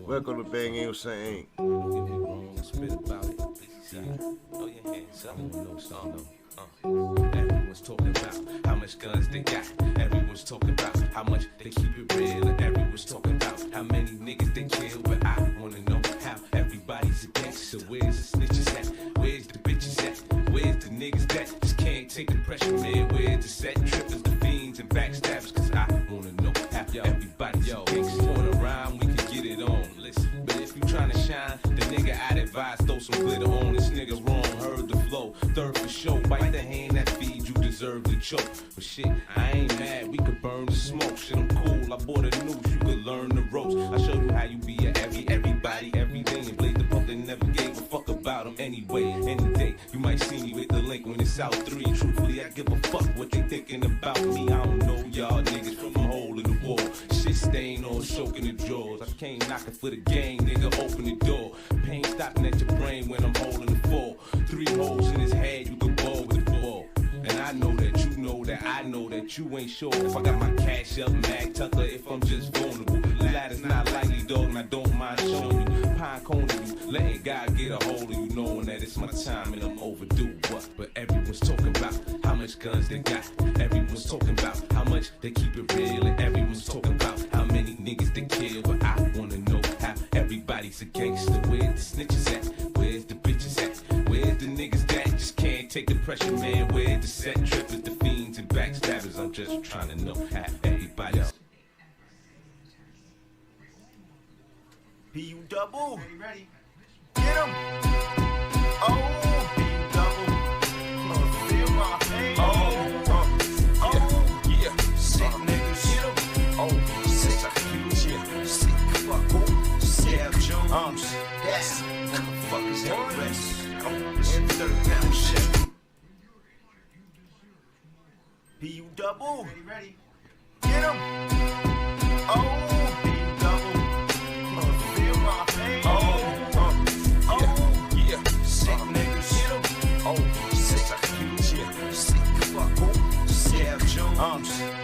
Welcome to Bang Ain't Saying. Spit about it. Oh, your hands up. Everyone's talking about how much guns they got. Everyone's talking about how much they keep it real. And everyone's talking about how many niggas they kill. But I wanna know how everybody's a gangster. Where's the snitches at? Where's the bitches at? Where's the niggas that just can't take the pressure, man? Where's the set trippers, the fiends, and backstabbers? Cause I wanna know how everybody's a gangster. Wanna rhyme, we can get it on. Listen, but if you tryna shine, the nigga I'd advise throw some glitter on. This nigga wrong, heard the flow. Third for show, bite the hand that feeds you, deserve to choke. But shit, I ain't mad, we could burn the smoke. Shit, I'm cool, I bought a noose, you could learn the ropes. I show you how you be a everybody, every day. And blade the pump, they never gave a fuck about them anyway. Any day, you might see me with the link when it's out 3. Truthfully, I give a fuck what they thinking about me. I don't know y'all niggas from a hole in the wall. Shit stain on soaking the drawers. I came knocking for the gang, nigga, open the door. Pain stopping at your brain when I'm holding the fall. 3 holes in his head, you can ball with the ball. And I know that you know that I know that you ain't sure if I got my cash up, Mag Tucker, if I'm just vulnerable. The ladder's not likely, dog, and I don't mind showing you. Pine coning you, letting God get a hold of you, knowing that it's my time and I'm overdue. What? But everyone's talking about how much guns they got. Everyone's talking about how much they keep it real. And everyone's talking about how many niggas they kill. But I wanna know how everybody's a gangster. Where's the snitches at? Where's the bitches at? Where's the niggas that just can't take the pressure, man? Where's the set trippers, the fiends, and backstabbers? I'm just trying to know how everybody's. PU double. Ready? Get him. Oh, PU double. Feel my pain. Yeah. Sick niggas. Get him. Oh, sick. Yeah. Sick. Fuck. Sick. Jones. That's motherfuckers at rest. In 30-pound shit. PU double. Ready? Get him. Oh.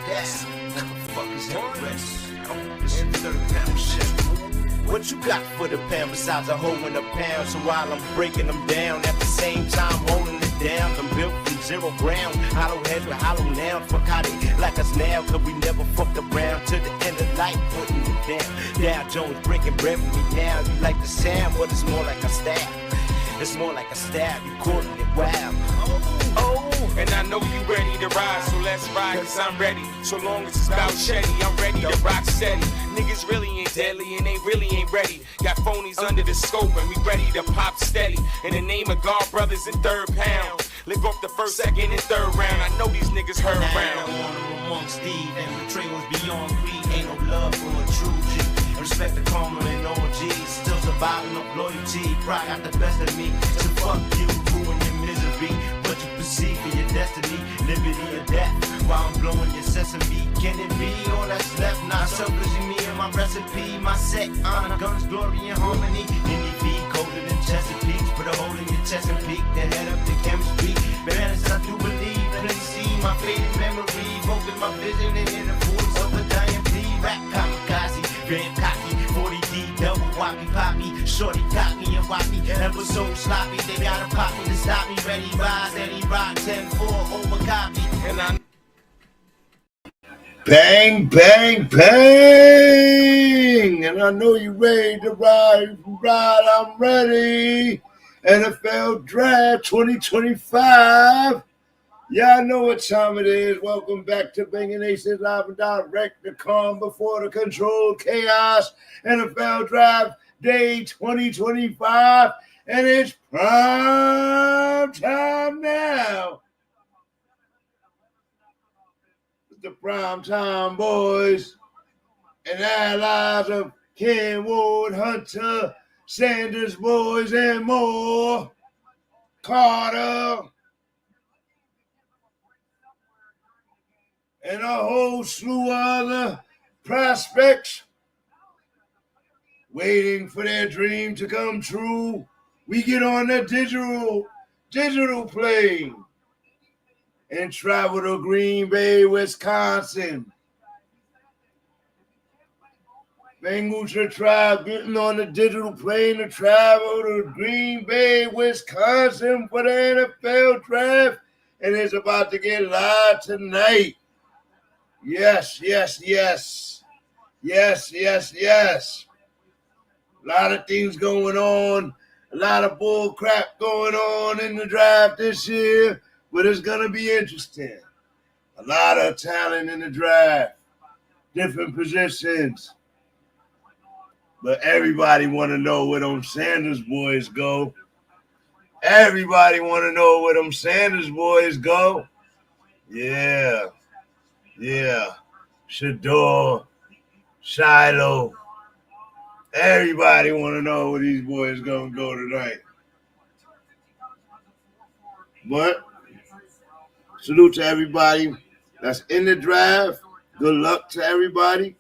That's motherfuckers at rest. In 30-pound shit. What you got for the pound besides a hole in the pound? So while I'm breaking them down, at the same time holding it down, I'm built from 0 ground. Hollow head with hollow now. Fuck how they like us now, cause we never fucked around. To the end of life, putting it down. Dow Jones breaking bread with me now. You like the sound, but it's more like a stab. It's more like a stab, you calling it wild. Oh. And I know you ready to ride, so let's ride, cause I'm ready. So long as it's about Shetty, I'm ready to rock steady. Niggas really ain't deadly, and they really ain't ready. Got phonies under the scope, and we ready to pop steady. In the name of God, brothers in 3rd pound. Live off the 1st, 2nd, and 3rd round. I know these niggas heard round. Honor amongst Steve, and betrayals beyond greed. Ain't no love for a true G. Respect the karma and all G's. Still surviving of loyalty. Pride got the best of me. So fuck you, ruin your misery. What you perceive for your destiny, liberty or death. While I'm blowing your sesame, can it be all that's left? Not selfishly me and my recipe, my set, honor, guns, glory, and harmony. NEV colder than Chesapeake, put a hole in your chest and peak, the head up the chemistry. Bananas, I do believe, please see my faded memory, focus my vision and hear the voice of a dying plea. Rap kamikaze, grand cocky, 40D, double whoppy poppy, shorty cocky and whoppy, episode sloppy. They gotta pop me to stop me. Ready, rise, Eddie Rock, 10-4, over copy. And I Bang, bang, bang! And I know you ready to ride. I'm ready. NFL Draft 2025. Y'all know what time it is. Welcome back to Banging Nations Live and Direct, the calm before the controlled chaos. NFL Draft Day 2025. And it's prime time now. The prime time boys and allies of Kenwood, Hunter, Sanders boys, and more. Carter and a whole slew of other prospects waiting for their dream to come true. We get on the digital plane and travel to Green Bay, Wisconsin. Bengals should try getting on the digital plane to travel to Green Bay, Wisconsin for the NFL draft, and it's about to get live tonight. Yes. A lot of things going on, a lot of bull crap going on in the draft this year, but it's going to be interesting. A lot of talent in the draft, different positions. But everybody want to know where them Sanders boys go. Everybody want to know where them Sanders boys go. Yeah. Shador, Shiloh. Everybody want to know where these boys going to go tonight. But salute to everybody that's in the draft. Good luck to everybody.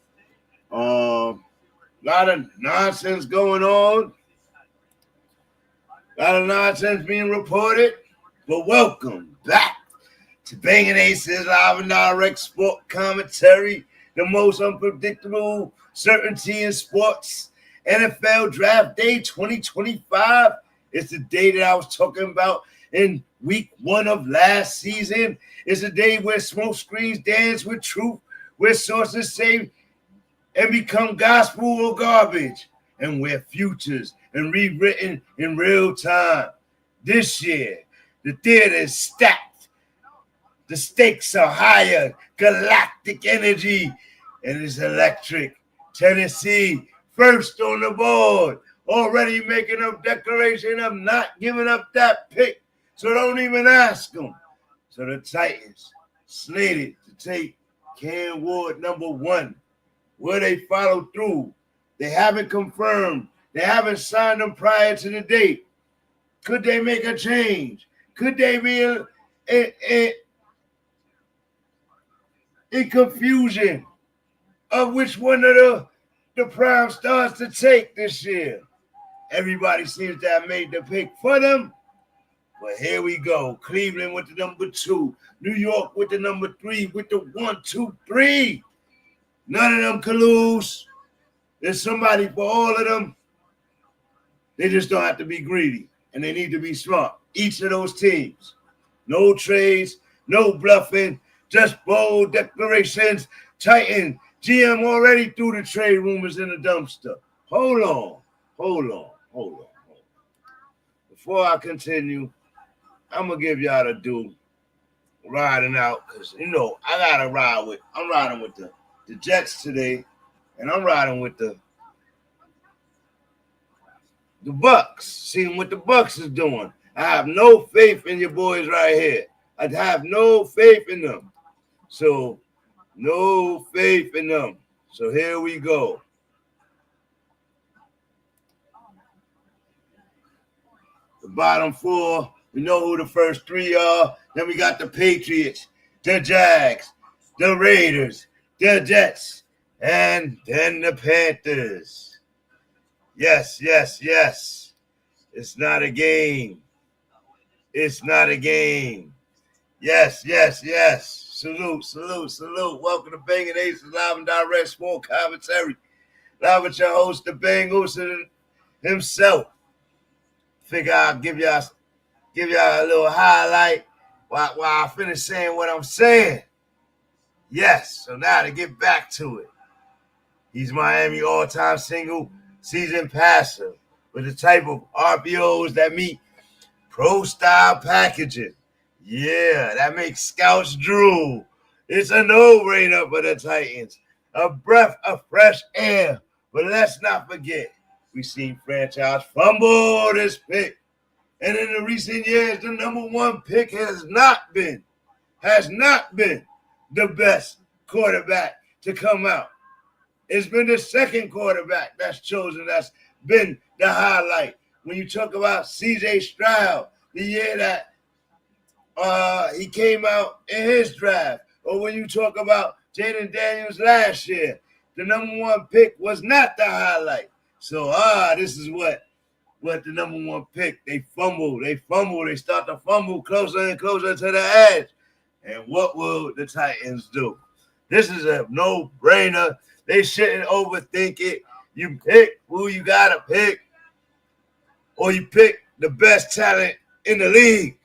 Lot of nonsense going on. A lot of nonsense being reported. But welcome back to Bangin' Aces Live and Direct Sport Commentary. The most unpredictable certainty in sports. NFL Draft Day 2025. It's the day that I was talking about in week 1 of last season. It's a day where smokescreens dance with truth, where sources say and become gospel or garbage, and where futures and rewritten in real time. This year, the theater is stacked. The stakes are higher. Galactic energy, and it's electric. Tennessee, first on the board, already making a declaration of not giving up that pick, so don't even ask them. So the Titans slated to take Cam Ward number 1. Will they follow through? They haven't confirmed. They haven't signed them prior to the date. Could they make a change? Could they be in confusion of which one of the prime stars to take this year? Everybody seems to have made the pick for them. But here we go. Cleveland with the number 2. New York with the number 3 with the 1, 2, 3. None of them can lose. There's somebody for all of them. They just don't have to be greedy, and they need to be smart. Each of those teams. No trades, no bluffing, just bold declarations. Titan, GM already threw the trade rumors in the dumpster. Hold on. Before I continue, I'm going to give y'all the do riding out because, I got to ride with. I'm riding with the Jets today, and I'm riding with the Bucks, seeing what the Bucks is doing. I have no faith in your boys right here. I have no faith in them. So, no faith in them. So here we go. The bottom 4, we know who the first 3 are. Then we got the Patriots, the Jags, the Raiders, the Jets, and then the Panthers. Yes. It's not a game. Yes. Salute. Welcome to Bangin' Aces Live and Direct Sport Commentary. Live with your host, the Bengals himself. Figure I'll give y'all a little highlight while I finish saying what I'm saying. Yes, so now to get back to it. He's Miami all-time single season passer with the type of RPOs that meet pro-style packaging. Yeah, that makes scouts drool. It's a no-brainer for the Titans. A breath of fresh air. But let's not forget, we've seen franchise fumble this pick. And in the recent years, the number 1 pick has not been the best quarterback to come out. It's been the second quarterback that's chosen that's been the highlight. When you talk about C.J. Stroud, the year that he came out in his draft, or when you talk about Jaden Daniels last year, the number 1 pick was not the highlight. So, this is what the number 1 pick, they fumble, they start to fumble closer and closer to the edge. And what will the Titans do? This is a no-brainer. They shouldn't overthink it. You pick who you gotta pick, or you pick the best talent in the league,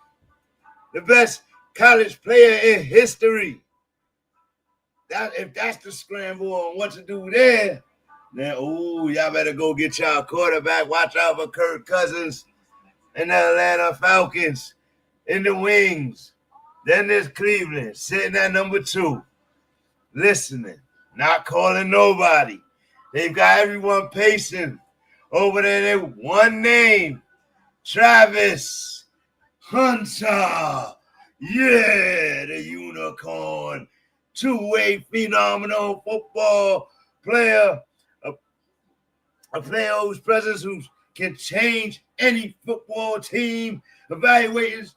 the best college player in history. If that's the scramble on what to do there, then y'all better go get y'all quarterback. Watch out for Kirk Cousins and the Atlanta Falcons in the wings. Then there's Cleveland sitting at number 2, listening, not calling nobody. They've got everyone pacing over there. They one name, Travis Hunter. Yeah, the unicorn, two-way phenomenal football player, a player whose presence can change any football team, evaluates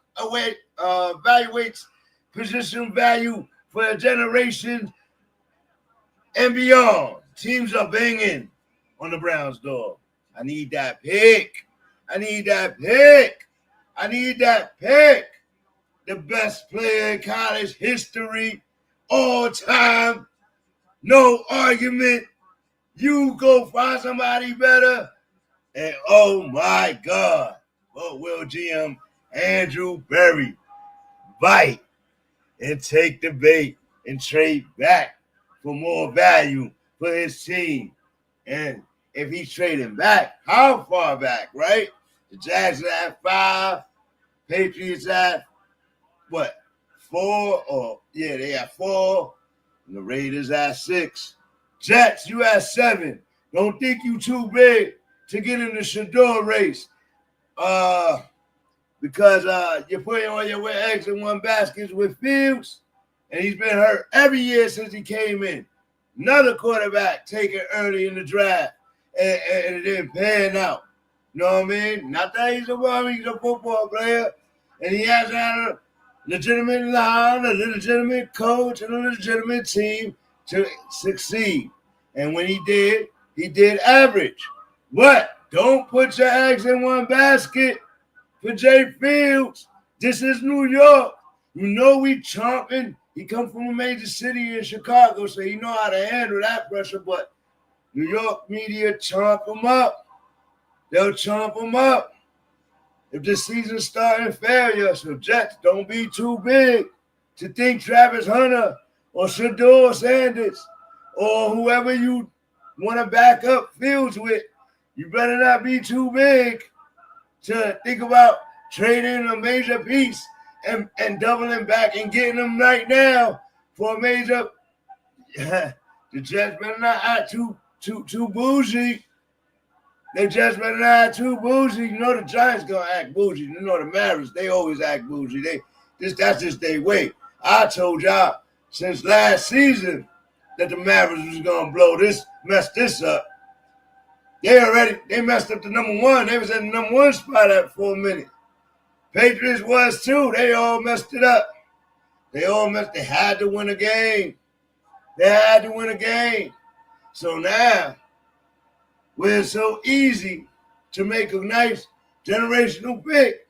position value for a generation and beyond. Teams are banging on the Browns' door. I need that pick. I need that pick. I need that pick. The best player in college history, all time. No argument. You go find somebody better. And oh my God, what will GM Andrew Berry bite and take the bait and trade back for more value for his team? And if he's trading back, how far back, right? The Jags are at 5, Patriots at what? 4? Or yeah, they at 4, and the Raiders at 6. Jets, you at 7. Don't think you too big to get in the Shador race. Because you're putting all your eggs in one basket with Fields, and he's been hurt every year since he came in. Another quarterback taken early in the draft, and it didn't pan out. You know what I mean? Not that he's a bum, he's a football player, and he has had a legitimate line, a legitimate coach, and a legitimate team to succeed. And when he did average. But don't put your eggs in one basket for Jay Fields. This is New York. You know we chomping. He come from a major city in Chicago, so he know how to handle that pressure. But New York media chomp him up. They'll chomp him up if the season's starting failure. So Jets, don't be too big to think Travis Hunter or Shador Sanders or whoever you want to back up Fields with. You better not be too big to think about trading a major piece and doubling back and getting them right now for a major. The Jets better not act too bougie. The Jets better not act too bougie. You know the Giants gonna act bougie. You know the Mavericks, they always act bougie. That's just their way. I told y'all since last season that the Mavericks was gonna mess this up. They messed up the number 1. They was in the number 1 spot for a minute. Patriots was too. They all messed it up. They had to win a game. They had to win a game. So now, where it's so easy to make a nice generational pick,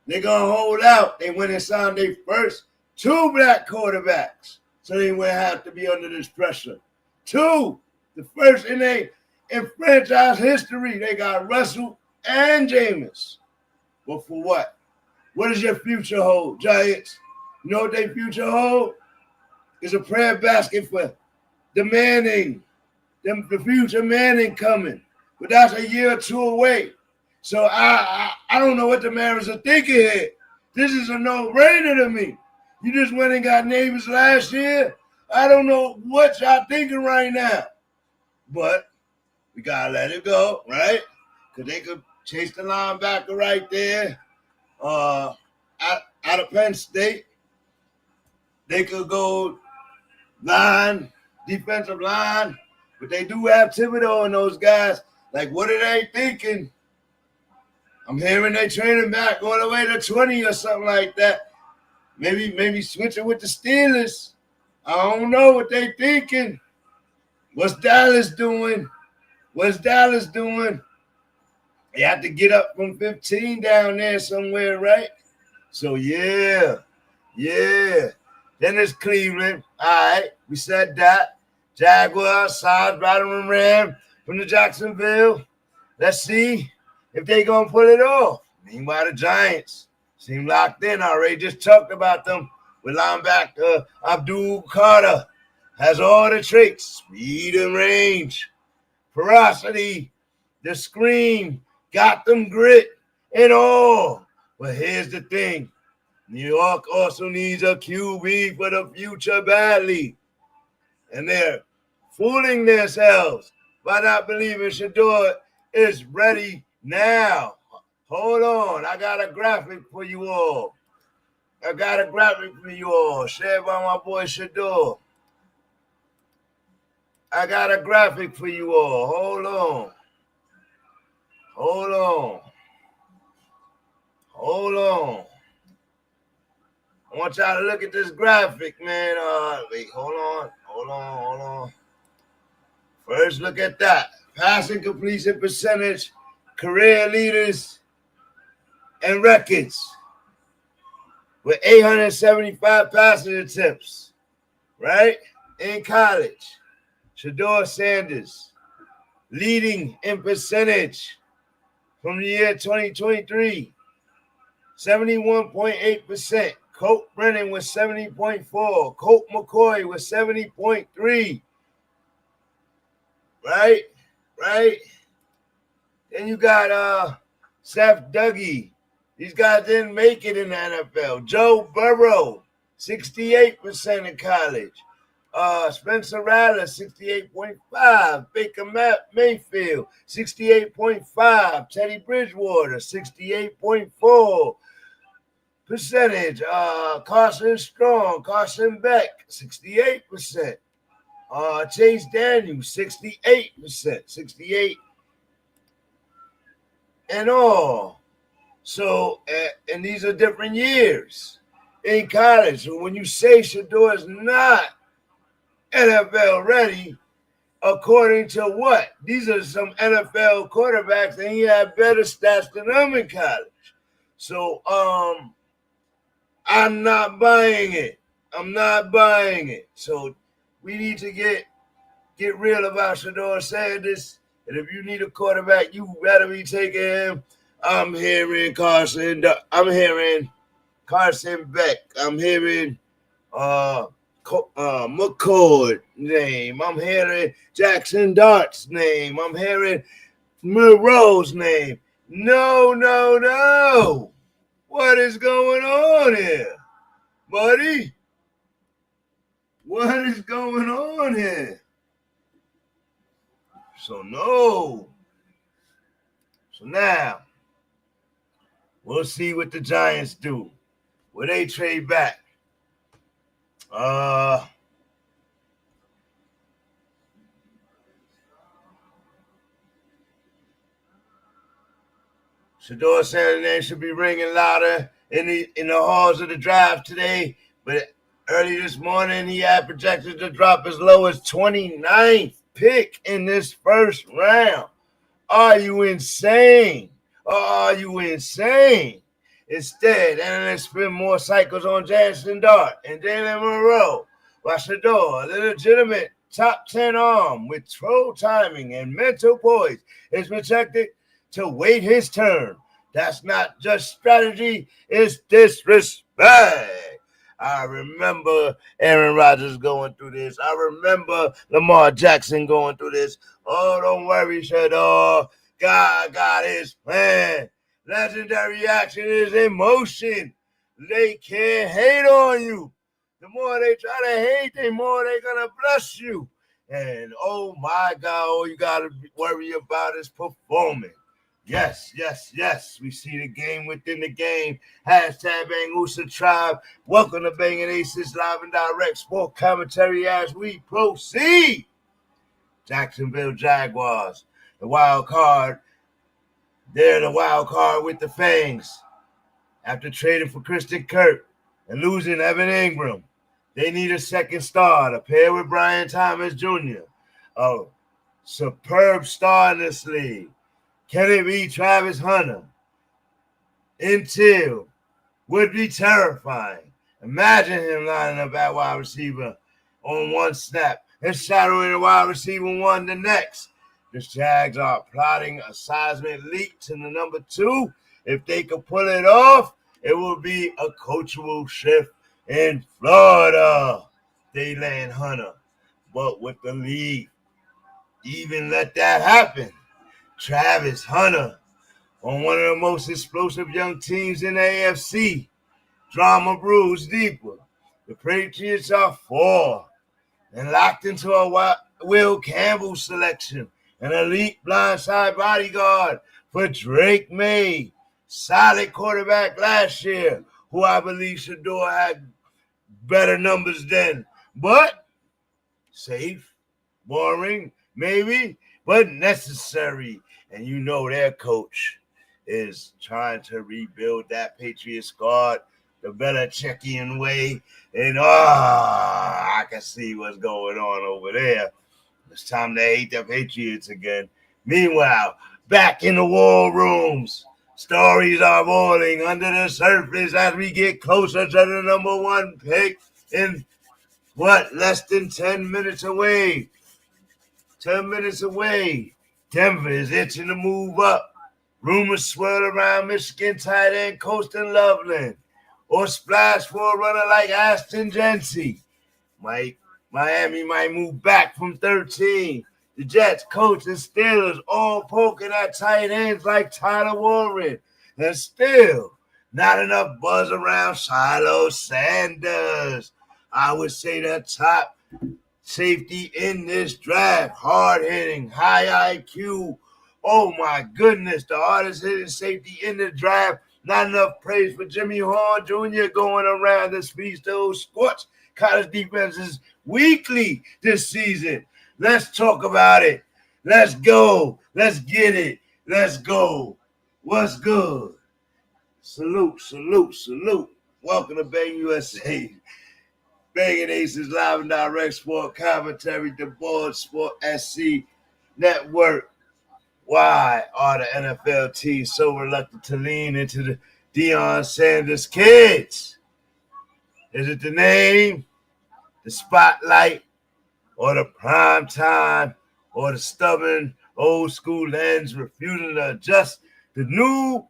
they're going to hold out. They went and signed their first 2 black quarterbacks. So they wouldn't have to be under this pressure. 2, the first in franchise history. They got Russell and Jameis. But for what? What does your future hold, Giants? You know what their future hold? It's a prayer basket for the Manning, the future Manning coming. But that's a year or 2 away. So I don't know what the Mariners are thinking here. This is a no-brainer to me. You just went and got neighbors last year. I don't know what y'all thinking right now. But we got to let it go, right? Because they could chase the linebacker right there. Out of Penn State, they could go defensive line, but they do have Thibodeau and those guys. Like, what are they thinking? I'm hearing they training back all the way to 20 or something like that. Maybe switching with the Steelers. I don't know what they thinking. What's Dallas doing? You have to get up from 15 down there somewhere, right? So, yeah. Then it's Cleveland. All right, we said that. Jaguars, Sounds, Battering Ram, from the Jacksonville. Let's see if they gonna pull it off. Meanwhile, the Giants seem locked in already. Just talked about them with linebacker Abdul Carter. Has all the traits: speed and range, ferocity, the scream, got them grit and all. But here's the thing. New York also needs a QB for the future badly. And they're fooling themselves by not believing Shador is ready now. Hold on. I got a graphic for you all. Shared by my boy Shador. I got a graphic for you all. Hold on. I want y'all to look at this graphic, man. Wait, hold on. First, look at that. Passing completion percentage, career leaders, and records with 875 passing attempts, right? In college. Shador Sanders leading in percentage from the year 2023, 71.8%. Colt Brennan was 70.4. Colt McCoy was 70.3. Right? Then you got Seth Dougie. These guys didn't make it in the NFL. Joe Burrow, 68% in college. Spencer Rattler, 68.5. Baker Mayfield, 68.5. Teddy Bridgewater, 68.4. Percentage. Carson Strong, Carson Beck, 68%. Chase Daniels, 68%. 68 and all. So, and these are different years in college. So when you say Shador is not NFL ready, according to what? These are some NFL quarterbacks, and he had better stats than them in college. So, I'm not buying it. So we need to get real about Shador Sanders. And if you need a quarterback, you better be taking him. I'm hearing Carson Beck. I'm hearing McCord name. I'm hearing Jackson Dart's name. I'm hearing Monroe's name. No. What is going on here, buddy? What is going on here? So now, we'll see what the Giants do. Will they trade back? Shador Sanders' name should be ringing louder in the halls of the draft today, but early this morning he had projected to drop as low as 29th pick in this first round. Are you insane? Instead, analysts spend more cycles on Jackson Dart and Jalen Monroe, while Shador, the legitimate top 10 arm with throw timing and mental poise, is projected to wait his turn. That's not just strategy, it's disrespect. I remember Aaron Rodgers going through this. I remember Lamar Jackson going through this. Oh, don't worry, Shador. God got his plan. Legendary action is in motion. They can't hate on you. The more they try to hate, the more they're going to bless you. And, oh, my God, all you got to worry about is performing. Yes. We see the game within the game. Hashtag Bangusa Tribe. Welcome to Banging Aces Live and Direct Sport Commentary as we proceed. Jacksonville Jaguars, the wild card. They're the wild card with the Fangs. After trading for Christian Kirk and losing Evan Ingram, they need a second star to pair with Brian Thomas Jr., a superb star in this league. Can it be Travis Hunter? Until would be terrifying. Imagine him lining up at wide receiver on one snap and shadowing the wide receiver one the next. The Jags are plotting a seismic leap to the number 2. If they could pull it off, it will be a coachable shift in Florida. They land Hunter. But with the league, even let that happen. Travis Hunter on one of the most explosive young teams in the AFC. Drama brews deeper. The Patriots are 4 and locked into a Will Campbell selection, an elite blindside bodyguard for Drake May. Solid quarterback last year, who I believe Shador had better numbers than. But safe, boring, maybe, but necessary. And you know their coach is trying to rebuild that Patriots squad the Belichickian way. And I can see what's going on over there. It's time to hate the Patriots again. Meanwhile, back in the war rooms, stories are boiling under the surface as we get closer to the number 1 pick in less than 10 minutes away. 10 minutes away. Denver is itching to move up. Rumors swirl around Michigan tight end Colston Loveland, or splash for a runner like Ashton Jency. Miami might move back from 13. The Jets, Colts, and Steelers all poking at tight ends like Tyler Warren. And still, not enough buzz around Shiloh Sanders. I would say the top safety in this draft. Hard-hitting, high IQ. Oh, my goodness, the hardest hitting safety in the draft. Not enough praise for Jimmy Horn Jr. going around the speech. Those scorch college defenses weekly this season. Let's talk about it. Let's go. Let's get it. Let's go. What's good? Salute, salute, salute. Welcome to Bang USA. Banging Aces live and direct sport commentary, the Board Sport SC Network. Why are the NFL teams so reluctant to lean into the Deion Sanders kids? Is it the name, the spotlight, or the prime time, or the stubborn old school lens refusing to adjust the new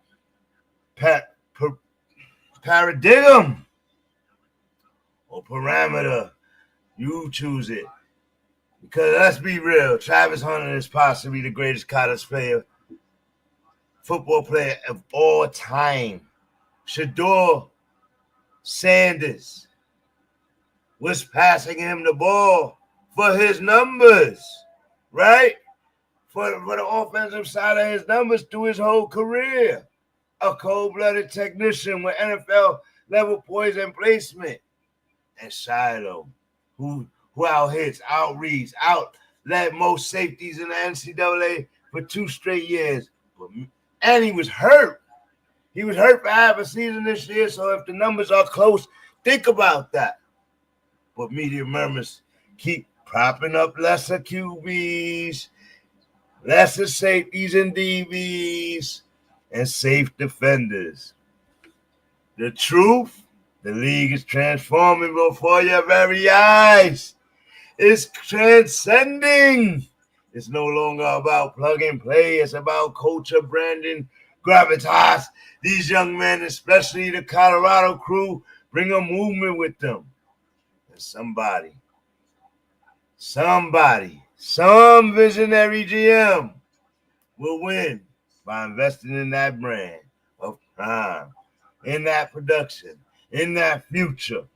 paradigm or parameter? You choose it. Because let's be real, Travis Hunter is possibly the greatest college football player of all time. Shador Sanders was passing him the ball for his numbers, right? For the offensive side of his numbers through his whole career. A cold-blooded technician with NFL-level poise and placement. And Shiloh, who out-hits, out-reads, out-led most safeties in the NCAA for 2 straight years. And he was hurt. He was hurt for half a season this year, so if the numbers are close, think about that. But media murmurs keep propping up lesser QBs, lesser safeties and DBs, and safe defenders. The truth, the league is transforming before your very eyes. It's transcending. It's no longer about plug and play. It's about culture, branding, gravitas. These young men, especially the Colorado crew, bring a movement with them. And some visionary GM will win by investing in that brand of prime, in that production, in that future.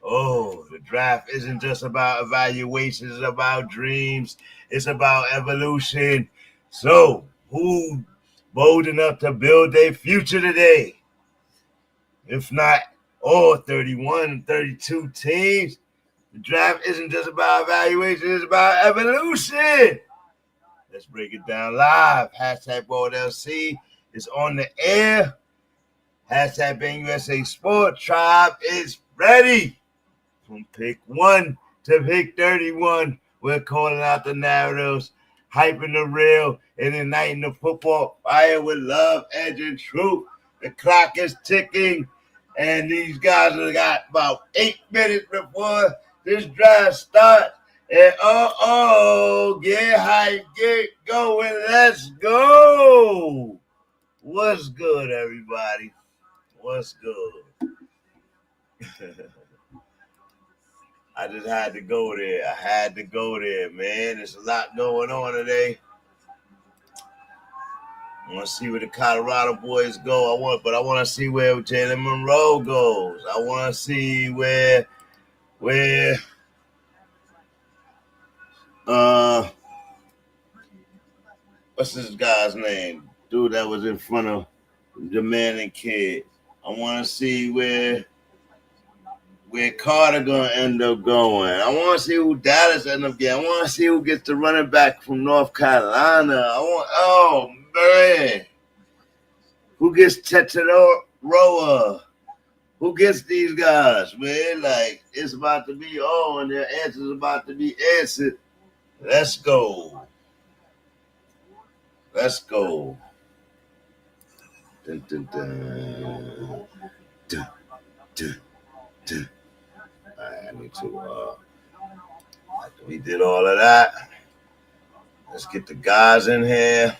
Oh, the draft isn't just about evaluations, it's about dreams, it's about evolution. So, who bold enough to build their future today? If not all 31, 32 teams, the draft isn't just about evaluation, it's about evolution. Let's break it down live. Hashtag BoldLC is on the air. Hashtag Bang USA Sport Tribe is ready. From pick 1 to pick 31, we're calling out the narratives, hyping the real, and igniting the football fire with love, edge, and truth. The clock is ticking, and these guys have got about 8 minutes before this drive starts. And get hype, get going, let's go. What's good, everybody? What's good? I just had to go there. I had to go there, man. There's a lot going on today. I want to see where the Colorado boys go. I want to see where Jalen Monroe goes. I want to see where what's this guy's name? Dude that was in front of the man and kid. I want to see where Carter gonna end up going. I want to see who Dallas end up getting. I want to see who gets the running back from North Carolina. Oh man, who gets Tetoroa? Who gets these guys, man? Like, it's about to be and their answer's about to be answered. Let's go. Let's go. Dun, dun, dun. Dun, dun, dun. I need to, after we did all of that, let's get the guys in here.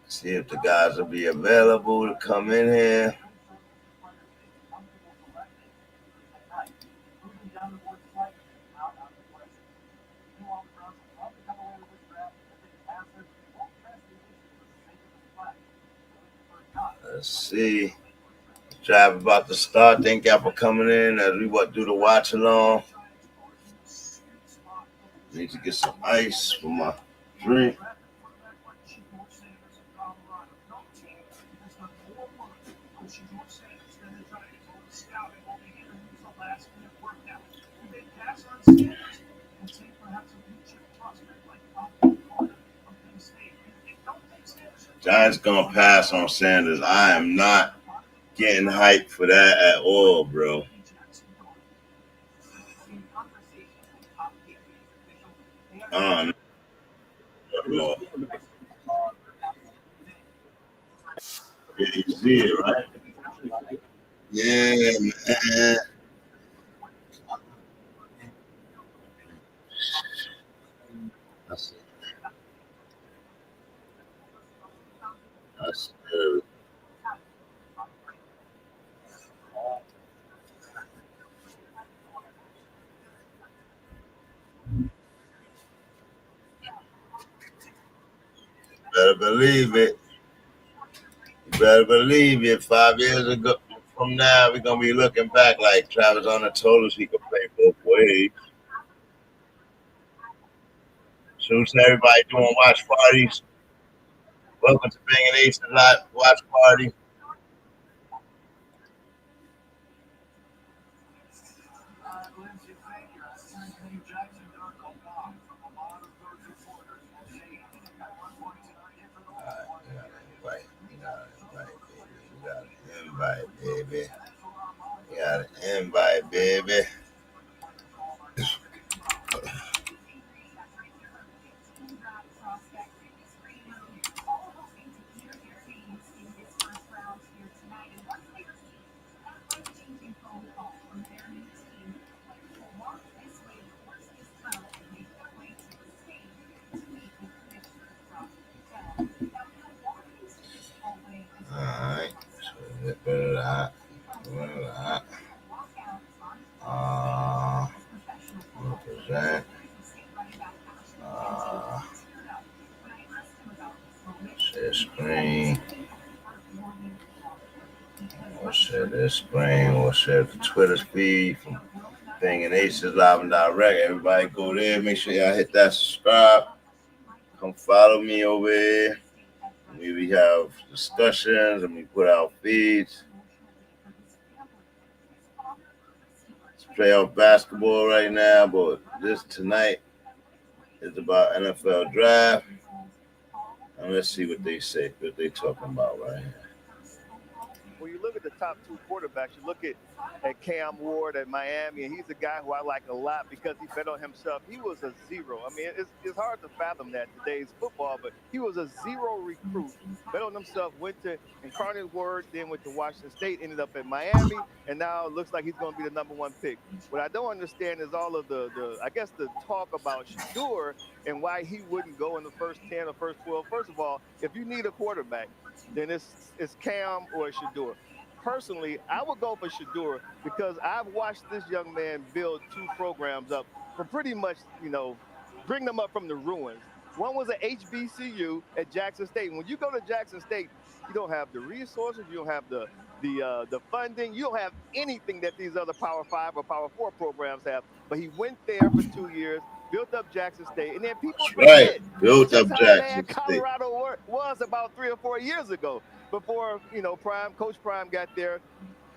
See if the guys will be available to come in here. Let's see. Drive about to start. Thank y'all for coming in as we do the watch along. Need to get some ice for my drink. Giants gonna pass on Sanders. I am not getting hyped for that at all, bro. Lord. Yeah, you see it, right? Yeah, man. That's scary. Better believe it. You better believe it. 5 years ago from now, we're gonna be looking back like Travis Hunter told us he could play both ways. Shoots everybody doing watch parties. Welcome to Banging Aces Live Watch Party. Baby. You got an invite, baby. Alright. Represent. Share screen. We'll share this screen. We'll share the Twitter feed from Banging Aces Live and Direct. Everybody go there. Make sure y'all hit that subscribe. Come follow me over here. We have discussions and we put out feeds. It's playoff basketball right now, but this tonight is about NFL draft. And let's see what they say, what they talking about right here. look at the top two quarterbacks, you look at Cam Ward at Miami, and he's a guy who I like a lot because he bet on himself. He was a zero. I mean, it's hard to fathom that today's football, but he was a zero recruit, bet on himself, went to Incarnate Word, then went to Washington State, ended up at Miami, and now it looks like he's going to be the number one pick. What I don't understand is all of the I guess the talk about Shador and why he wouldn't go in the first 10 or first 12. First of all, if you need a quarterback, then it's Cam or Shador. Personally, I would go for Shador because I've watched this young man build two programs up from pretty much, bring them up from the ruins. One was at HBCU at Jackson State. And when you go to Jackson State, you don't have the resources, you don't have the funding, you don't have anything that these other Power 5 or Power 4 programs have. But he went there for 2 years, built up Jackson State, and then people forget built up how Jackson bad Colorado was about 3 or 4 years ago before Coach Prime got there.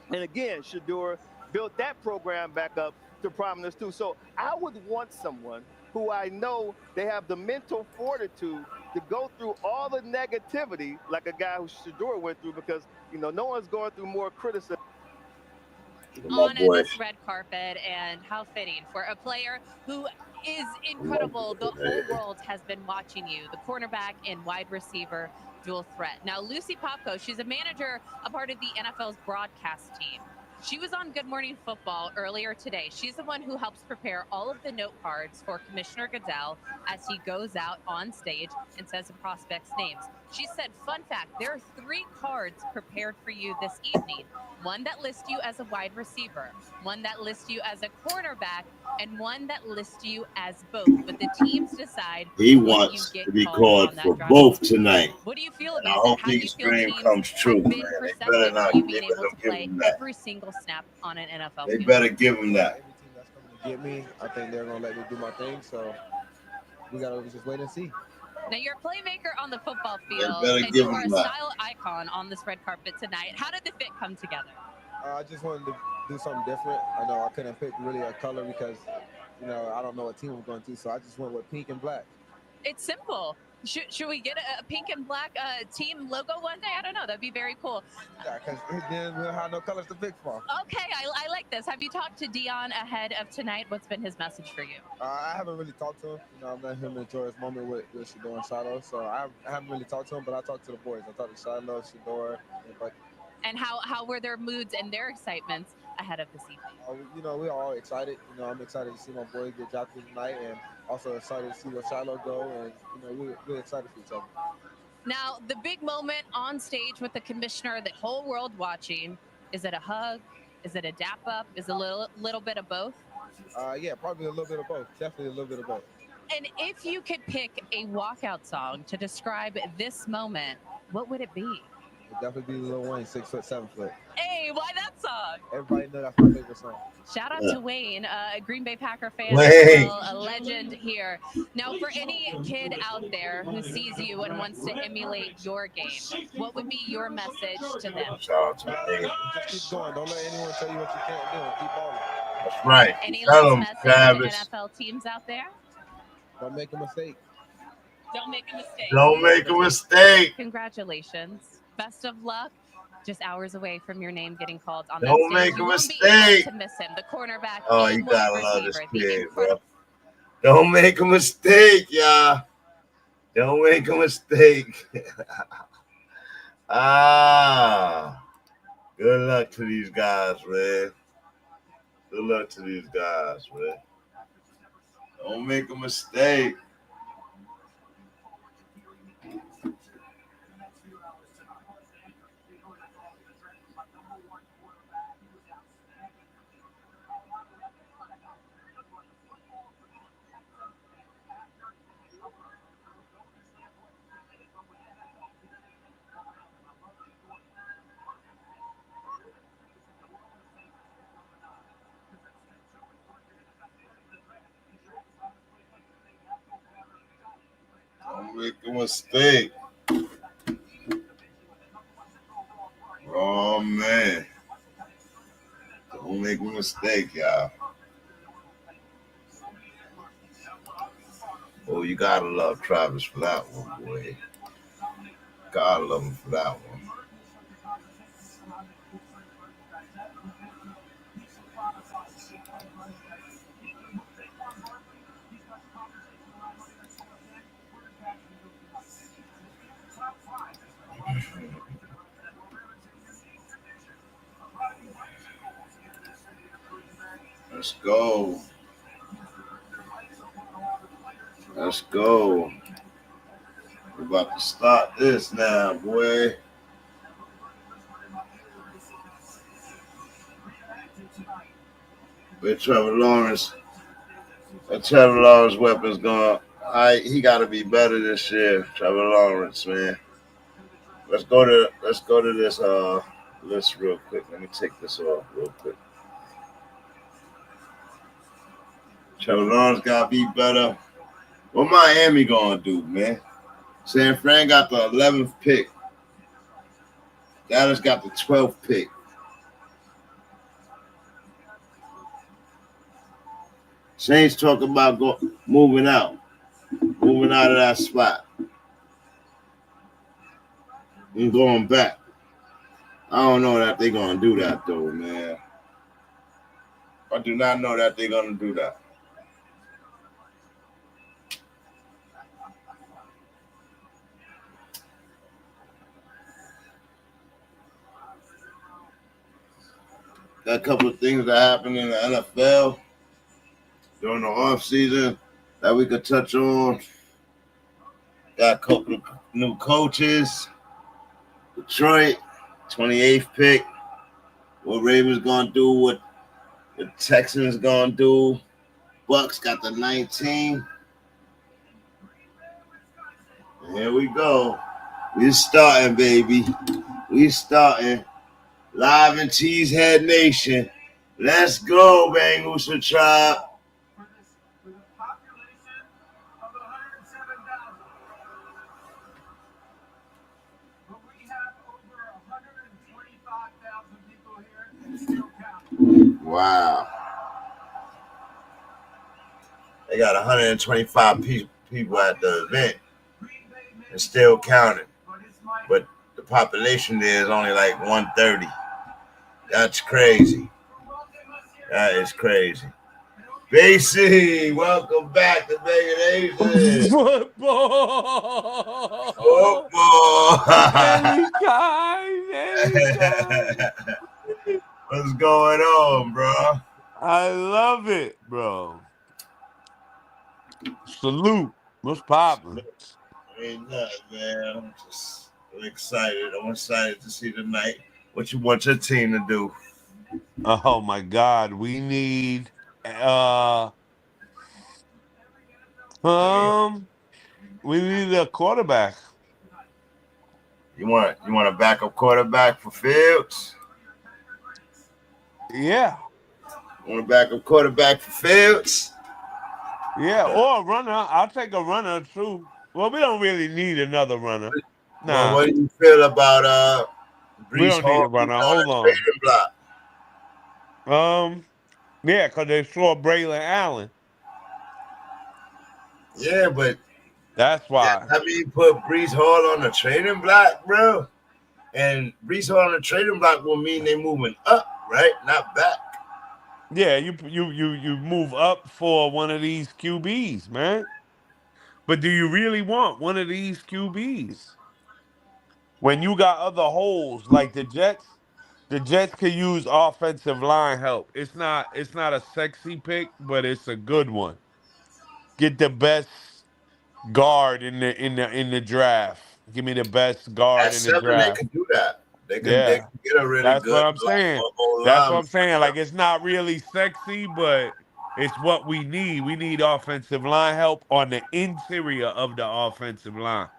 And again, Shador built that program back up to prominence too. So I would want someone who I know they have the mental fortitude to go through all the negativity like a guy who Shador went through, because no one's going through more criticism on this red carpet, and how fitting for a player who is incredible. The whole world has been watching you, the cornerback and wide receiver dual threat. Now, Lucy Popko, she's a manager, a part of the NFL's broadcast team. She was on Good Morning Football earlier today. She's the one who helps prepare all of the note cards for Commissioner Goodell as he goes out on stage and says the prospects' names. She said, fun fact, there are 3 cards prepared for you this evening. One that lists you as a wide receiver, one that lists you as a cornerback, and one that lists you as both. But the teams decide he wants to be called for both tonight. What do you feel about it? I hope his dream comes true, man. They better not give him that. Every single snap on an NFL They better give him that. Every team that's coming to get me, I think they're going to let me do my thing. So we got to just wait and see. Now, you're a playmaker on the football field, and you are a style icon on this red carpet tonight. How did the fit come together? I just wanted to do something different. I know I couldn't pick really a color because, I don't know what team I'm going to, so I just went with pink and black. It's simple. Should we get a pink and black team logo one day? I don't know. That'd be very cool. Yeah, because then we'll have no colors to pick from. Okay, I like this. Have you talked to Dion ahead of tonight? What's been his message for you? I haven't really talked to him. I let him enjoy his moment with Shador and Shiloh. So I haven't really talked to him, but I talked to the boys. I talked to Shiloh, Shador, and Bucky. And how were their moods and their excitements ahead of this evening? We're all excited. I'm excited to see my boys get drafted tonight, and also excited to see where Shiloh go, and we're excited for each other. Now, the big moment on stage with the commissioner, the whole world watching, is it a hug? Is it a dap up? Is it a little bit of both? Yeah, probably a little bit of both. Definitely a little bit of both. And if you could pick a walkout song to describe this moment, what would it be? It'd definitely be Lil Wayne, 6 foot, 7 foot. Hey, why that song? Everybody know that's my favorite song. Shout out to Wayne, a Green Bay Packer fan, well, a legend here. Now, for any kid out there who sees you and wants to emulate your game, what would be your message to them? Shout out to Wayne. Just keep going. Don't let anyone tell you what you can't do. Keep balling. That's right. Any Tell last them, message Travis. to NFL teams out there? Don't make a mistake. Don't make a mistake. Don't make a mistake. Congratulations. Best of luck. Just hours away from your name getting called on Don't that stage. make a You won't mistake. be able to miss him, the cornerback. Oh, and you gotta wide love this receiver, kid, bro. Don't make a mistake, y'all. Don't make a mistake. Good luck to these guys, man. Good luck to these guys, man. Don't make a mistake. Don't make a mistake. Oh, man. Don't make a mistake, y'all. Oh, you gotta love Travis for that one, boy. Gotta love him for that one. Let's go. Let's go. We're about to start this now, boy. With Trevor Lawrence. Trevor Lawrence weapon's going. He got to be better this year. Trevor Lawrence, man. Let's go to this list real quick. Let me take this off real quick. Trevor Lawrence got to be better. What Miami gonna do, man? San Fran got the 11th pick. Dallas got the 12th pick. Saints talk about moving out of that spot and going back. I don't know that they're gonna do that though, man. I do not know that they're gonna do that. Got a couple of things that happened in the NFL during the offseason that we could touch on. Got a couple of new coaches. Detroit, 28th pick. What Ravens gonna do? What the Texans gonna do? Bucks got the 19. And here we go. We starting, baby. We starting. Live in Cheesehead Nation. Let's go, Bengals and Tribe. Wow. They got 125 people at the event and still counting. But the population there is only like 130. That's crazy. That is crazy. BC, welcome back to Vegas Nation. Football. Anytime. What's going on, bro? I love it, bro. Salute. What's poppin'? Ain't nothing, man. I'm excited. I'm excited to see tonight what you want your team to do. Oh my God, we need we need a quarterback. You want a backup quarterback for Fields? Yeah. Want a backup quarterback for Fields? Yeah, or a runner. I'll take a runner too. Well, we don't really need another runner. Nah. Well, what do you feel about we don't need a runner. Hold on. Yeah, because they saw Braylon Allen. Yeah, but that's why. I mean, put Breece Hall on the trading block, bro. And Breece Hall on the trading block will mean they moving up, right? Not back. Yeah, you move up for one of these QBs, man. But do you really want one of these QBs? When you got other holes like the Jets could use offensive line help. It's not a sexy pick, but it's a good one. Get the best guard in the draft. Give me the best guard in the draft. They can do that. They can get a really That's good. What I'm saying. That's what I'm saying. Like, it's not really sexy, but it's what we need. We need offensive line help on the interior of the offensive line.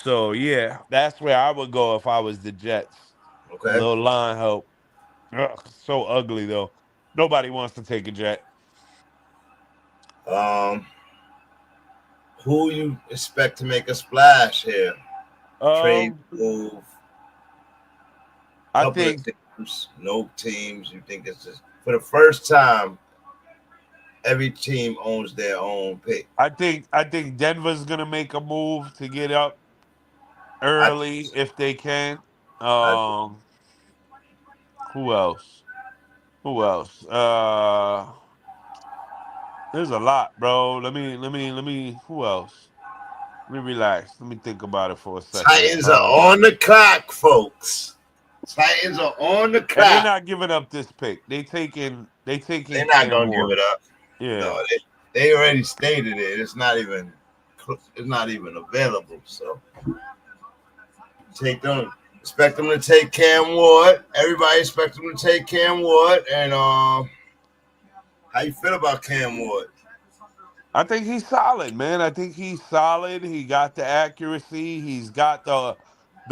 So yeah, that's where I would go if I was the Jets. Okay. A little line help. Ugh, so ugly though. Nobody wants to take a Jet. Who you expect to make a splash here? Trade, move. I think no teams. You think it's just for the first time, every team owns their own pick. I think Denver's gonna make a move to get up early if they can. Who else? There's a lot, bro. Let me. Who else? Let me relax. Let me think about it for a second. Titans are on the clock, folks. Titans are on the And they're clock. not giving up this pick. They taking They're not Cam gonna give Ward. it up. Yeah. No, they already stated it. It's not even available. So take them. Expect them to take Cam Ward. Everybody expects them to take Cam Ward. And how you feel about Cam Ward? I think he's solid, man. I think he's solid. He got the accuracy. He's got the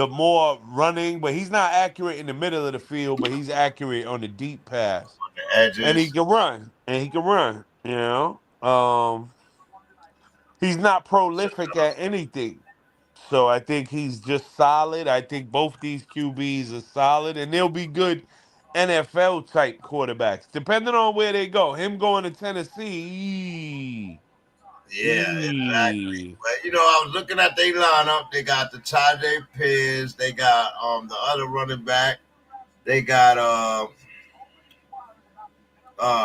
more running, but he's not accurate in the middle of the field, but he's accurate on the deep pass. The And he edges. can run. You know? He's not prolific at anything. So I think he's just solid. I think both these QBs are solid, and they'll be good NFL type quarterbacks, depending on where they go. Him going to Tennessee. Yeah, exactly. But I was looking at their lineup. They got the Tajay Pierce. They got the other running back. They got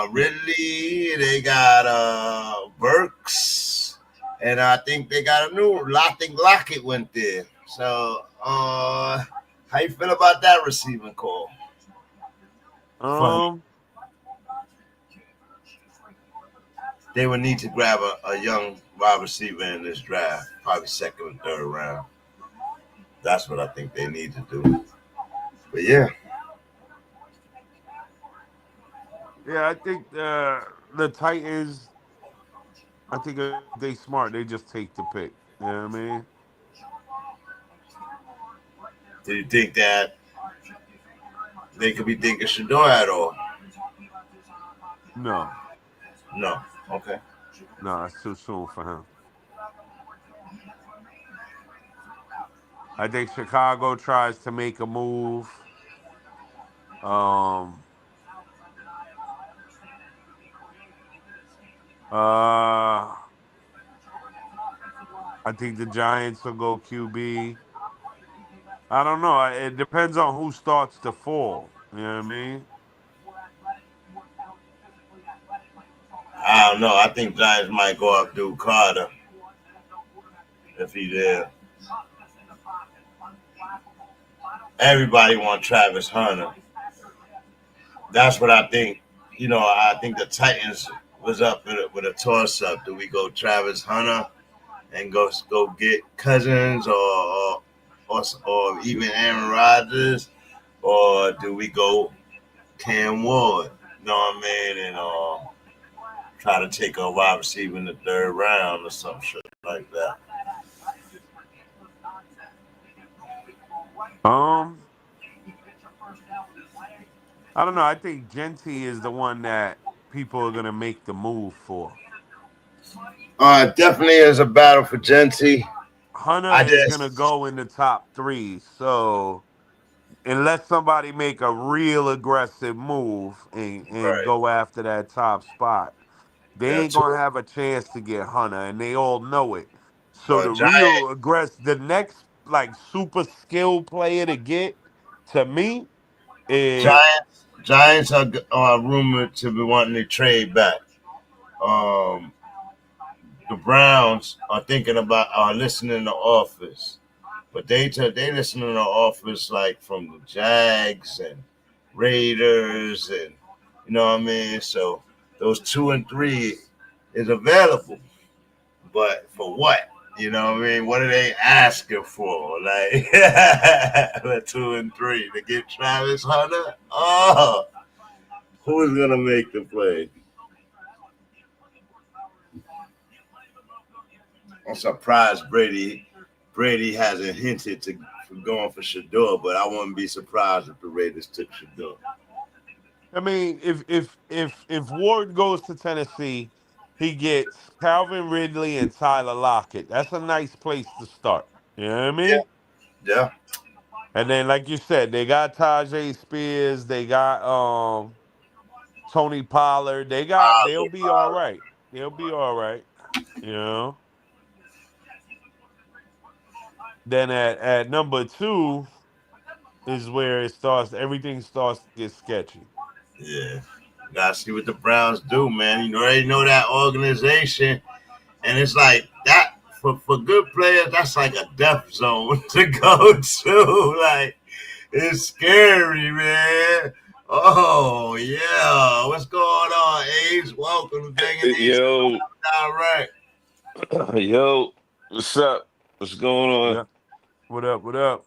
Ridley. They got Burks, and I think they got a new Lockett went there. So how you feel about that receiving call? They would need to grab a young wide receiver in this draft, probably second or third round. That's what I think they need to do. But yeah. Yeah, I think the Titans, I think if they smart, they just take the pick. You know what I mean? Do you think that they could be thinking Shador at all? No. No. Okay. No, it's too soon for him. I think Chicago tries to make a move. I think the Giants will go QB. I don't know. It depends on who starts to fall. You know what I mean? I don't know. I think Giants might go up Duke Carter if he's there. Everybody wants Travis Hunter. That's what I think. I think the Titans was up with a toss-up. Do we go Travis Hunter and go get Cousins or even Aaron Rodgers, or do we go Cam Ward? You know what I mean? And try to take a wide receiver in the third round or some shit like that. I don't know. I think Genty is the one that people are gonna make the move for. Definitely is a battle for Genty. Hunter is gonna go in the top 3. So unless somebody make a real aggressive move and go after that top spot, they ain't gonna have a chance to get Hunter, and they all know it. So the next like super skilled player to get to me is Giants are rumored to be wanting to trade back. The Browns are listening to offers, but they listen to the offers like from the Jags and Raiders, and you know what I mean. So those 2 and 3 is available, but for what? You know what I mean? What are they asking for? Like 2 and 3 to get Travis Hunter? Oh, who's gonna make the play? I'm surprised Brady hasn't hinted to going for Shador, but I wouldn't be surprised if the Raiders took Shador. I mean, if Ward goes to Tennessee, he gets Calvin Ridley and Tyler Lockett. That's a nice place to start. You know what I mean? Yeah. And then, like you said, they got Tajay Spears. They got Tony Pollard. They'll be all right. They'll be all right. You know. Then at number 2 is where everything starts to get sketchy. Yeah. Gotta see what the Browns do, man. You already know that organization. And it's like that for good players, that's like a death zone to go to. Like, It's scary, man. Oh, yeah. What's going on, Ace? Welcome to Banging Ace. Yo, All right. yo, what's up? What's going on? Yeah. What up? What up?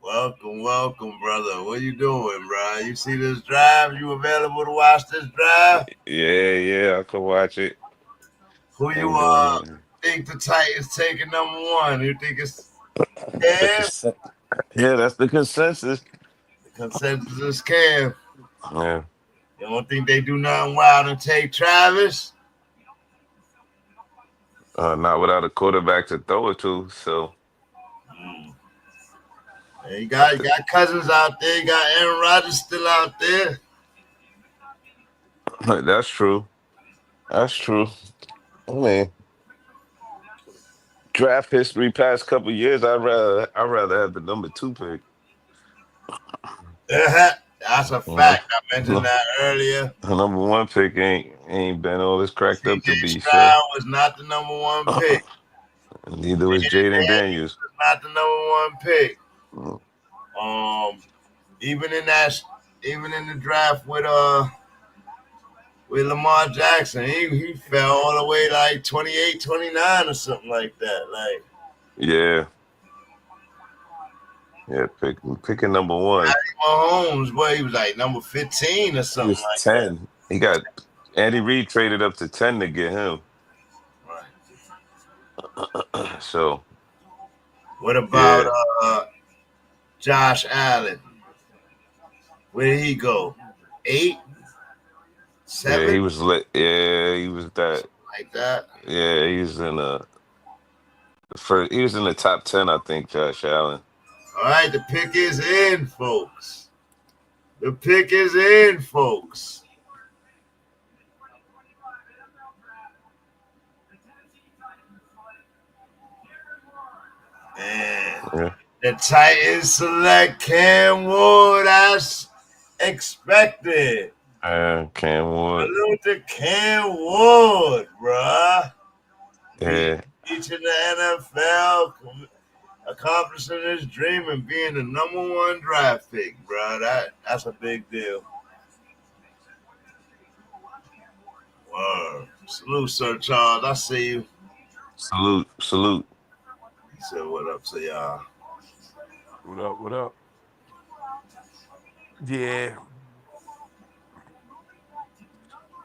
Welcome, brother. What you doing, bro? You see this drive? You available to watch this drive? Yeah, I can watch it. Who you Ain't doing nothing. think the Titans taking number one? You think it's The Cam? Yeah, that's the consensus. The consensus is Cam. Yeah. You don't think they do nothing wild and take Travis? Not without a quarterback to throw it to. So You got Cousins out there. You got Aaron Rodgers still out there. that's true. That's true. I mean, draft history past couple years, I'd rather have the number 2 pick. That's a fact. I mentioned that earlier. The number 1 pick ain't been all it's cracked up to be. Stroud was not the number 1 pick. Neither was Jaden Daniels. Was not the number 1 pick. Even in the draft with Lamar Jackson, he fell all the way like 28, 29 or something like that. Like Yeah, picking number 1. Mahomes, boy, he was like number 15 or something He was like 10. that. He got Andy Reid traded up to 10 to get him. Right. So, what about Josh Allen? Where did he go? 8? 7? yeah, he was lit. Yeah, he was that. Like that. Yeah, he's in he was in the top 10, I think, Josh Allen. All right, the pick is in, folks. The pick is in, folks. And the Titans select Cam Ward as expected. Cam Ward. Salute to Cam Ward, bruh. Yeah. Teaching the NFL, accomplishing his dream and being the number 1 draft pick, bruh. That's a big deal. Word. Salute, Sir Charles. I see you. Salute. He said, what up to y'all? What up? Yeah.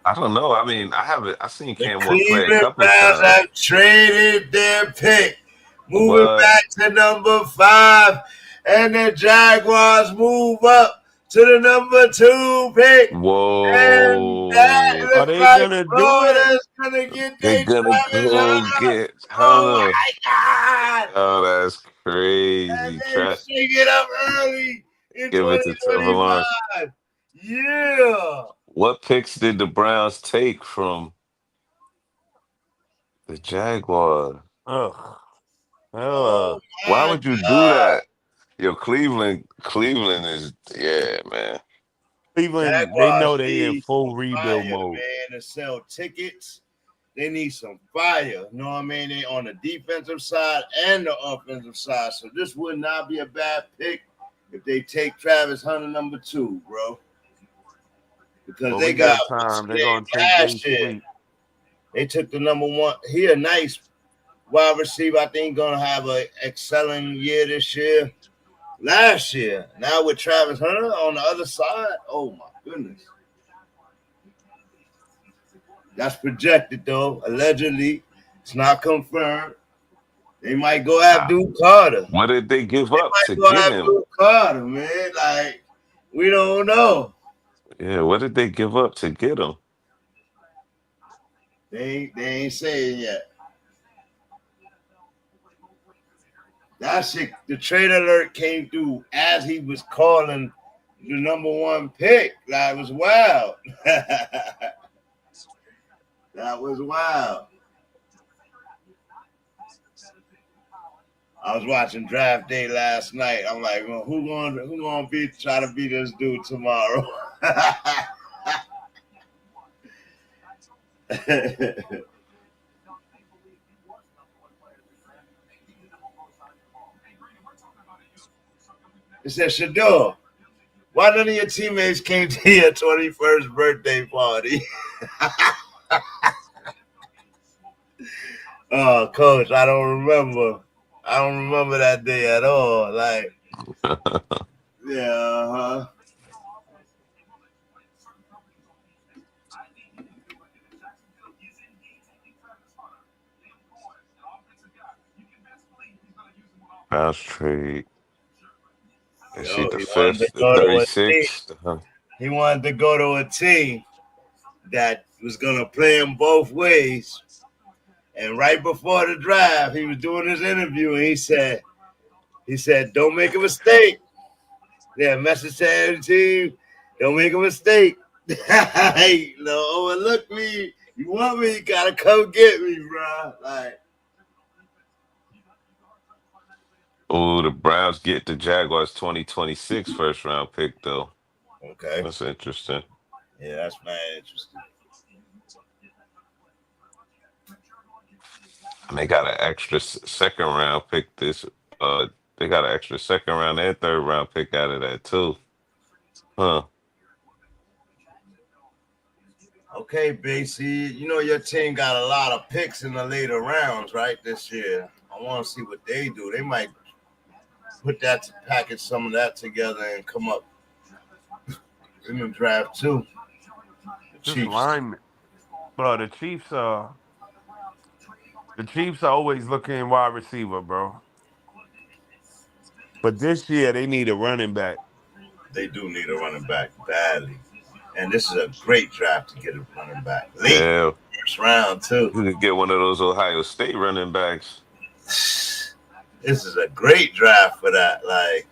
I don't know. I mean, I've seen Cam Ward play a Cleveland couple of Browns times. have traded their pick, moving back to number 5, and the Jaguars move up to the number 2 pick. Whoa! And that looks Are they like gonna do Florida's gonna get They're gonna go get Oh Hunter. my God! Oh, that's crazy. And they shake it up early in Give it to Trevor Lawrence. 2025. Yeah. What picks did the Browns take from the Jaguars? Ugh. Why would you do that? Yo, Cleveland is man. Cleveland, Jaguars they know they need in full some rebuild fire, mode. Man, to sell tickets, they need some fire. You know what I mean? They on the defensive side and the offensive side. So this would not be a bad pick if they take Travis Hunter number 2, bro. Because they got time. They're gonna take their They took the number 1. He a nice wide receiver. I think gonna have an excelling year this year. Last year. Now with Travis Hunter on the other side. Oh my goodness. That's projected though. Allegedly. It's not confirmed. They might go after Duke Carter. What did they give up to go get after him? Duke Carter, man. Like, we don't know. Yeah, what did they give up to get him? They ain't saying yet. That shit, the trade alert came through as he was calling the number 1 pick. That was wild. That was wild. I was watching Draft Day last night. I'm like, well, who gonna try to beat this dude tomorrow? It said Shador. Why none of your teammates came to your 21st birthday party? Oh, coach, I don't remember. I don't remember that day at all. Like, yeah, Browns trade. Is he Yo, the he wanted to fifth, the go to a team. 36th? He wanted to go to a team that was gonna play him both ways. And right before the draft, he was doing his interview, and he said, "Don't make a mistake." Yeah, message to every team: don't make a mistake. Hey, no, overlook me. You want me? You gotta come get me, bro. Like, Oh, the Browns get the Jaguars 2026 first round pick though. okay, That's interesting. yeah, that's mad interesting. And they got an extra second round pick this. They got an extra second round and third round pick out of that too. Huh? Okay, Basie, you know your team got a lot of picks in the later rounds, right? This year, I want to see what they do. They might put that to package some of that together and come up in the draft too. The This Chiefs. lineman, bro. The Chiefs are always looking wide receiver, bro. But this year they need a running back. They do need a running back badly. And this is a great draft to get a running back. Late Yeah, first round, too. you could get one of those Ohio State running backs. This is a great draft for that. Like,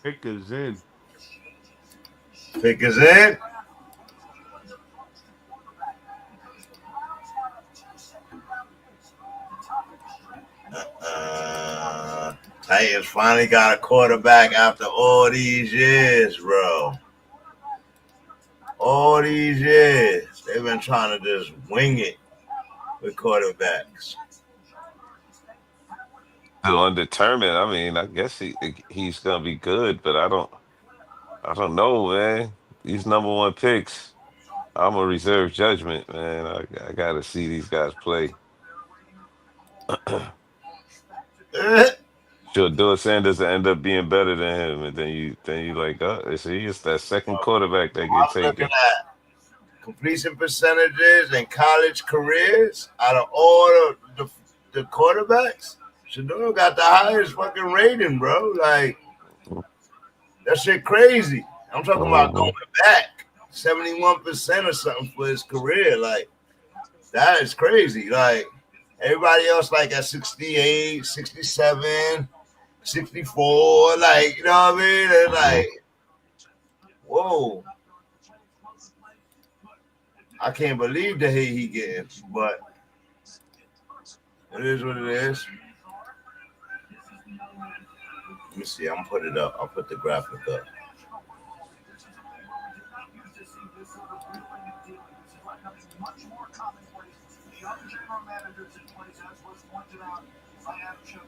Pick is in. pick is in. Titans finally got a quarterback after all these years, bro. All these years. They've been trying to just wing it with quarterbacks. Still undetermined. I mean, I guess he's gonna be good, but I don't know, man. These number one picks, I'm a reserve judgment, man. I gotta see these guys play. Sure, Dua Sanders will end up being better than him, and then you like, see, it's that second quarterback that get I'm looking taken. at completion percentages and college careers out of all the quarterbacks. Shador got the highest fucking rating, bro. Like, that shit crazy. I'm talking about Mhm. going back 71% or something for his career. Like, that is crazy. Like, everybody else, like, at 68, 67, 64. Like, you know what I mean? And like, whoa. I can't believe the hate he getting, but it is what it is. Let me see. I'm gonna put it up. I'll put the graphic up.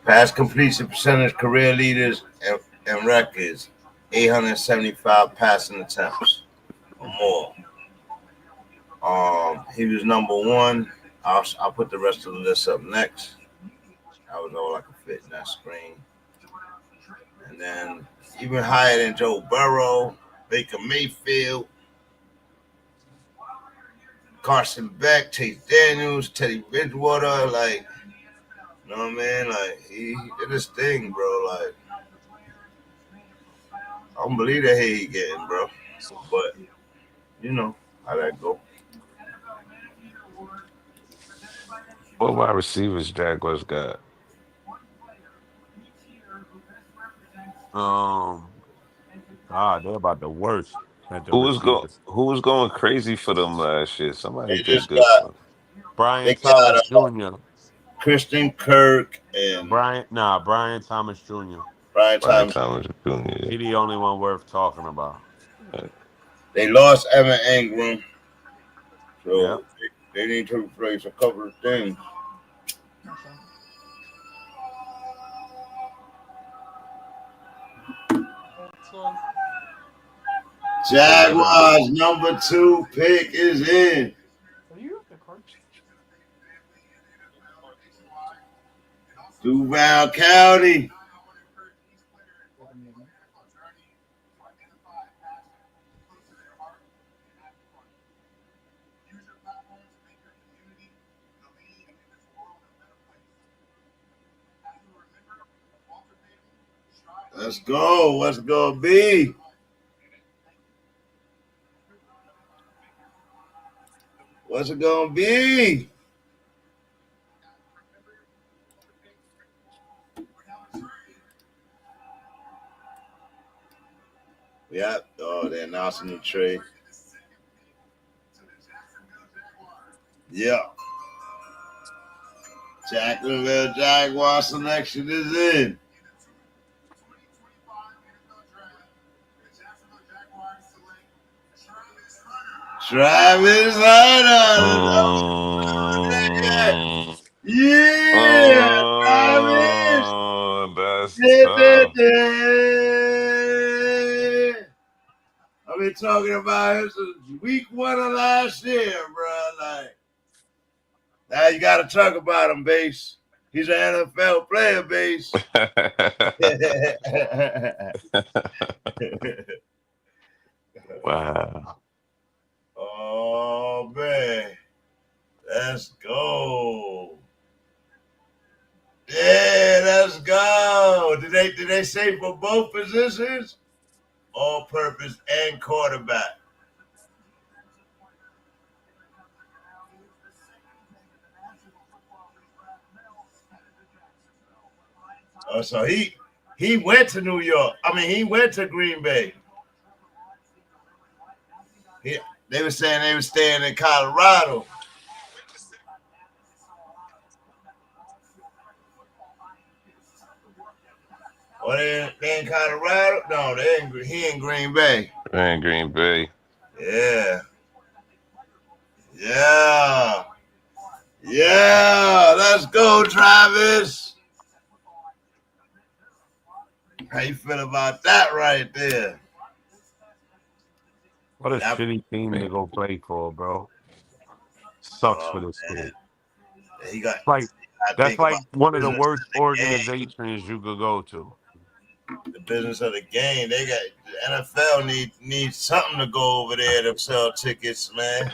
Pass completion percentage, career leaders, and records. 875 passing attempts or more. He was number one. I'll put the rest of the list up next. That was all I could fit in that screen. And then even higher than Joe Burrow, Baker Mayfield, Carson Beck, Chase Daniels, Teddy Bridgewater, like, you know what I mean? Like, he did his thing, bro. Like, I don't believe the hate he getting, bro. But, you know how that go. What wide receivers Jaguars got? They're about the worst at the Who was go receivers. Who was going crazy for them last year? They Somebody did just good got, for them. they Brian got Thomas Jr. Christian Kirk and Brian Thomas Jr. Brian Brian Thomas. Thomas Jr. He the only one worth talking about. They lost Evan Ingram, Yeah. so they need to replace a couple of things. Jaguars number 2 pick is in. Duval County. Let's go. What's it gonna be? What's it gonna be? Yeah. Oh, they're announcing the trade. Yeah. Jacksonville Jaguar selection is in. Travis Hunter. Yeah. Travis. That's tough. I've been talking about him since week 1 of last year, bro. Like, now you got to talk about him, Base. He's an NFL player, Base. Wow. Oh, man. Let's go. Yeah, let's go. Did they say for both positions? All purpose and quarterback. Oh, so he went to New York. I mean, he went to Green Bay. They were saying they were staying in Colorado. Oh, they in Colorado? No, he in Green Bay. They're in Green Bay. Yeah. Yeah. Yeah. Let's go, Travis. How you feel about that right there? What a shitty team to go play for, bro. Sucks for this kid. He got that's like one of the worst organizations you could go to. The business of the game. They got the NFL needs something to go over there to sell tickets, man.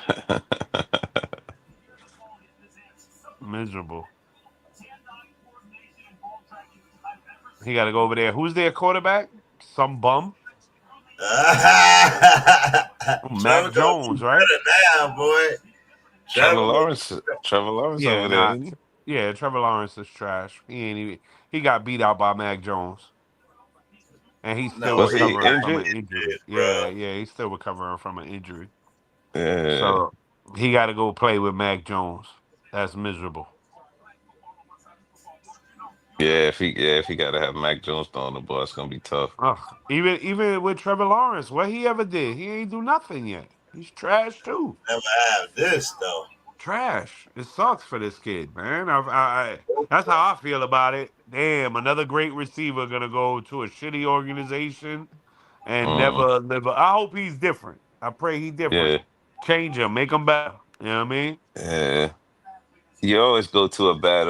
Miserable. He got to go over there. Who's their quarterback? Some bum. Mac Jones, right? Now, boy. Trevor Lawrence over there. Yeah, Trevor Lawrence is trash. He got beat out by Mac Jones. And he's still recovering from an injury. Yeah, he's still recovering from an injury. Yeah. So he got to go play with Mac Jones. That's miserable. Yeah, if he got to have Mac Jones throwing the ball, it's gonna be tough. Even with Trevor Lawrence, what he ever did, he ain't do nothing yet. He's trash too. Never have this though. Trash. It sucks for this kid, man. That's how I feel about it. Damn, another great receiver gonna go to a shitty organization and never live. I hope he's different. I pray he's different. Yeah. Change him, make him better. You know what I mean? Yeah. You always go to a bad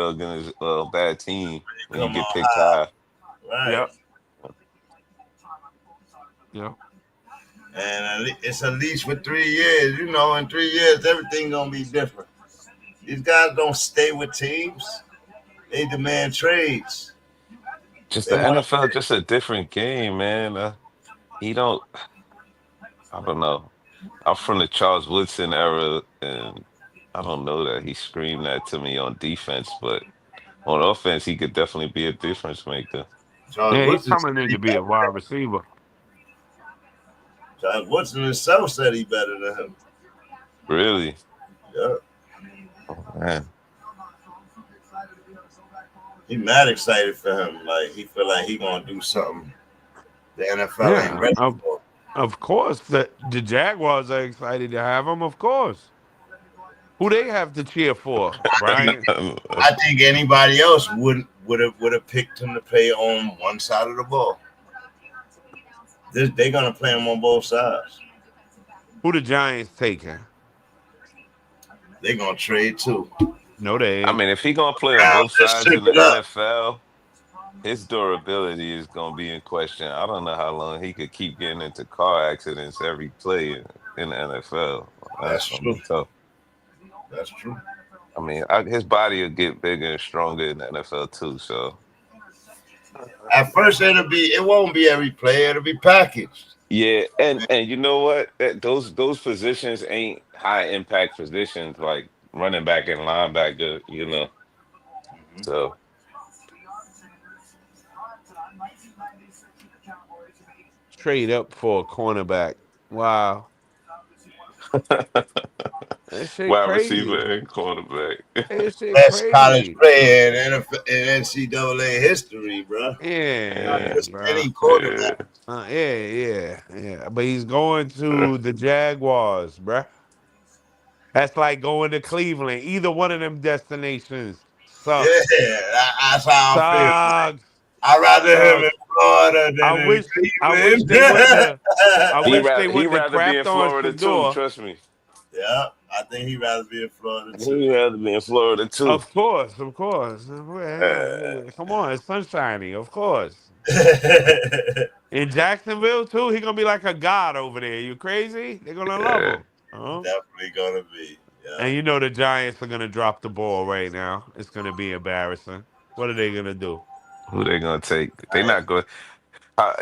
team when you get picked high. Right. Yep. And it's at least for 3 years. You know, in 3 years, everything gonna be different. These guys don't stay with teams. They demand trades. Just the NFL, just a different game, man. I don't know. I'm from the Charles Woodson era, and I don't know that he screamed that to me on defense, but on offense, he could definitely be a difference maker. He's coming in to be a wide receiver. Charles Woodson himself said he better than him. Really? Yeah. Oh, man. He mad excited for him. Like, he feel like he gonna do something the NFL ain't ready for. Of course, the Jaguars are excited to have him. Of course. Who they have to cheer for, Brian? I think anybody else would have picked him to play on one side of the ball. They're gonna play him on both sides. Who the Giants taking? They gonna trade too. No, they I ain't. mean, if he gonna play on Browns both just sides took in the it up. NFL, his durability is gonna be in question. I don't know how long he could keep getting into car accidents every play in the NFL. That's That's gonna true. be tough. That's true. I mean, his body will get bigger and stronger in the NFL too. So At first, it won't be every player. It'll be packaged. yeah, and you know what? Those positions ain't high impact positions like running back and linebacker. Mhm. So Trade up for a cornerback. Wow. That shit wide crazy. receiver and quarterback. That shit Best college crazy. player in NFL, in NCAA history, bro. Not Yeah, Yeah, just bro. any yeah. quarterback. Yeah. But he's going to the Jaguars, bruh. That's like going to Cleveland. Either one of them destinations Yeah, sucks. that's how I feel. Sucks. I'd rather him in Sucks. Florida I than in wish I wish Cleveland. they wouldn't have I wish they He wouldn't have rather be in crapped on Florida too. Shador. Trust me. Yeah, I think he'd rather be in Florida too. He rather be in Florida too. Of course, of course. Uh, Come on, it's sunshiny, of course. In Jacksonville too, he gonna be like a god over there. You crazy? They're gonna love yeah. him. Huh? Definitely gonna be. Yeah. And you know the Giants are gonna drop the ball right now. It's gonna be embarrassing. What are they gonna do? Who they gonna take? They I, not going.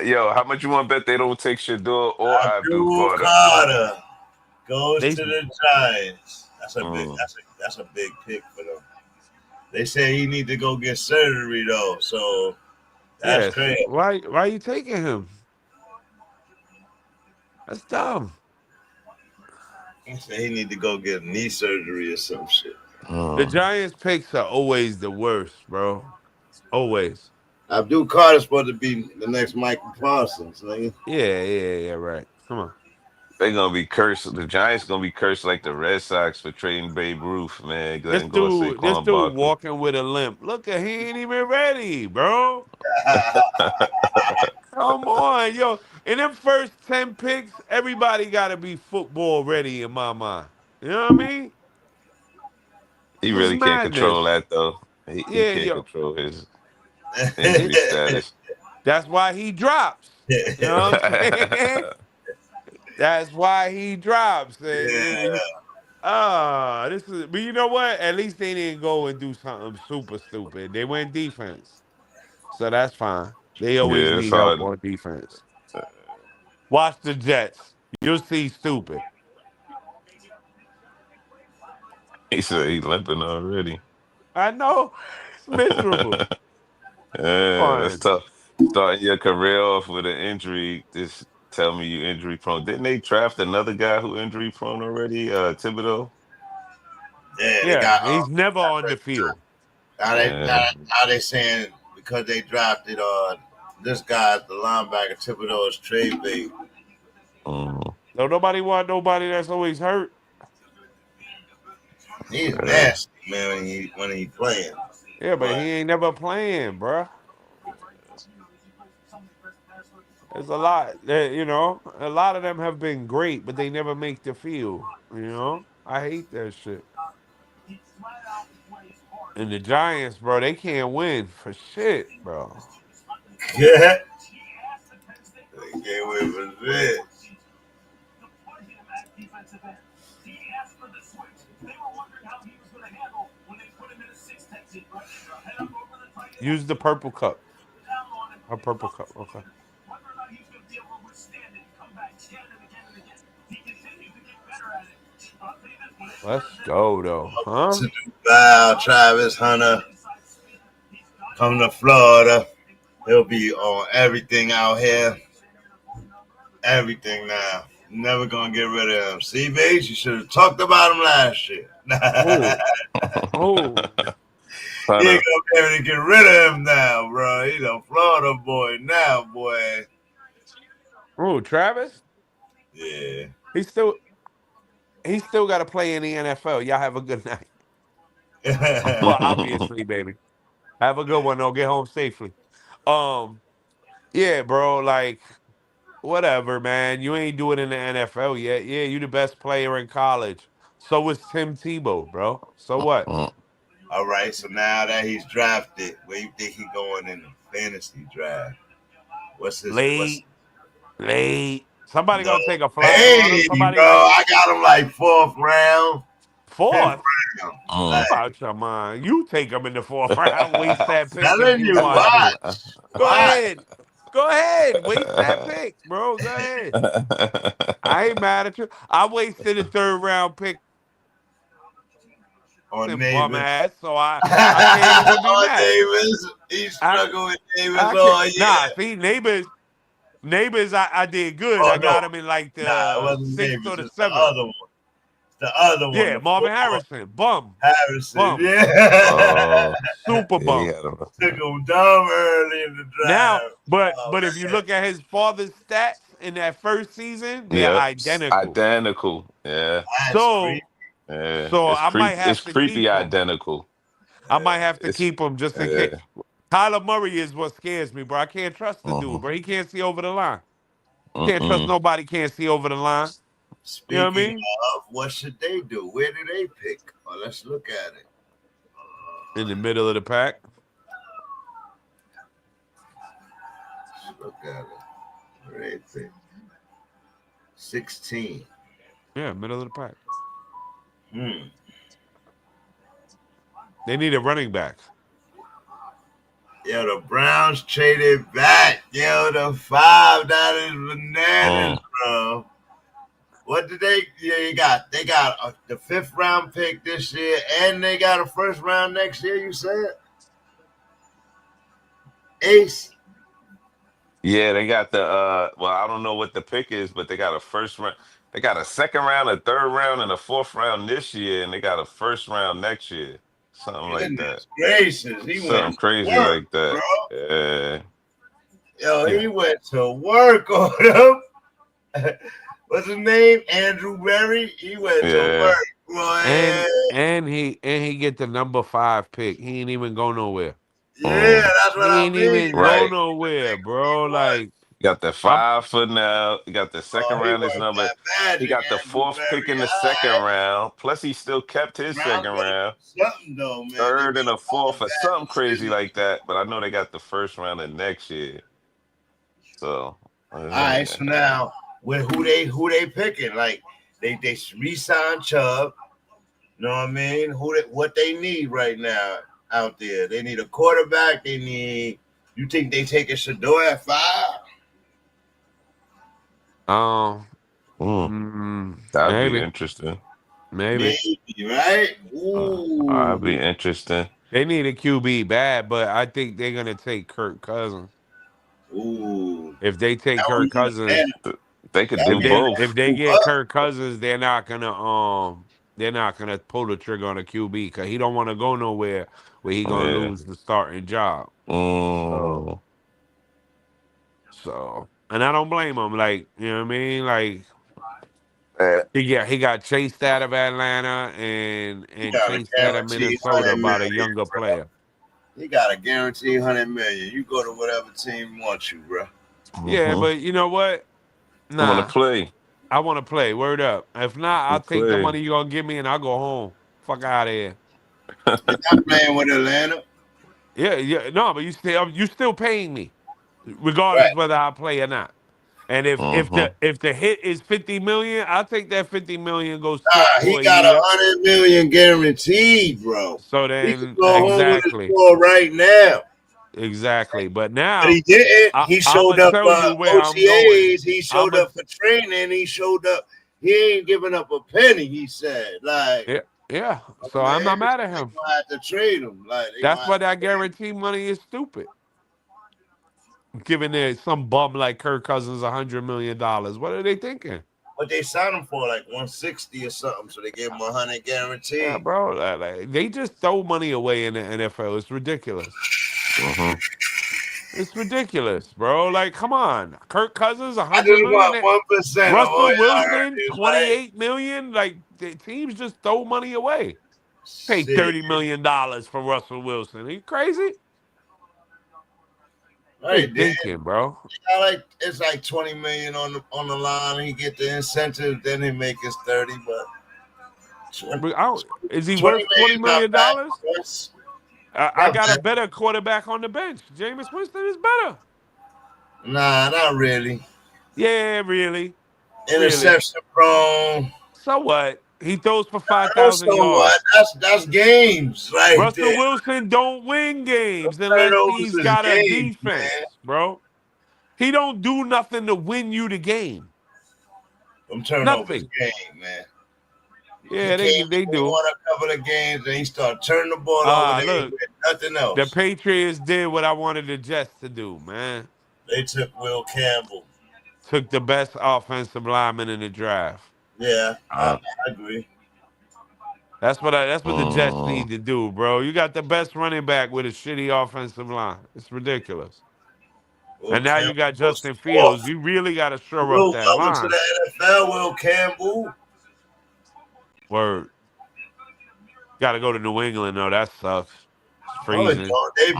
Yo, how much you want to bet they don't take Shador or Abdul Abdul Carter? Carter goes They to the Giants. That's a big. Mm. That's a big pick for them. They say he need to go get surgery though, so that's yes. crazy. Why are you taking him? That's dumb. He said he need to go get knee surgery or some shit. The Mm. Giants picks are always the worst, bro. Always. Abdul Carter's supposed to be the next Michael Parsons, nigga. Yeah, right. Come on. They gonna be cursed. The Giants gonna be cursed like the Red Sox for trading Babe Ruth, man. This Letting go of dude, this Saquon dude Barkley. walking with a limp. Look at he ain't even ready, bro. Come on, yo. In them first 10 picks, everybody gotta be football ready in my mind. You know what I mean? He This is really can't control madness. that though. He Yeah, can't yo. control his injury status. That's why he drops. You know what I'm saying? That's why he drops. Yeah. This is, but you know what? At least they didn't go and do something super stupid. They went defense. So that's fine. They always Yeah, it's need help hard. on defense. Watch the Jets. You'll see stupid. He said he limping already. I know. It's miserable. Yeah, that's Fine. tough. Starting your career off with an injury, just tell me you injury prone. Didn't they draft another guy who injury prone already? Thibodeau. Yeah, they Yeah, got he's never on the field. Yeah. now they saying because they drafted this guy the linebacker Thibodeau is trade bait. Mm, No, nobody want nobody that's always hurt. He's yeah. nasty, man, when he playing. Yeah, but he But ain't never playing, bruh. There's a lot. A lot of them have been great, but they never make the field. I hate that shit. And the Giants, bro, they can't win for shit, bro. yeah, they can't win for shit. Use the purple cup. A purple cup. Okay. Let's go though, huh? To Duval, Travis Hunter, come to Florida. He'll be on everything out here. Everything now. Never gonna get rid of him. See, Bates, you should have talked about him last year. Oh, oh. He ain't Hunter. gonna be able to get rid of him now, bro. He's a Florida boy now, boy. Oh, Travis? Yeah. He's still he's still got to play in the NFL. Y'all have a good night. Well, obviously, baby. Have a good one. Though. Get home safely. Um, yeah, bro. Like Whatever, man. You ain't do it in the NFL yet. Yeah, you the best player in college. So was Tim Tebow, bro. So what? Mm. All right, so now that he's drafted, where you think he going in the fantasy draft? What's Late, late. Somebody no? gonna take a flyer on him. Hey, Somebody bro, like I got him like fourth round, fifth fourth. round. Mm. You Like, out your mind. You take him in the fourth round. Waste that pick if telling you you, want to. Go watch ahead. Go ahead. Waste that pick, bro. Go ahead. I ain't mad at you. I wasted a third round pick on and bum Davis. ass, so I can't even be On mad. Davis, he I struggled with Davis I can't. all year. Nah, see, neighbors. I did good. Oh I no, got him in like nah, it the wasn't sixth or Davis. the It's the seventh. other one. It's the other one, Yeah, the Marvin football Harrison, bum, Harrison. bum, Yeah, Oh, super yeah, he bum. had him. took him dumb early in the Now, drive. but Oh but if you man, look at his father's stats in that first season, they're Yep, identical. identical. Yeah, that's creepy. So yeah. so It's I might creep. It's have to creepy. keep him. Identical. I might have to It's keep him just in case. yeah. Kyler Murray is what scares me, bro. I can't trust the dude, Mm-hmm. bro. He can't see over the line. Can't trust Mm-mm. nobody. Can't see over the line. You know what I Speaking mean? of, what should they do? Where do they pick? Oh, let's look at it. In the middle of the pack. Let's look at it. Where they pick? 16. Yeah, middle of the pack. Hmm. They need a running back. Yo, the Browns traded back. Yo, the five. That is bananas, Mm. bro. What did they? Yeah, they got the fifth round pick this year, and they got a first round next year. You said Ace. Yeah, they got the well, I don't know what the pick is, but they got a first round, they got a second round, a third round, and a fourth round this year, and they got a first round next year. Something like that. Goodness gracious, he Something went to crazy work, like that. bro. Yeah. Yo, Yeah. he went to work on him. What's his name? Andrew Berry. He went to Yeah. work, boy. And he get the number 5 pick. He ain't even go nowhere. Yeah, Mm. that's what He I ain't mean. even go Like Right. nowhere, bro. he went. Like You got the I'm 5 foot now. You got the second He round is worked number. that He magic, got the Andrew fourth pick Berry. in the All second right. round. Plus, he still kept his Browns second better round, do something though, man. They third made and a a lot of fourth, or bad something crazy decisions. like that. But I know they got the first round of next year. So, All right, so now with who they picking? Like they re-signed Chubb. You know what I mean? What they need right now out there? They need a quarterback. They need. You think they taking Shador at 5? um mm, that'd be maybe. interesting. Maybe. Maybe, right? That'd be Ooh, interesting. They need a QB bad, but I think they're gonna take Kirk Cousins. ooh. If they take That would Kirk be Cousins, They could that do man if both. they move get up. Kirk Cousins, they're not gonna pull the trigger on a QB because he don't want to go nowhere where he gonna Yeah. lose the starting job. So Mm, and I don't blame him. Like, you know what I mean? Like eh, he got chased out of Atlanta He and got a chased out of guaranteed Minnesota 100 by the million, younger bro. player. He got a guaranteed 100 million. You go to whatever team wants you, bro. Yeah, mhm. but you know what? I want to Nah. play. I want to play. Word up. If not, To I'll take the play. money you're gonna give me and I'll go home. Fuck out of here. You're not playing with Atlanta, Yeah, yeah. No, but you still paying me, regardless right? whether I play or not. And if Hmm. the hit is 50 million, I'll take that 50 million, go sit Nah, he for a got year. 100 million guaranteed, bro. So He could then go home with his exactly. score right now. Exactly. But But now he didn't. He I'ma showed up tell you where I'm going. OTAs. He showed I'ma up for training. He showed up. He ain't giving up a penny. He said, like, yeah, yeah. oh, So I'm man, not mad at they him. gonna have to trade him. Like, they gonna That's have why to that trade him. guarantee money is stupid. Giving it some bum like Kirk Cousins $100 million. What are they thinking? But they signed him for like 160 or something, so they gave him 100 Yeah, guaranteed. bro. Like, they just throw money away in the NFL. It's ridiculous. Hmm. It's ridiculous, bro. Like, come on. Kirk Cousins, a I hundred just million. want 1% of all Russell y'all Wilson, earnings, right? 28 million. Like, the teams just throw money away. Pay Shit. $30 million for Russell Wilson. Are you crazy? They Right, thinking, bro. it's like 20 million on the line. He get the incentive, then he make his 30. But 20, Is he 20 worth $20 million not million? bad. That's I not got a bad. better quarterback on the bench. Jameis Winston is better. Nah, not really. Yeah, really. Really. Interception prone. So what? He throws for Also, 5,000 what? yards. That's games right Russell there. Wilson don't win games unless Turnovers he's is got a games, man. defense, bro. He don't do nothing to win you the game. Them turnovers Nothing. game, man. He Yeah, came, they he do. won a couple of games, and he started turning the ball over. They ain't Look, with nothing the else. Patriots did what I wanted the Jets to do, man. They took Will Campbell. Took the best offensive lineman in the draft. Yeah, I agree. That's what the Jets need to do, bro. You got the best running back with a shitty offensive line. It's ridiculous. Will And now you Campbell got was Justin Fields. fourth. You really got to shore up Will, that welcome to line. the NFL, Will Campbell. Word. Got to go to New England, though. That sucks. It's Oh, freezing. they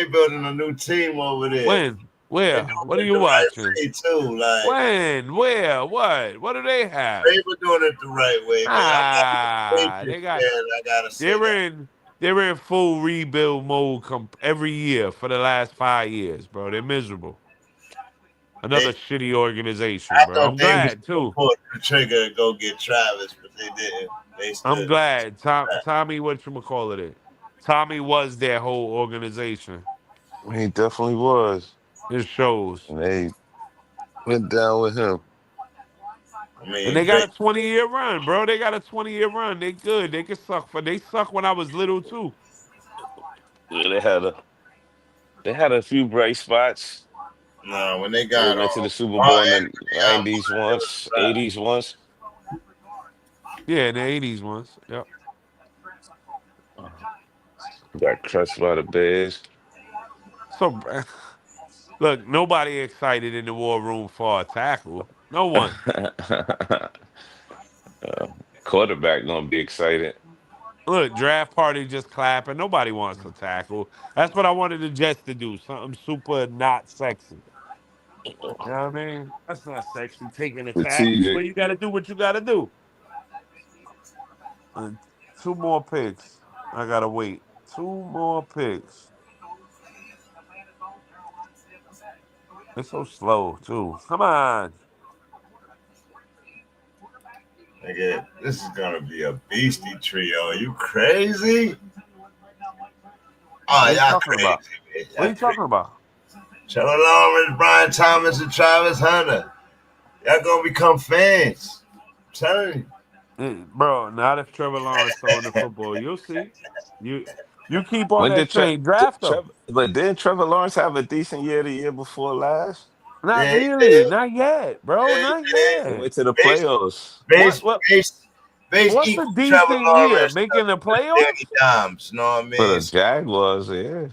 building a new team over there. When? They Where? doing What are it you the right watching? way too. Like When? Where? What? What do they have? they were doing it the right way, man. I'm not a They Patriots got. fan. I gotta say that. They're in full rebuild mode every year for the last 5 years, bro. They're miserable. Another shitty organization, I bro. thought I'm they was glad gonna too. pull the trigger and go get Travis, but they didn't. They I'm stood. glad. Tommy, whatchamacallit it? Tommy was their whole organization. He definitely was. It shows. And they went down with him. I And mean, they got a 20-year run, bro. They got a 20-year run. They good. They can suck they suck when I was little too. Yeah, they had a few bright spots. no, when they They got went to the Super Bowl in the Anthony 90s it was once, 80s once. Yeah, in the 80s once. Yep. Got crushed by the Bears. So look, nobody excited in the war room for a tackle. No one. Quarterback gonna be excited. Look, draft party just clapping. Nobody wants to tackle. That's what I wanted the Jets to do. Something super not sexy. You know what I mean? That's not sexy. Taking a tackle, Strategic. but you got to do what you got to do. And 2 more picks. I gotta wait. 2 more picks. It's so slow too. Come on. Nigga, this is gonna be a beastie trio. Are you crazy? Oh, What are you y'all talking crazy, about? man. What are you talking about? Trevor Lawrence, Brian Thomas, and Travis Hunter. Y'all gonna become fans. I'm telling you. Bro, not if Trevor Lawrence throwing the football. You'll see. You keep on When that did train. Draft him. But didn't Trevor Lawrence have a decent year the year before last? Not Yeah, he really. did. Not yet, bro. Yeah, he Not did. They yet. went to the Base, playoffs. base, What base, base what's a equal Trevor decent year? Lawrence Making the Danny playoffs? Dimes. You know what I For mean? the Jaguars, yeah.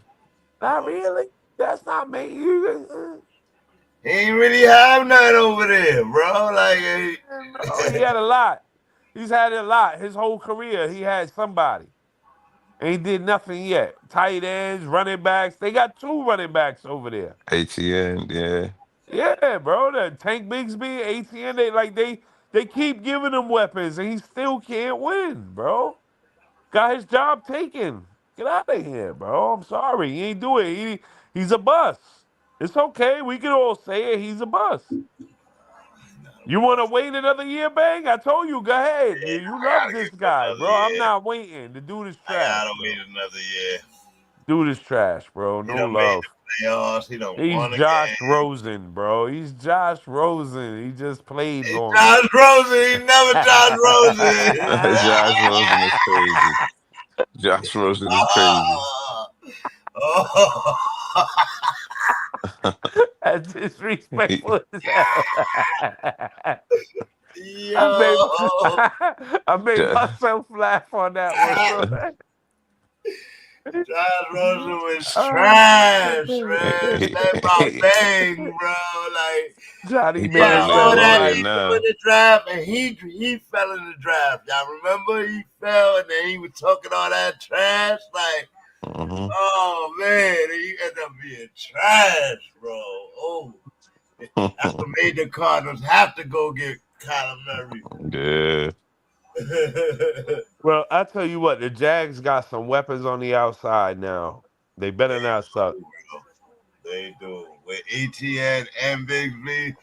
Not really. That's not me. He ain't really have nothing over there, bro. Like, No, he had a lot. He's had a lot. His whole career, he had somebody. And he did nothing yet. Tight ends, running backs. They got 2 running backs over there. ATN, yeah. Yeah, bro. The Tank Bigsby, ATN, they keep giving him weapons and he still can't win, bro. Got his job taken. Get out of here, bro. I'm sorry. He ain't do it. He's a bust. It's okay. We can all say it. He's a bust. You want to wait another year, Bang? I told you, go ahead. You I love gotta this give guy, him another bro. I'm year. not waiting. The dude is I trash, gotta bro. wait another year. Dude is trash, bro. He No done made love. the playoffs. He done He's won a Josh game. Rosen, bro. He's Josh Rosen. He just played longer. Josh Rosen, he never Josh Rosen. Josh Rosen is crazy. Josh Rosen is crazy. Oh. That's disrespectful as hell. Yo. I made Ja- myself laugh on that one. So. Josh Rosen was trash, man. he, That about Bang, bro. Like, Johnny he probably Man a before said, that, lawyer he like, threw in now. the draft, and he fell in the draft. Y'all remember he fell, and then he was talking all that trash. Like, Mm-hmm. Oh man, you end up being trash, bro. Oh, that's what made the Cardinals have to go get Kyler Murray. Yeah. Well, I tell you what, the Jags got some weapons on the outside now. They better not suck. They do with ETN and Bigsby,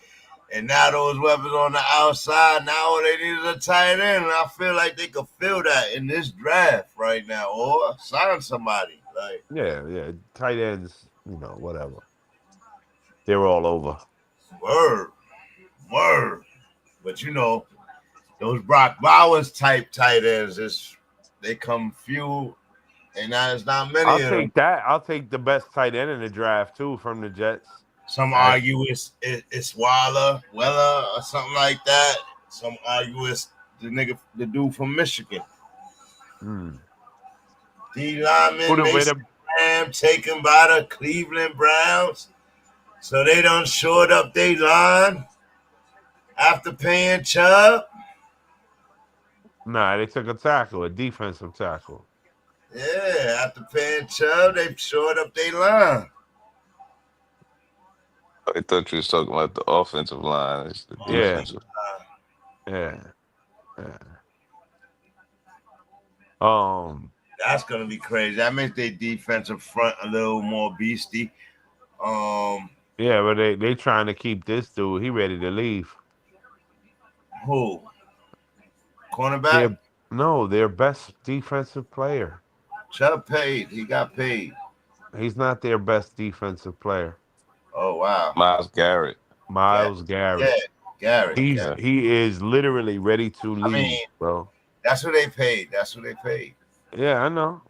and now those weapons on the outside. Now all they need is a tight end, and I feel like they could fill that in this draft right now, or sign somebody. Like Yeah. Tight ends, whatever. They're all over. word, word. But those Brock Bowers type tight ends they come few, and now there's not many I'll of them. take that. I'll take the best tight end in the draft too from the Jets. Some argue it's Weller, or something like that. Some argue it's the dude from Michigan. D lineman Mason Graham taken by the Cleveland Browns. So they done shored up their line after paying Chubb. Nah, they took a defensive tackle. Yeah, after paying Chubb, they shored up their line. I thought you was talking about the offensive line. It's the defensive. Yeah. That's gonna be crazy. That makes their defensive front a little more beastie. Yeah, but they trying to keep this dude. He ready to leave. Who? Cornerback? Their best defensive player. Chubb paid. He got paid. He's not their best defensive player. Oh wow. Miles Garrett. Garrett. Yeah, Garrett. He is literally ready to leave, bro. That's what they paid. Yeah, I know.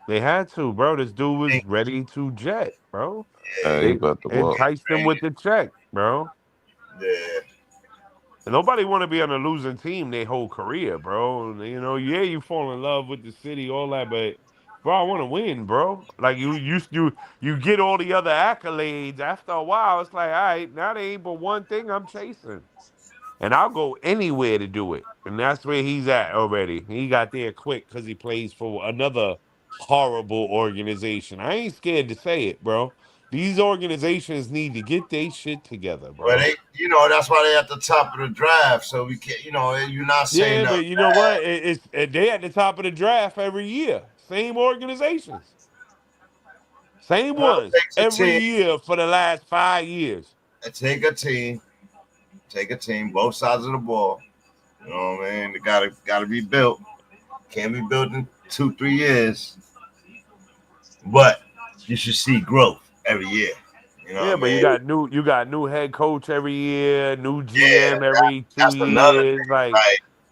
They had to, bro. This dude was ready to jet, bro. They enticed him with the check, bro. Yeah. And nobody want to be on a losing team their whole career, bro. You fall in love with the city, all that, but bro, I want to win, bro. Like you get all the other accolades. After a while, it's like, all right, now there ain't but one thing I'm chasing. And I'll go anywhere to do it. And that's where he's at already. He got there quick because he plays for another horrible organization. I ain't scared to say it, bro. These organizations need to get their shit together, bro. Well, that's why they at the top of the draft. So we can't, you're not saying but you know what? They at the top of the draft every year. Same organizations. Same ones every year for the last 5 years. Take a team, both sides of the ball. You know what I mean? It gotta be built. Can't be built in 2-3 years. But you should see growth every year. But you got new head coach every year, new GM every 2 years. Like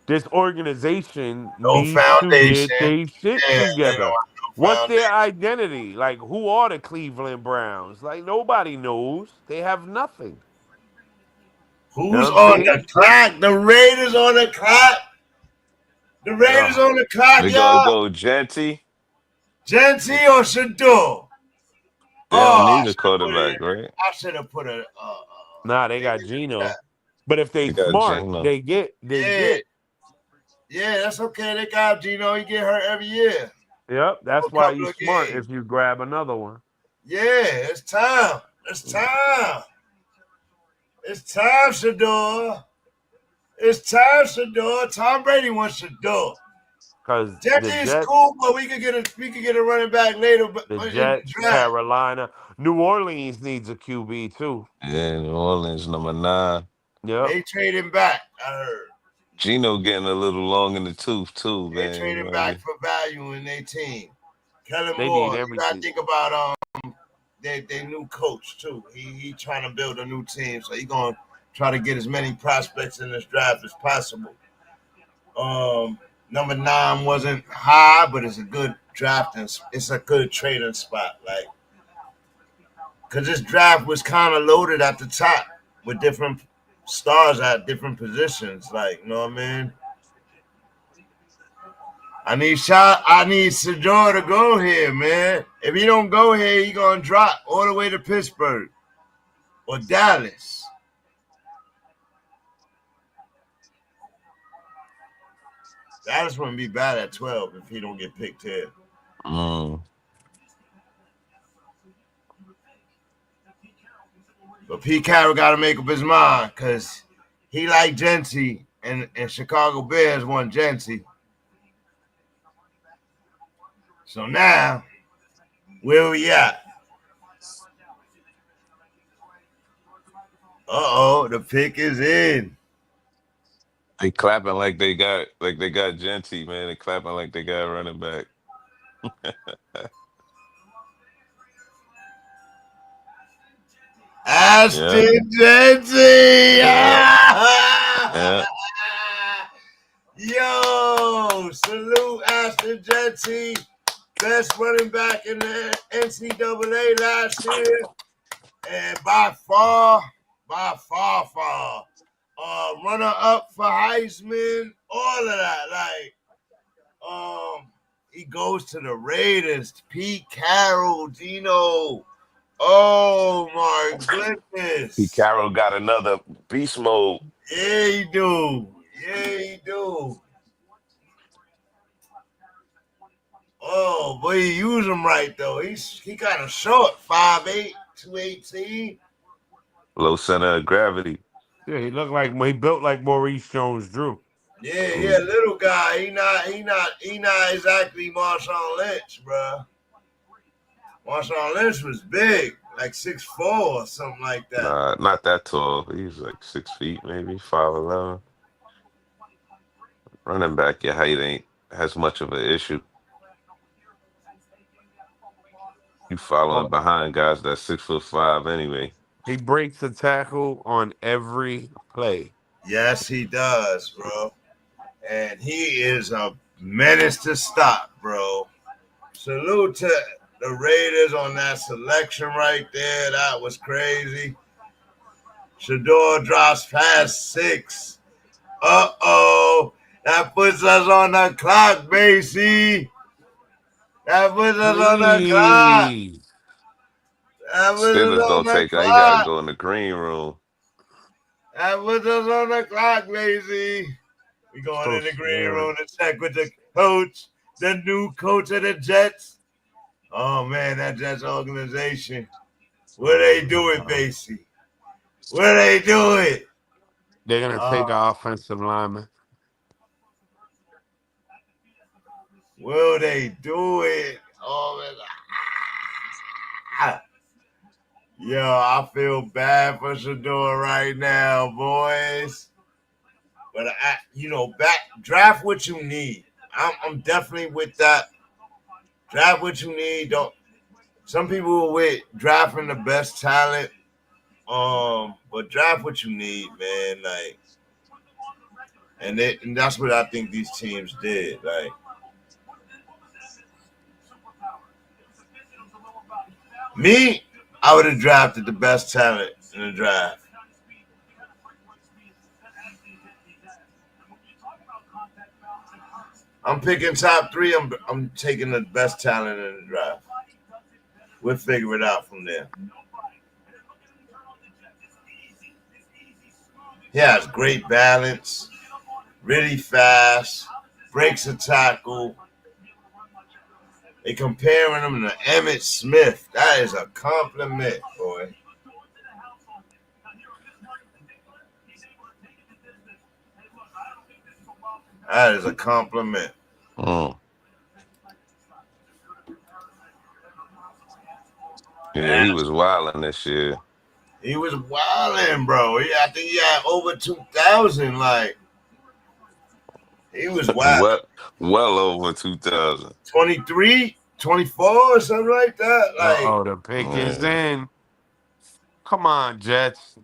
this organization needs to get their shit together. What's their identity? Like, who are the Cleveland Browns? Like, nobody knows. They have nothing. Who's on the clock? The Raiders on the clock. The Raiders on the clock, y'all. They go Genty or Shador. They don't need a quarterback, right? I should have put a. Nah, they got Geno. But if they smart, they get. Yeah, that's okay. They got Geno. He get hurt every year. Yep, that's why you smart if you grab another one. Yeah, it's time. It's time, Shador. Tom Brady wants Shador. Because Genty is cool, but we could get a running back later. But the Jets, Carolina, New Orleans needs a QB too. Yeah, New Orleans number 9. Yeah, they trade him back. I heard. Geno getting a little long in the tooth too, man. They trade him back for value in their team. Kellen Moore. You gotta think about their new coach too. He trying to build a new team, so he gonna try to get as many prospects in this draft as possible. Number 9 wasn't high, but it's a good draft and it's a good trading spot. Like, cause this draft was kind of loaded at the top with different stars at different positions. Like, you know what I mean? I need Shador to go here, man. If he don't go here, he gonna drop all the way to Pittsburgh or Dallas. Dallas wouldn't be bad at 12 if he don't get picked here. But Pete Carroll got to make up his mind because he like Gentry, and Chicago Bears want Gentry. So now, where we at? The pick is in. They clapping like they got Genty, man. They clapping like they got running back. Ashton Gentry. Yeah. Yo, salute Ashton Gentry, best running back in the NCAA last year, and by far, runner up for Heisman, all of that. He goes to the Raiders. Pete Carroll, Gino. Oh my goodness. Pete Carroll got another beast mode. Yeah, he do. Oh, but he use him right though. He kind of short, 5'8", 218. Low center of gravity. Yeah, he built like Maurice Jones-Drew. Yeah, little guy. He not exactly Marshawn Lynch, bro. Marshawn Lynch was big, like 6'4" or something like that. Nah, not that tall. He's like 6 feet, maybe 5'11". Running back, your height ain't as much of an issue. You following behind guys that's 6'5" anyway. He breaks a tackle on every play. Yes, he does, bro. And he is a menace to stop, bro. Salute to the Raiders on that selection right there. That was crazy. Shador drops past 6. That puts us on the clock, Macy. That puts us on the clock. Steelers don't take out. He got to go in the green room. That puts us on the clock, Macy. We going in the green room to check with the coach, the new coach of the Jets. Oh, man, that Jets organization. What they do it, Macy? What they do it? They're going to take our offensive lineman. Will they do it? Oh, man. Yo, I feel bad for Shador right now, boys. But, draft what you need. I'm definitely with that. Draft what you need. Some people are with drafting the best talent. But draft what you need, man. And that's what I think these teams did. Me, I would have drafted the best talent in the draft. I'm picking top 3. I'm taking the best talent in the draft. We'll figure it out from there. He has great balance, really fast, breaks a tackle. They comparing him to Emmitt Smith. That is a compliment, boy. That is a compliment. Yeah, he was wilding this year. He was wilding, bro. I think he had over 2,000. He was wild. well over 2,000. 23, 24 or something like that. The pick is in. Come on, Jets.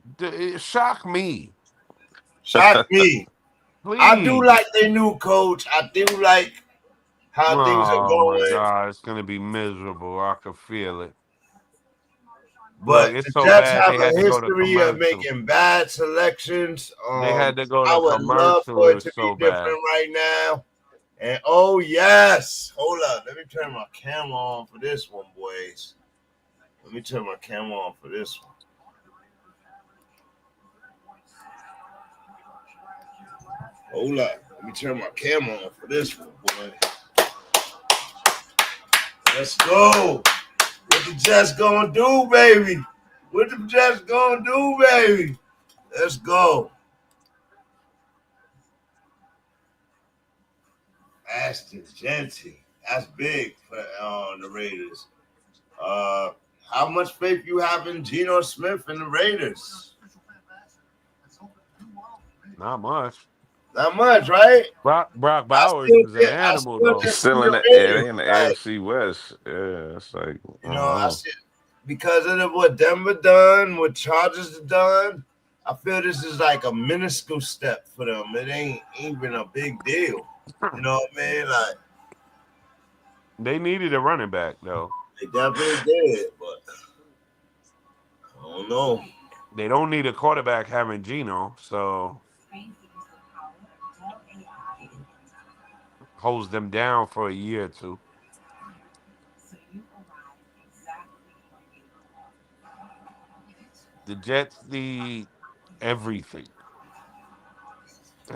Shock me. Shock me. Please. I do like their new coach. I do like how things are going. Oh, my God. It's going to be miserable. I can feel it. But it's the so Jets bad, have a history of making bad selections. They had to go to I would love for it to be different right now. And, yes. Hold up. Let me turn my camera on for this one, boys. Hold up. Let me turn my camera on for this one, boy. Let's go. What the Jets gonna do, baby? What the Jets gonna do, baby? Let's go. Ashton Genty. That's big for the Raiders. How much faith you have in Geno Smith and the Raiders? Not much. Not much, right? Brock I Bowers still is an think I animal, still though. just Still see in the the Raiders. they in the Like, AFC West. Yeah, it's like I you don't know, I know. see because of what Denver done, what Chargers done. I feel this is like a minuscule step for them. It ain't even a big deal. You know what I mean? Like They needed a running back, though. they definitely did, but I don't know. They don't need a quarterback having Geno, so holds them down for a year or two. The Jets need everything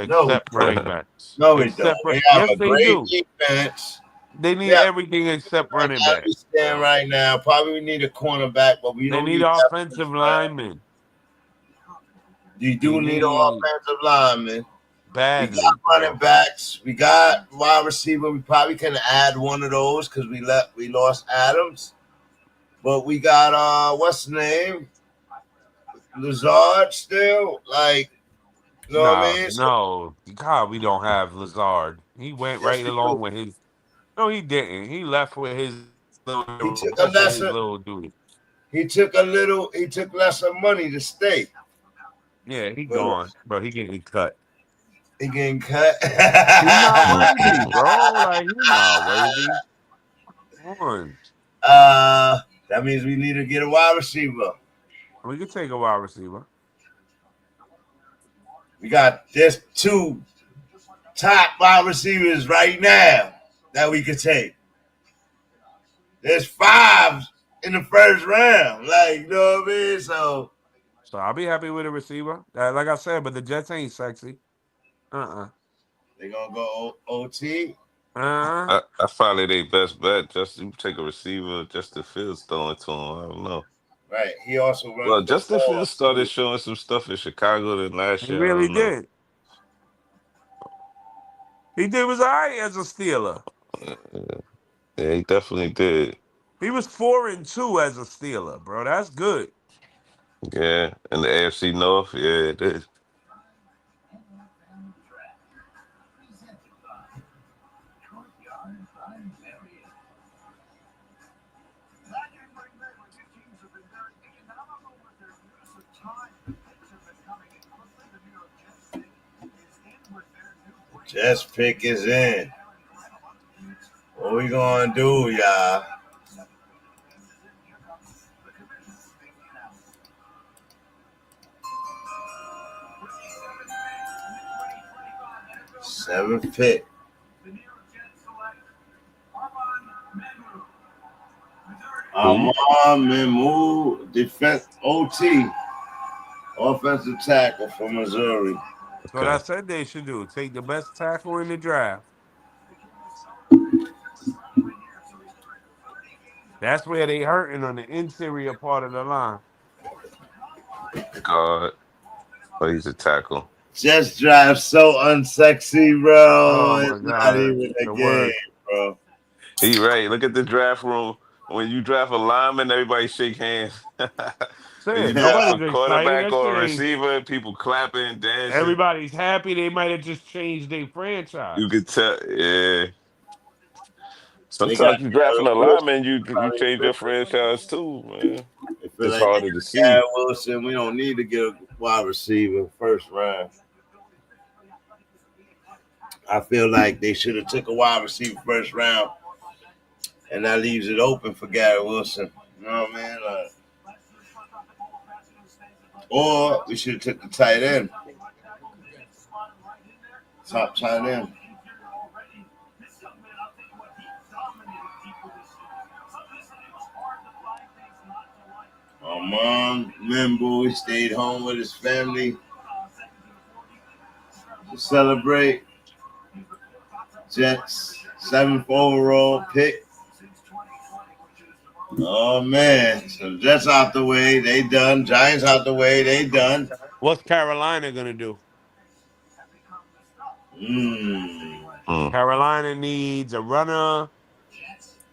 No, we except don't. running backs. No, we don't. We have Yes, a they great do. defense. They need Yeah, everything except like running as back. we stand right now, probably we need a cornerback, but we They don't need need that first offensive round. linemen. You They do need an need offensive lineman. We got badly, running bro. backs. We got wide receiver. We probably can add one of those because we lost Adams. But we got what's the name? Lazard still. Like, you know what I Nah, mean? So no. God, we don't have Lazard. He went yes right we do. along with his. No, he didn't. He left with his He little. took a Left with his lesser little dude. he took lesser money to stay. Yeah, he But gone, bro. He getting cut. he getting cut. He not worthy, Mm-mm. bro. Like he not worthy. Come on. That means we need to get a wide receiver. We could take a wide receiver. We got there's two top wide receivers right now that we could take. There's five in the first round. Like, you know what I mean? So So I'll be happy with a receiver. Like I said, but the Jets ain't sexy. Uh-uh. they're gonna go OT. Uh-uh. That's probably their best bet. Just you take a receiver, Justin Fields throwing to him. I don't know. Right. He also runs Well, the Justin ball Fields started too. showing some stuff in Chicago than last He year. I really don't know. did. He did was all right as a Steeler. Yeah, he definitely did. He was 4-2 as a Steeler, bro. That's good. Yeah, in the AFC North, yeah, it is. Jets pick is in. What we gonna do, y'all? Seventh pick. Who? Memu, defense OT, offensive tackle from Missouri. That's what I Okay. said they should do. Take the best tackle in the draft. That's where they hurting on the interior part of the line. God. Oh, he's a tackle. Just drive so unsexy, Oh bro. my It's not God. even a The game, worst. bro. He right. Look at the draft room. When you draft a lineman, everybody shake hands. When you Said draft a nobody's excited. quarterback That or shit a ain't. receiver, people clapping, dancing. Everybody's happy. They might have just changed their You franchise. could tell. Yeah. They got Sometimes you drafting Garrett a Wilson. lineman, you change your franchise too, man. They feel It's like they harder to got see. Garrett Wilson. We don't need to get a wide receiver first round. I feel like they should have took a wide receiver first round, and that leaves it open for Garrett Wilson. You know what I mean? Or we should have took the tight end, top tight end. Amon Membo, he stayed home with his family to celebrate. Jets, 7th overall pick. Oh man, so Jets out the way, they done. Giants out the way, they done. What's Carolina gonna do? Mm. Carolina needs a runner.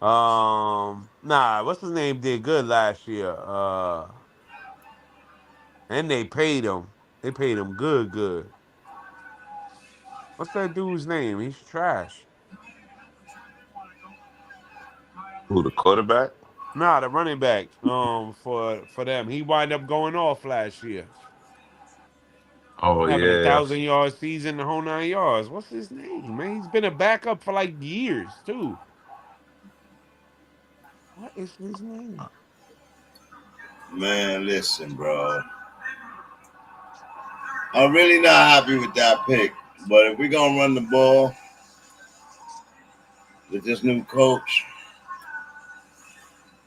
What's his name did good last year. And they paid him. They paid him good. What's that dude's name? He's trash. Who, the quarterback? Nah, the running back. For them, he wind up going off last year, Oh having a yeah. 1,000 yard season, the whole 9 yards. What's his name, man? He's been a backup for like years too. What is his name? Man, listen, bro. I'm really not happy with that pick. But if we're gonna run the ball with this new coach,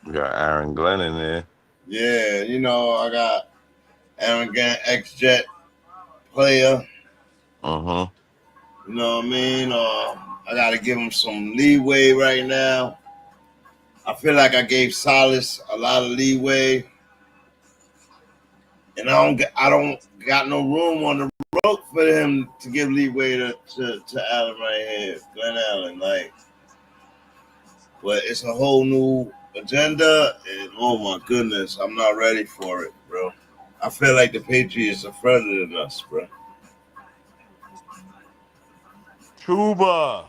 We got Aaron Glenn in there. yeah, I got Aaron Gant, ex-Jet player. Uh-huh. You know what I mean? I gotta give him some leeway right now. I feel like I gave Silas a lot of leeway, and I don't got no room on the rope for him to give leeway to Allen right here, Glenn Allen. But it's a whole new agenda, and oh my goodness, I'm not ready for it, bro. I feel like the Patriots are further than us, bro. Chuba.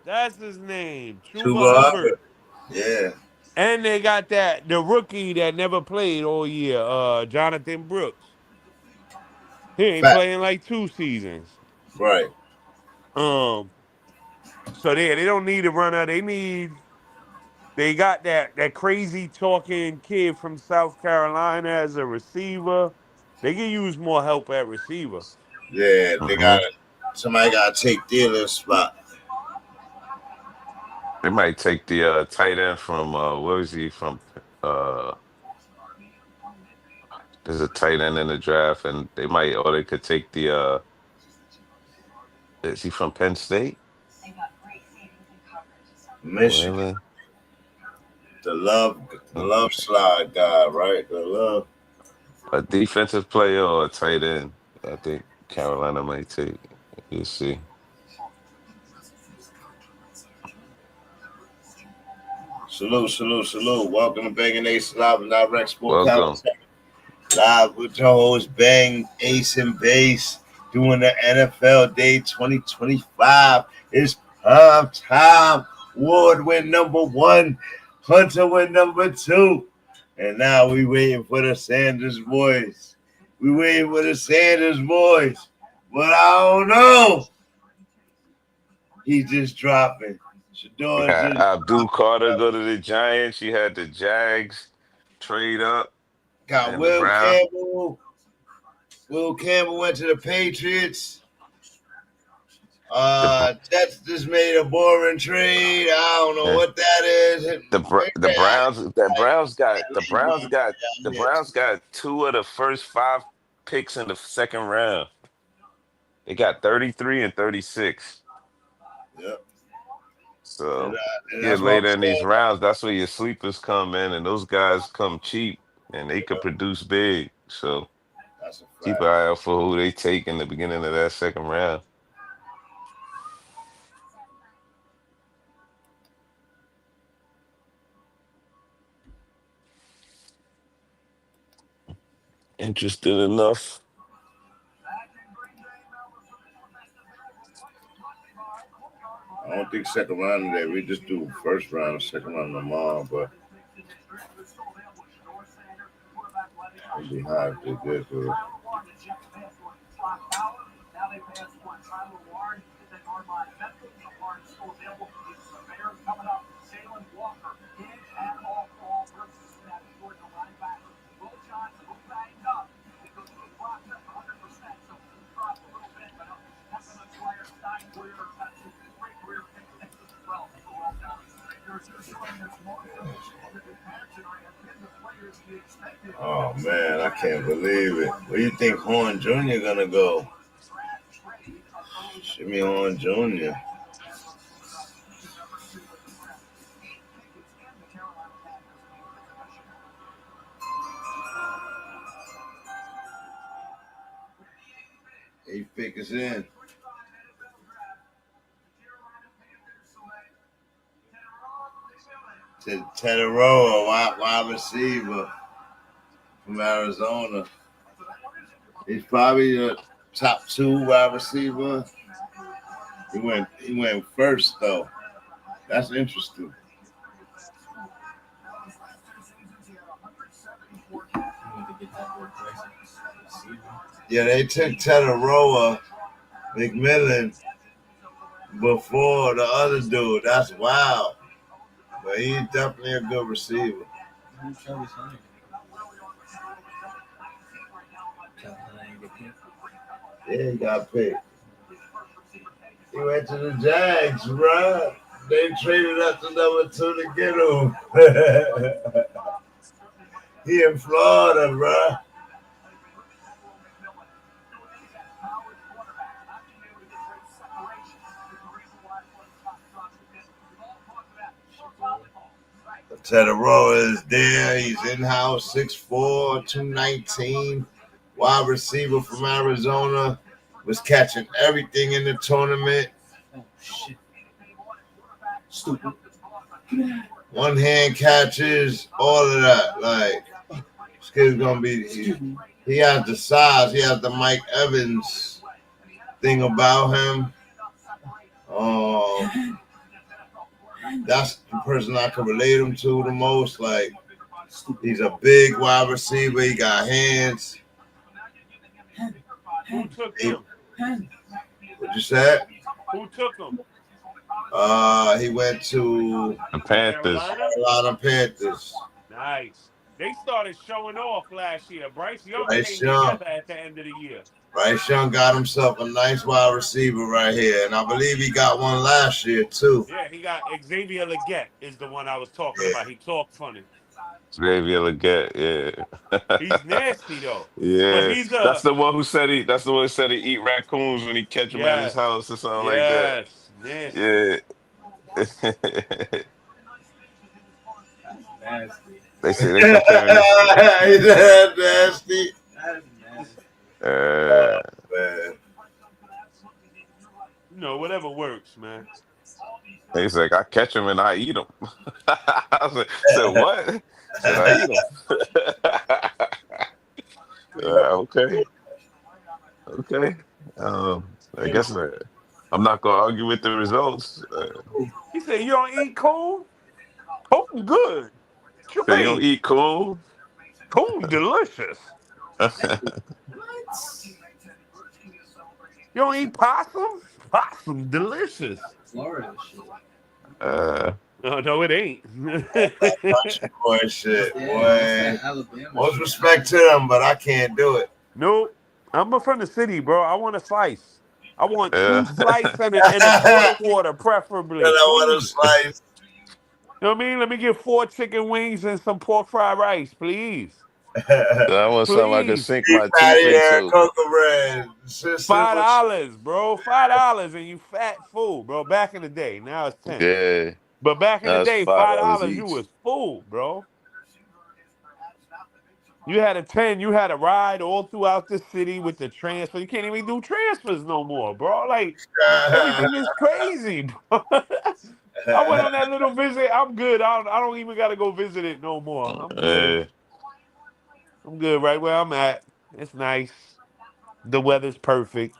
That's his name. Chuba Tuba Hubbard. Hubbard. Yeah. And they got the rookie that never played all year, Jonathan Brooks. He ain't Fact. playing like 2 seasons. Right. So they don't need a runner. They got that crazy talking kid from South Carolina as a receiver. They can use more help at receiver. Yeah, Uh-huh. somebody gotta take Thiel's spot. They might take the tight end from where is he from? Uh there's a tight end in the draft, and they could take the is he from Penn State? Michigan. Really? The love slide guy, right? The love. A defensive player or a tight end? I think Carolina might take. You see. Salute. Welcome to Banging Ace Live and Direct Sport Welcome. Commentary. Live with your host, Bang Ace and Base, doing the NFL Day 2025. It's prime time. Ward win #1, Hunter win #2. And now we waiting for the Sanders boys. But I don't know. He's just dropping. We had Abdul Carter go to the Giants. You had the Jags trade up. Got And the Will Browns. Campbell. Will Campbell went to the Patriots. Jets just made a boring trade. I don't know what that is. The Browns got 2 of the first 5 picks in the second round. They got 33 and 36. Yep. So And get that's what I'm later in these saying. rounds, that's where your sleepers come in, and those guys come cheap, and they could produce big. So That's a keep fact. an eye out for who they take in the beginning of that second round. Interested enough? I don't think second round today. We just do first round, second round tomorrow, but it'd be high if they did do it. Oh man, I can't believe it. Where you think Horn Jr. gonna go? Jimmy Horn Jr. He figures in. To Tedderoa, wide receiver from Arizona. He's probably the top 2 wide receiver. He went first though. That's interesting. Yeah, they took Tedderoa McMillan before the other dude. That's wild. But he's definitely a good receiver. Yeah, he got picked. He went to the Jags, bro. They traded up to number 2 to get him. He in Florida, bro. Tedderoa is there. He's in-house, 6'4", 219. Wide receiver from Arizona. Was catching everything in the tournament. Oh, shit. Stupid. One hand catches, all of that. Like, this kid's going to be... He has the size. He has the Mike Evans thing about him. That's the person I can relate him to the most. Like, he's a big wide receiver. He got hands. Who took him? What you said? Who took him? He went to The Panthers. Carolina Panthers. Nice. They started showing off last year. Bryce Young Bryce came Young. together at the end of the year. Bryce Young got himself a nice wide receiver right here, and I believe he got one last year too. Yeah, he got Xavier Legette is the one I was talking about. He talked funny. Xavier Legette, yeah. He's nasty though. Yeah, But he's that's the one who said he. That's the one who said he eat raccoons when he catch them at his Yes. house or something like that. Yes, nasty. Yeah. Nasty. They say they comparing this. He's that nasty. That's nasty. Man. You know, whatever works, man. He's like, I catch them and I eat them. I said what? I said, I eat them. Okay. I guess I'm not gonna argue with the results. He said, "You don't eat coon? Coon good. What you So you mean? don't eat coon? Coon delicious. You don't eat possum? Possum delicious. Florida shit. No, it ain't. Country boy shit, Yeah, boy. that's that Alabama Most shit. respect to them, but I can't do it. Nope. I'm from the city, bro. I want a slice. I want 2 Yeah. slices and a quarter, preferably. And I want Please. a slice. You know what I mean? Let me get 4 chicken wings and some pork fried rice, please. I want something I can Please. sink Beef my patty teeth and into. cocoa bread. $5, bro. $5 and you fat fool, bro. Back in the day. Now it's 10. Yeah. But back in the Now it's day, $5 $5 you each. was full, bro. You had a 10, you had a ride all throughout the city with the transfer. You can't even do transfers no more, bro. Like, everything is crazy, bro. I went on that little visit. I'm good. I don't even got to go visit it no more. I'm good. I'm good right where I'm at. It's nice. The weather's perfect.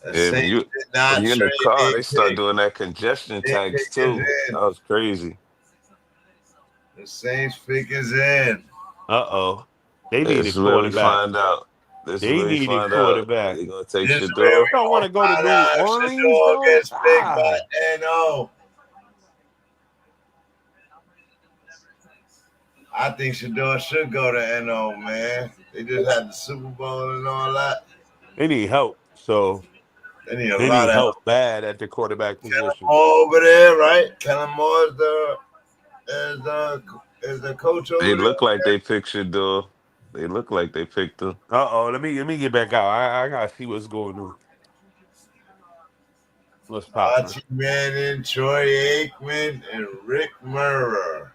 Yeah, when you're in the car, they start doing that congestion tax too. That was crazy. The Saints figures in. Uh-oh. They need a This is where we quarterback. find out. This is They where we need a find out. quarterback. They're gonna take This is Shador. where we don't want to go to find New out if Orleans, Shador though. gets picked by NO. I think Shador should go to NO, man. They just had the Super Bowl and all that. They need help. So They need they lot need of help bad at the quarterback position. over there, right? Kellen Moore is the coach over They there. look like they picked Shador. They look like they picked him. Uh-oh. Let me get back out. I gotta see what's going on. What's poppin'? Archie Manning, Troy Aikman, and Rick Murrah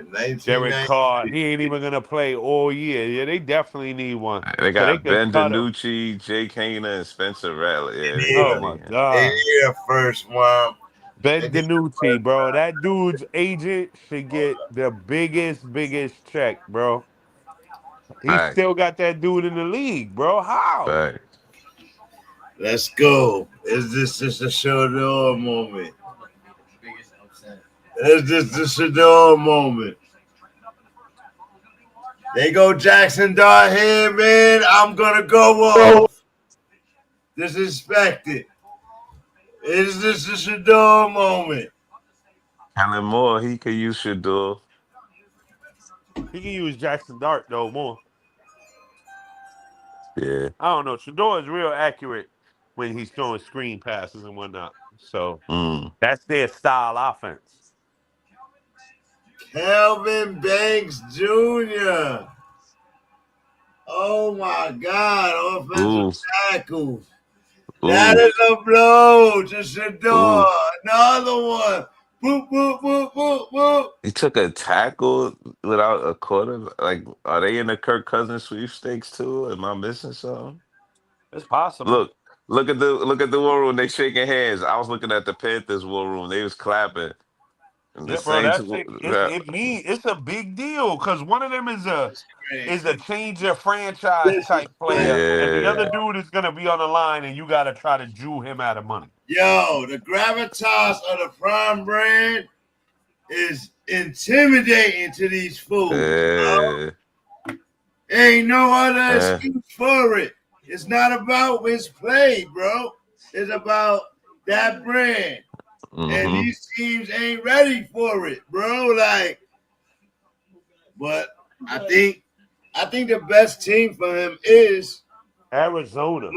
Derek 1990. Carr, he ain't even gonna play all year. Yeah, they definitely need one. They So they got could Ben cut him. DiNucci, Jake Hayner, and Spencer Rattler. Yeah, they Oh really. my They God. need a first one. They Ben need a DiNucci, first bro. one. That dude's agent should get the biggest check, bro. He Fact, still got that dude in the league, bro. How? fact. Let's go. Is this just a Shador moment? Biggest upset. Is this the Shador moment? They go Jackson Dart here, man. I'm gonna go off. Disrespected. Is this the Shador moment? Kellen Moore, he could use Shador. He can use Jackson Dart though more. Yeah. I don't know. Shador is real accurate when he's throwing screen passes and whatnot. So Mm. that's their style offense. Kelvin Banks Jr. Oh my God, offensive Ooh. tackle. Ooh. That is a blow to Shador. Ooh. Another one. Boop, boop, boop, boop, boop. He took a tackle without a quarter. Like, are they in the Kirk Cousins sweepstakes too? Am I missing something? It's possible. Look at the war room. They shaking hands. I was looking at the Panthers war room. They was clapping. And the Yeah, bro, Saints. that's it. It's a big deal because one of them is a change of franchise This is type player, and the other Yeah. dude is gonna be on the line, and you got to try to Jew him out of money. Yo, the gravitas of the Prime brand is intimidating to these fools. Yeah. Ain't no other Yeah. excuse for it. It's not about his play, bro. It's about that brand. And Mm-hmm. these teams ain't ready for it, bro. Like, but I think the best team for him is Arizona.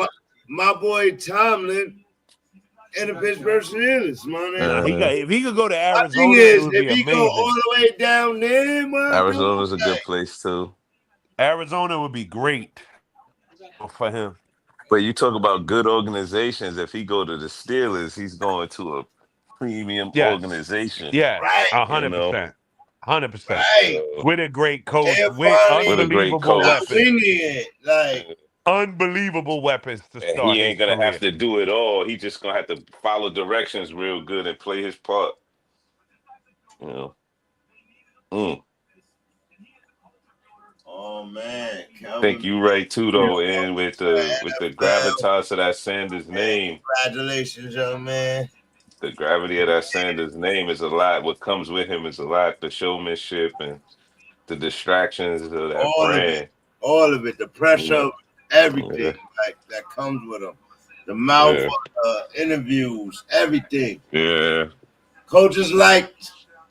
my boy Tomlin and the Pittsburgh Steelers, man. Nah, if he could go to My thing Arizona, is, it would if be he go all amazing. the way down there, man, Arizona's a good place too. Arizona would be great for him. But you talk about good organizations. If he go to the Steelers, he's going to a premium organization. Yeah, right, 100%. 100%. right. With a great coach, They're with finally With a great unbelievable coach. not weapons. winning it. Like, Unbelievable weapons to And start he his ain't gonna career. have to do it all. He just gonna have to follow directions real good and play his part. You know. Mm. oh man, I think you right too though, and with the gravitas of that Sanders name, congratulations, young man. the gravity of that Sanders name is a lot. What comes with him is a lot. The showmanship and the distractions of that brand. All of it, the pressure, everything Yeah. like that comes with him. The mouth, Yeah. interviews, everything. Yeah. Coaches like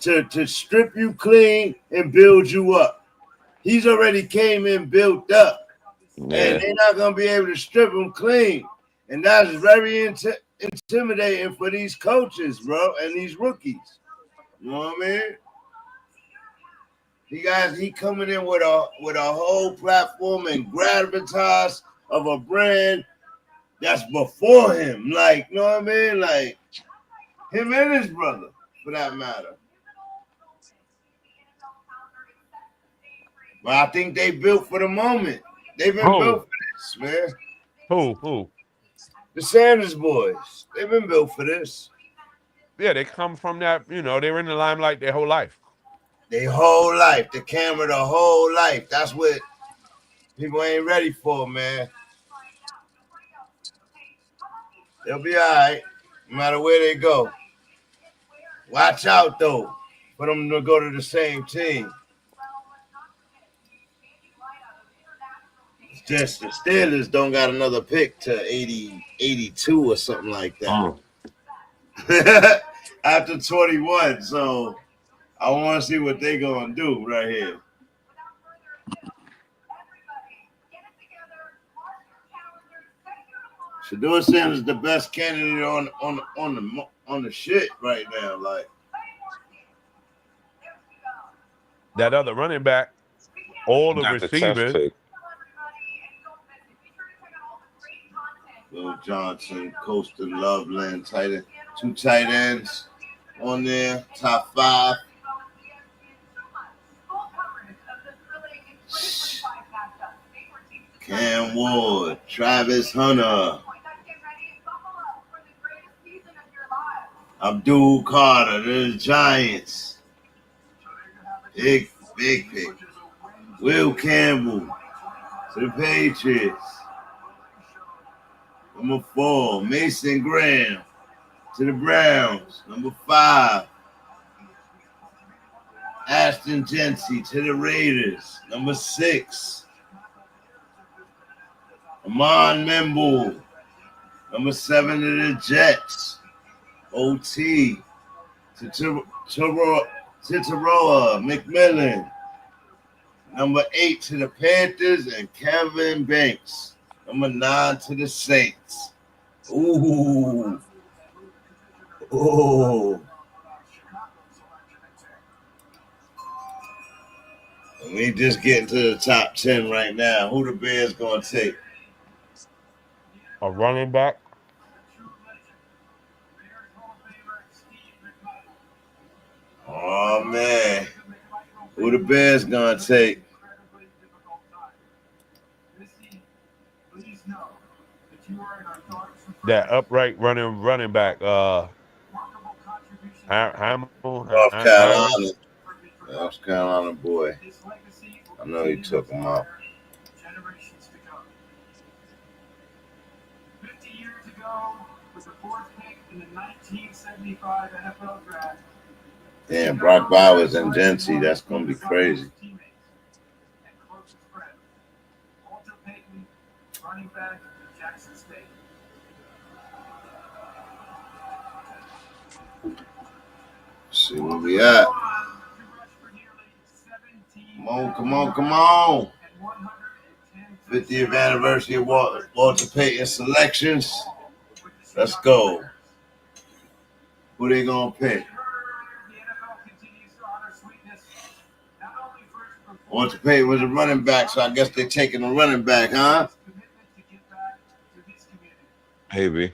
to strip you clean and build you up. He's already came in built up, and they're not gonna be able to strip him clean, and that's very intimidating for these coaches, bro, and these rookies. You know what I mean? He coming in with a whole platform and gravitas of a brand that's before him. Like, you know what I mean? Like him and his brother, for that matter. But I think they built for the moment. They've been built for this, man. Who? The Sanders boys. They've been built for this. Yeah, they come from that, they're in the limelight their whole life. Their whole life. The camera, the whole life. That's what people ain't ready for, man. They'll be all right, no matter where they go. Watch out, though, for them to go to the same team. It's just the Steelers don't got another pick to 82 or something like that. After 21, so I want to see what they going to do right here. Shador Sanders is the best candidate on the shit right now. Like that other running back, all the Got the 10th receivers. pick. Will Johnson, Coastal Loveland, tight end, 2 tight ends on there, top 5. Cam Ward, Travis Hunter, Abdul Carter, the Giants. Big pick. Will Campbell to the Patriots. Number 4, Mason Graham to the Browns. Number 5, Ashton Jency to the Raiders. Number 6, Amon Memble. Number 7 to the Jets. OT to Tarawa McMillan. Number 8 to the Panthers and Kevin Banks. Number 9 to the Saints. Ooh. Oh. We just getting to the top 10 right now. Who the Bears gonna take? A running back. Oh man. Who the Bears gonna take? That upright running back. Hamel. North Carolina. North Carolina boy. I know he took him out. 50 years ago was the 4th pick in the 1975 NFL draft. Damn, Brock Bowers and Jency. That's gonna be crazy. Walter Payton, running back, Jackson State. See where we at. Come on. 50th anniversary of Walter Payton selections. Let's go. Who they gonna pick? Walter Payton was a running back, so I guess they're taking a running back, huh? Maybe.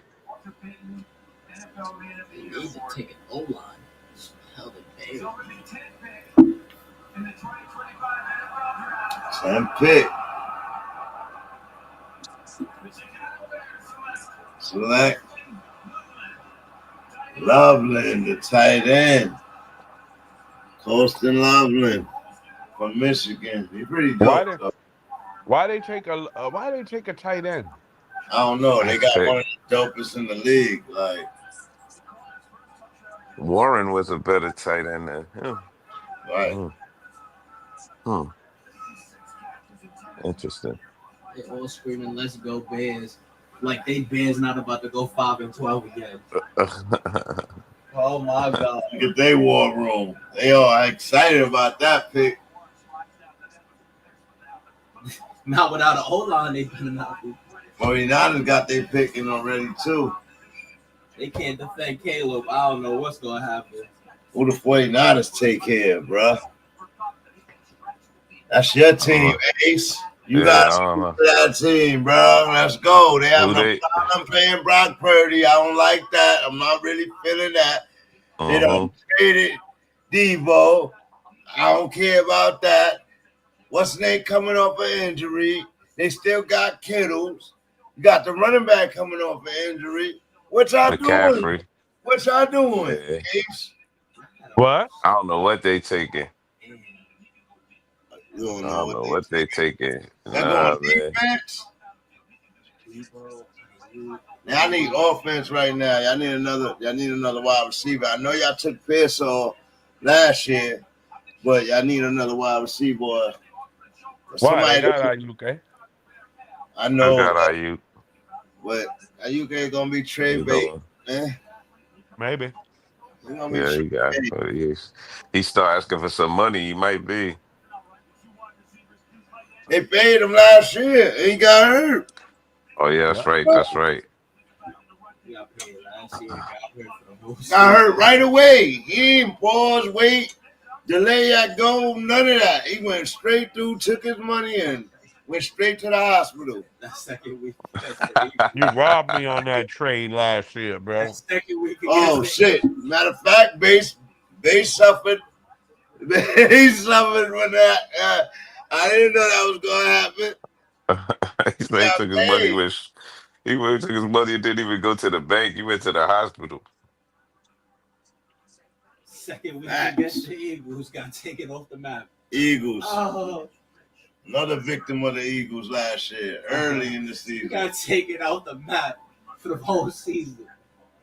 They need to take an O-line. Hell, the Bears. 10 pick. Select Loveland, the tight end. Colston Loveland from Michigan. He's pretty dope. Why they take a tight end? I don't know. They got one of the dopest in the league. Like Warren was a better tight end than him. Right. Interesting. They all screaming, "Let's go Bears!" Like they Bears not about to go 5-12 again. Oh my God! Look at their war room. They all excited about that pick. Not without an O-line, they better not be. 49ers got their picking already too. They can't defend Caleb. I don't know what's gonna happen. Who the 49ers take care of, bruh? That's your team, Ace. You got that team, bro. Let's go. They have no problem paying Brock Purdy. I don't like that. I'm not really feeling that. They don't traded Devo. I don't care about that. What's his name coming off an injury? They still got Kittles. You got the running back coming off an injury. What y'all doing? What y'all doing, Ace? What? I don't know what they taking. You don't I don't know what they taking. Nah, defense. Now I need offense right now. Y'all need another wide receiver. I know y'all took Pearson last year, but y'all need another wide receiver. Why? They got Ayuk. I know. I got Ayuk. But Ayuk ain't gonna be trade bait, man. Maybe. Yeah, he got it. He start asking for some money. He might be. They paid him last year. He got hurt. Oh yeah, that's right. That's right. He got paid last year. Got hurt right away. He didn't pause, wait, delay that goal, none of that. He went straight through, took his money, and went straight to the hospital. That second week. You robbed me on that trade last year, bro. That second week. Oh shit! Matter of fact, they suffered. They suffered when that I didn't know that was gonna happen. He He said he got took his money paid. with. He went took his money and didn't even go to the bank. He went to the hospital. Second week Facts. against the Eagles got taken off the map. Eagles. Oh, Another victim of the Eagles last year, early in the he season. got taken out the map for the whole season.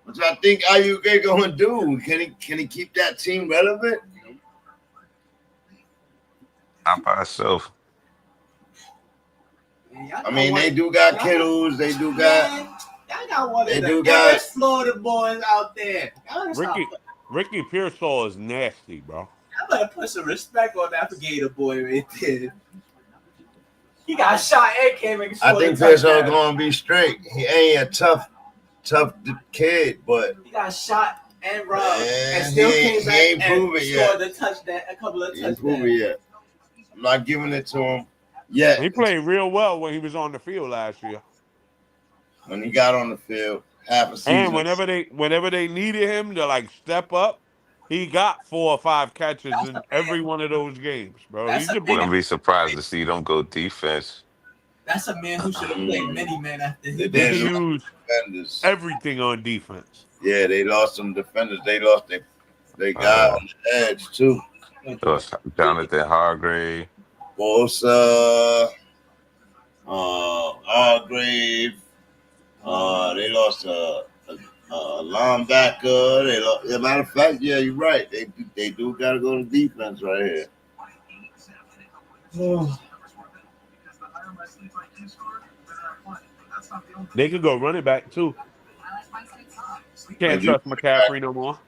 What y'all think Ayuk gonna do? Can he keep that team relevant? Not by himself. Man, y'all I mean, got they one- do got y'all Kittles. They do got. Man, y'all got one They of do the got- best Florida boys out there. Y'all Ricky Pearsall is nasty, bro. better put some respect on that Gator boy right there. He got shot and came and I scored a think Pearsall touchdown. gonna be straight. He ain't a tough kid, but He got shot and robbed man, and still he came ain't back and proven yet. scored a touchdown, a couple of He ain't touchdowns. proven yet. I'm not giving it to him yet. He played real well when he was on the field last year. When he got on the field, half a season. And whenever they needed him to like step up, he got 4 or 5 catches in every one of those games, bro. That's He's a a big- beast. Wouldn't be surprised to see them go defense. That's a man who should have played many men after They he He did can lose use defenders. everything on defense. Yeah, they lost some defenders. They lost they got on the edge too. Jonathan Hargrave. Bosa, Hargrave. They lost a linebacker. They lost. As a matter of fact, yeah, you're right. They do gotta go to defense right here. They could go running back too. Can't They do. trust McCaffrey no more.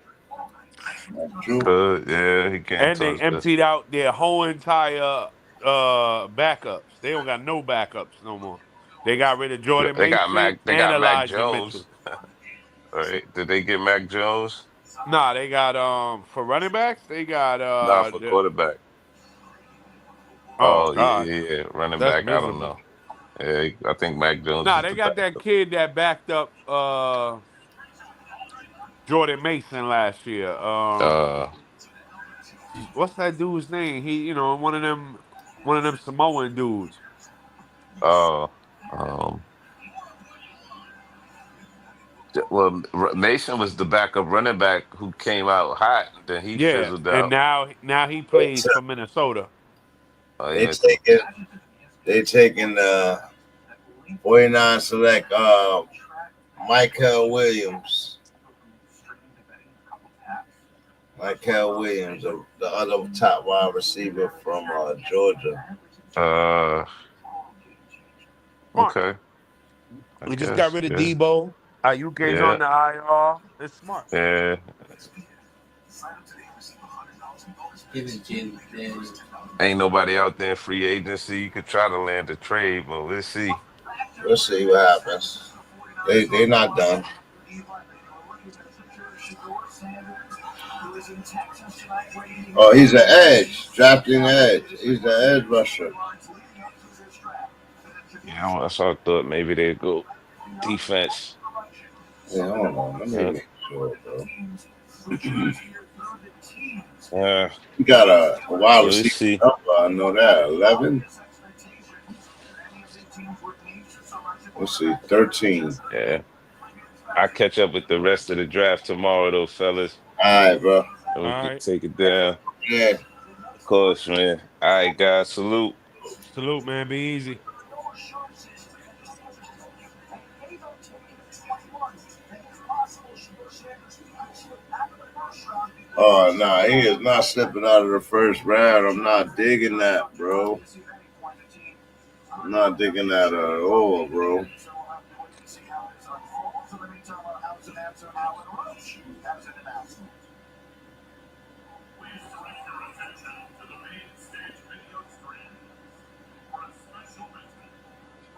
True. Yeah, he can't And they touch that. emptied out their whole entire backups. They don't got no backups no more. They got rid of Jordan They got Mason They and got Mac Elijah Jones. Mitchell. All right. Did they get Mac Jones? Nah, they got for running backs, they got Nah, for quarterback. oh Yeah, god. yeah. Running That's back, I don't miserable. know. Yeah, I think Mac Jones Nah, is they the got that backup. kid that backed up Jordan Mason last year. What's that dude's name? He, one of them Samoan dudes. Well, Mason was the backup running back who came out hot, and then he Yeah, fizzled and out. now he plays for Minnesota. Oh, They yeah. taking the 49 select Michael Williams. Michael Williams, the other top wide receiver from Georgia. Okay. We just got rid of Yeah. Debo. Ayuke's on the IR. It's smart. Yeah. Ain't nobody out there in free agency. You could try to land a trade, but we'll see. We'll see what happens. They're not done. Oh, he's an edge, drafting edge. He's the edge rusher. Yeah, that's what I thought. Maybe they'd go defense. Yeah, hold on. Let me make sure, bro. You got a wide receiver number. I know that. 11. Let's see. 13. Yeah. I'll catch up with the rest of the draft tomorrow, though, fellas. All right, bro. And we can take it down. Yeah. Of course, man. All right, guys. Salute. Salute, man. Be easy. Oh, nah, he is not slipping out of the first round. I'm not digging that, bro. I'm not digging that at all, bro.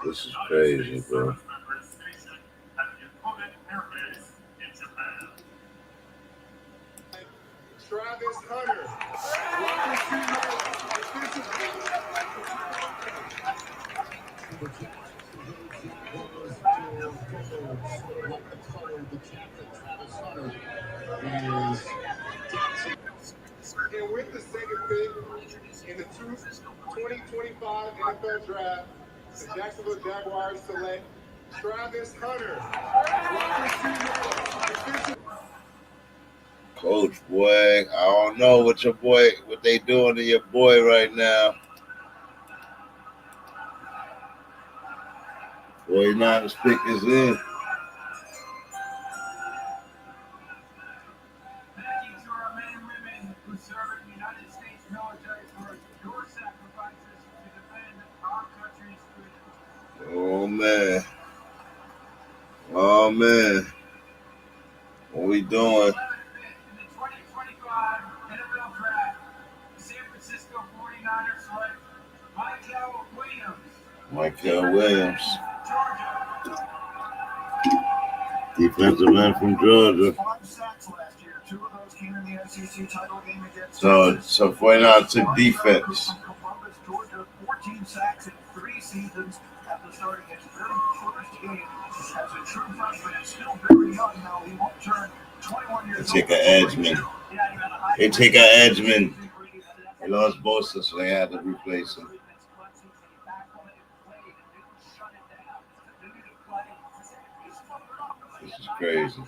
This is crazy, bro. Travis Hunter. And with the second pick in the 2025 NFL Draft, the Jacksonville Jaguars select Travis Hunter. Coach, boy, I don't know what they doing to your boy right now. Boy, not as pick is in. Oh man. Oh man. What we doing? Michael Williams. Defensive end from Georgia. So 49 took defense. 14 sacks in 3 seasons after starting his very first game as a true freshman. He's still very young now. He won't turn 21 years old. They take an edgeman. They lost Bosa, so they had to replace him. This is crazy.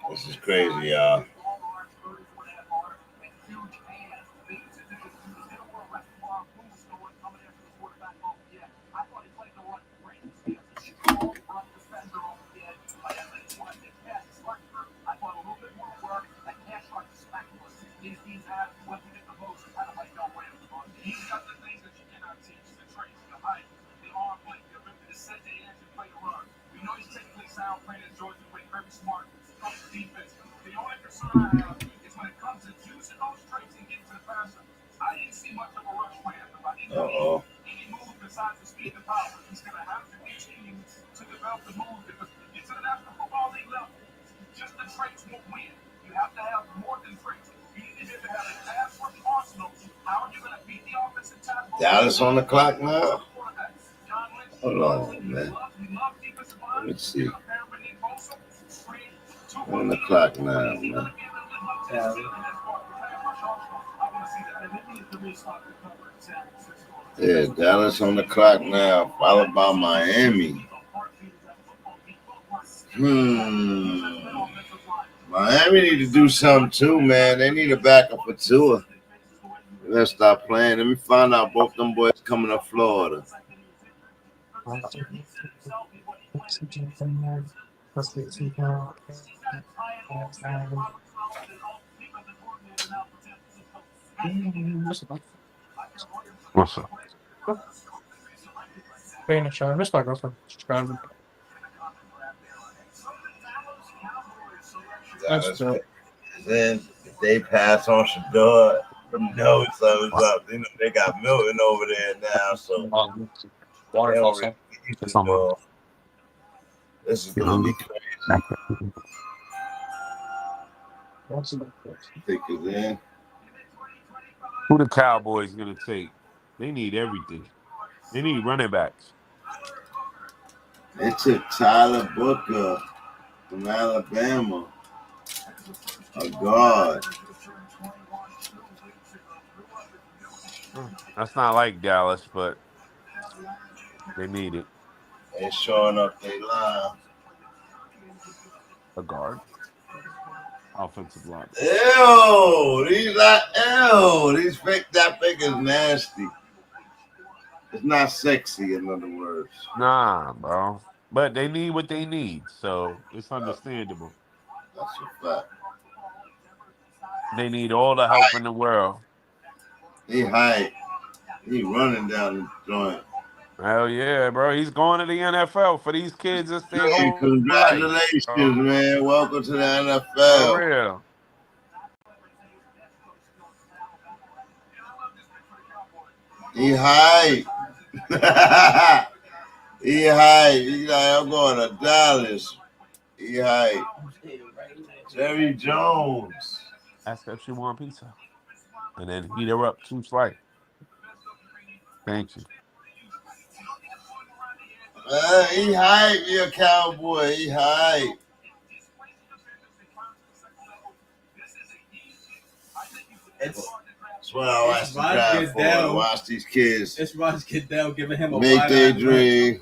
This is crazy, y'all. Uh-oh. Dallas on the clock now. Hold on, man. Let me see. On the clock now, man. Yeah, Dallas on the clock now, followed by Miami. Miami need to do something too, man. They need a backup for Tua. They gotta stop playing. Let me find out both them boys coming to Florida. What's up? Being a show. I miss my girlfriend. She's grounded. Dallas, then if they pass on Shador, know something's up. You know, they got Milton over there now, so Waterfall. This is gonna be crazy. Think it's in. Who the Cowboys gonna take? They need everything. They need running backs. They took Tyler Booker from Alabama. A guard. That's not like Dallas, but they need it. They showing up their line. A guard. Offensive line. Ew, these fake that fake is nasty. It's not sexy, in other words. Nah, bro. But they need what they need, so it's understandable. That's a fact. They need all the help in the world. He hype. He running down the joint. Hell yeah, bro. He's going to the NFL for these kids. That's their Hey, whole congratulations, life, man. Welcome to the NFL. For real. He hype. He hype. He's like, I'm going to Dallas. He hype. Jerry Jones. Ask her if she want pizza. And then heat her up 2 slices. Thank you. He hype. He a cowboy. He hype. It's That's why I watch the Roger draft for. I Goodell. watch these kids It's Roger Goodell giving him a make their wide-eyed look. dream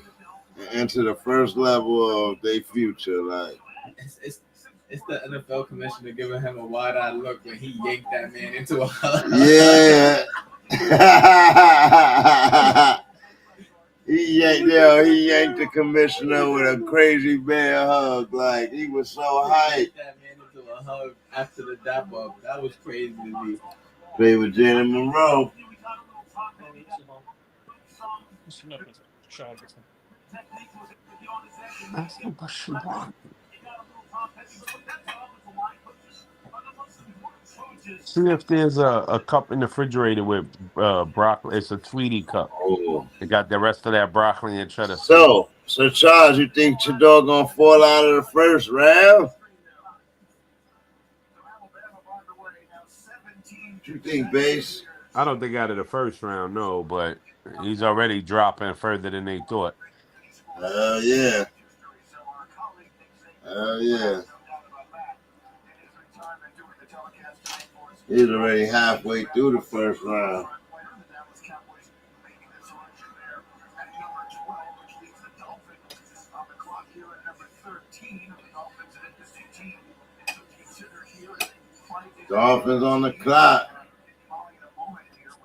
and enter the first level of their future. Like It's the NFL commissioner giving him a wide-eyed look when he yanked that man into a hug. yeah. He yanked the commissioner with a crazy bear hug. Like he was so hyped. That man into a hug after the dap up. That was crazy to me. Play with Jalen Monroe. See if there's a cup in the refrigerator with broccoli. It's a Tweety cup. Oh. They got the rest of that broccoli and cheddar. So Charles, you think your dog gonna fall out of the first round? What you think, Base? I don't think out of the first round, no, but he's already dropping further than they thought. Yeah. Yeah. He's already halfway through the first round. Dolphins on the clock.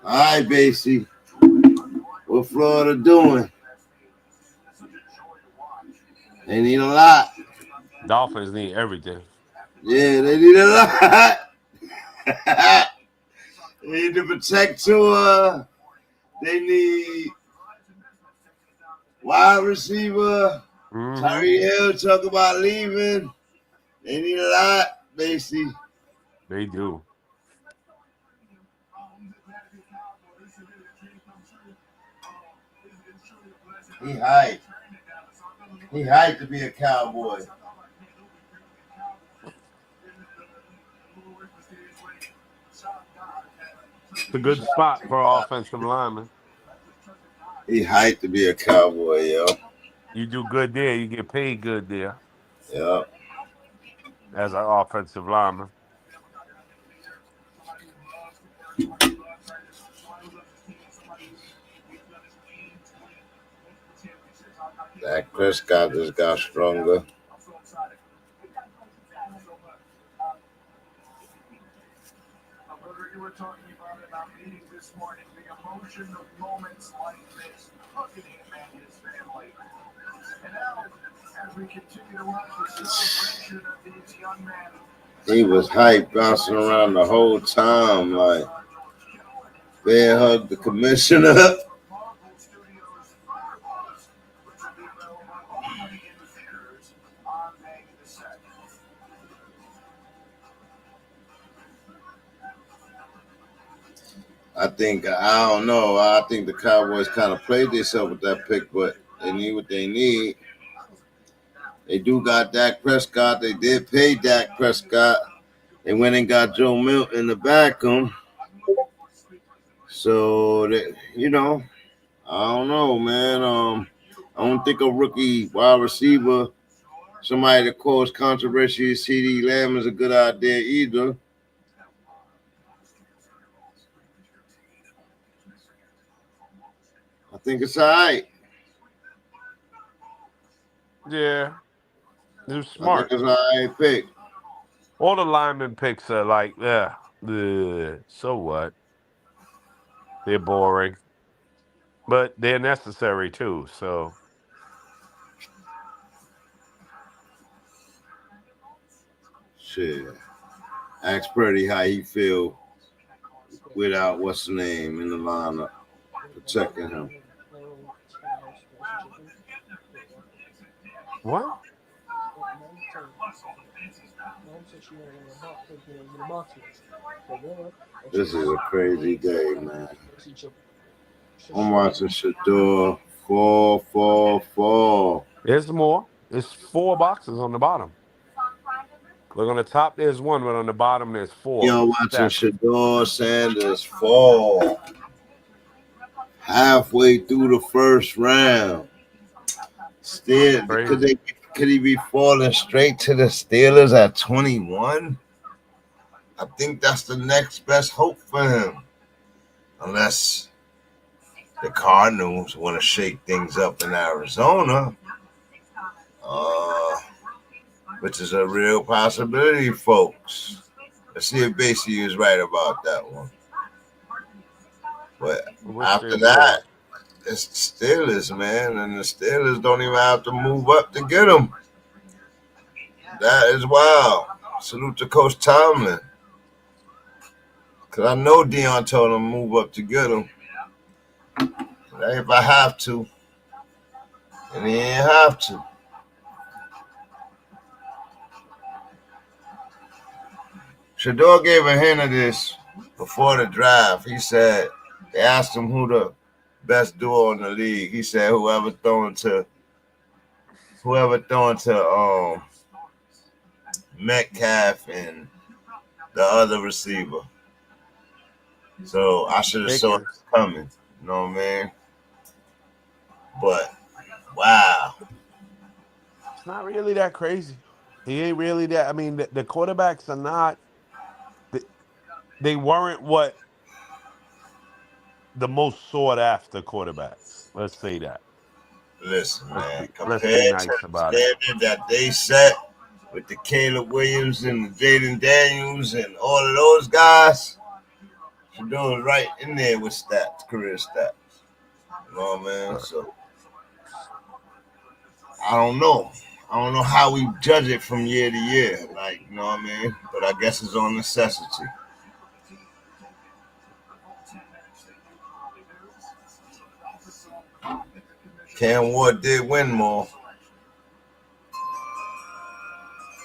All right, Basie. What Florida doing? They need a lot. Dolphins need everything. Yeah, they need a lot. They need to protect Tua. They need wide receiver. Tyreek Hill talk about leaving. They need a lot, Basie. They do. He hyped. He hyped to be a Cowboy. It's a good spot for an offensive lineman. He hyped to be a Cowboy, yo. You do good there, you get paid good there. Yeah. As an offensive lineman. Dak Prescott just got stronger. You were talking about meeting this morning, the emotion of moments like this, looking at him and his family. And now, as we continue to watch the celebration of these young men, He was hyped, bouncing around the whole time, like bear hugged the commissioner. I don't know. I think the Cowboys kind of played themselves with that pick, but they need what they need. They do got Dak Prescott. They did pay Dak Prescott. They went and got Joe Milton to back him. So, I don't know, man. I don't think a rookie wide receiver, somebody that caused controversy, CeeDee Lamb is a good idea either. I think it's all right. Yeah. They're smart. I think it's all right pick. All the lineman picks are like, so what? They're boring. But they're necessary too, so. Shit. Ask Purdy how he feel without what's the name in the lineup protecting him. What? This is a crazy day, man. I'm watching Shador 4-4-4. There's more. There's 4 boxes on the bottom. Look, on the top there's 1, but on the bottom there's 4. Yo, watching Shador Sanders fall halfway through the first round. Still, could he be falling straight to the Steelers at 21? I think that's the next best hope for him. Unless the Cardinals want to shake things up in Arizona, which is a real possibility, folks. Let's see if Basie is right about that one. But What's after their deal? that, it's the Steelers, man, and the Steelers don't even have to move up to get them. That is wild. Salute to Coach Tomlin. Because I know Dion told him to move up to get him. But if I have to, and he ain't have to. Shador gave a hint of this before the draft. He said, they asked him who the best duo in the league. He said whoever throwing to Metcalf and the other receiver. So I should have saw it coming. You know what I mean? But wow. It's not really that crazy. He ain't really that. I mean, the quarterbacks are not. They weren't what the most sought after quarterbacks. Let's say that. Listen, man. Let's Compared be to nice the about it. standard that they set with the Caleb Williams and the Jaden Daniels and all of those guys, Shador's right in there with stats, career stats. You know what I mean? So I don't know. I don't know how we judge it from year to year. Like, you know what I mean? But I guess it's on necessity. Cam Ward did win more.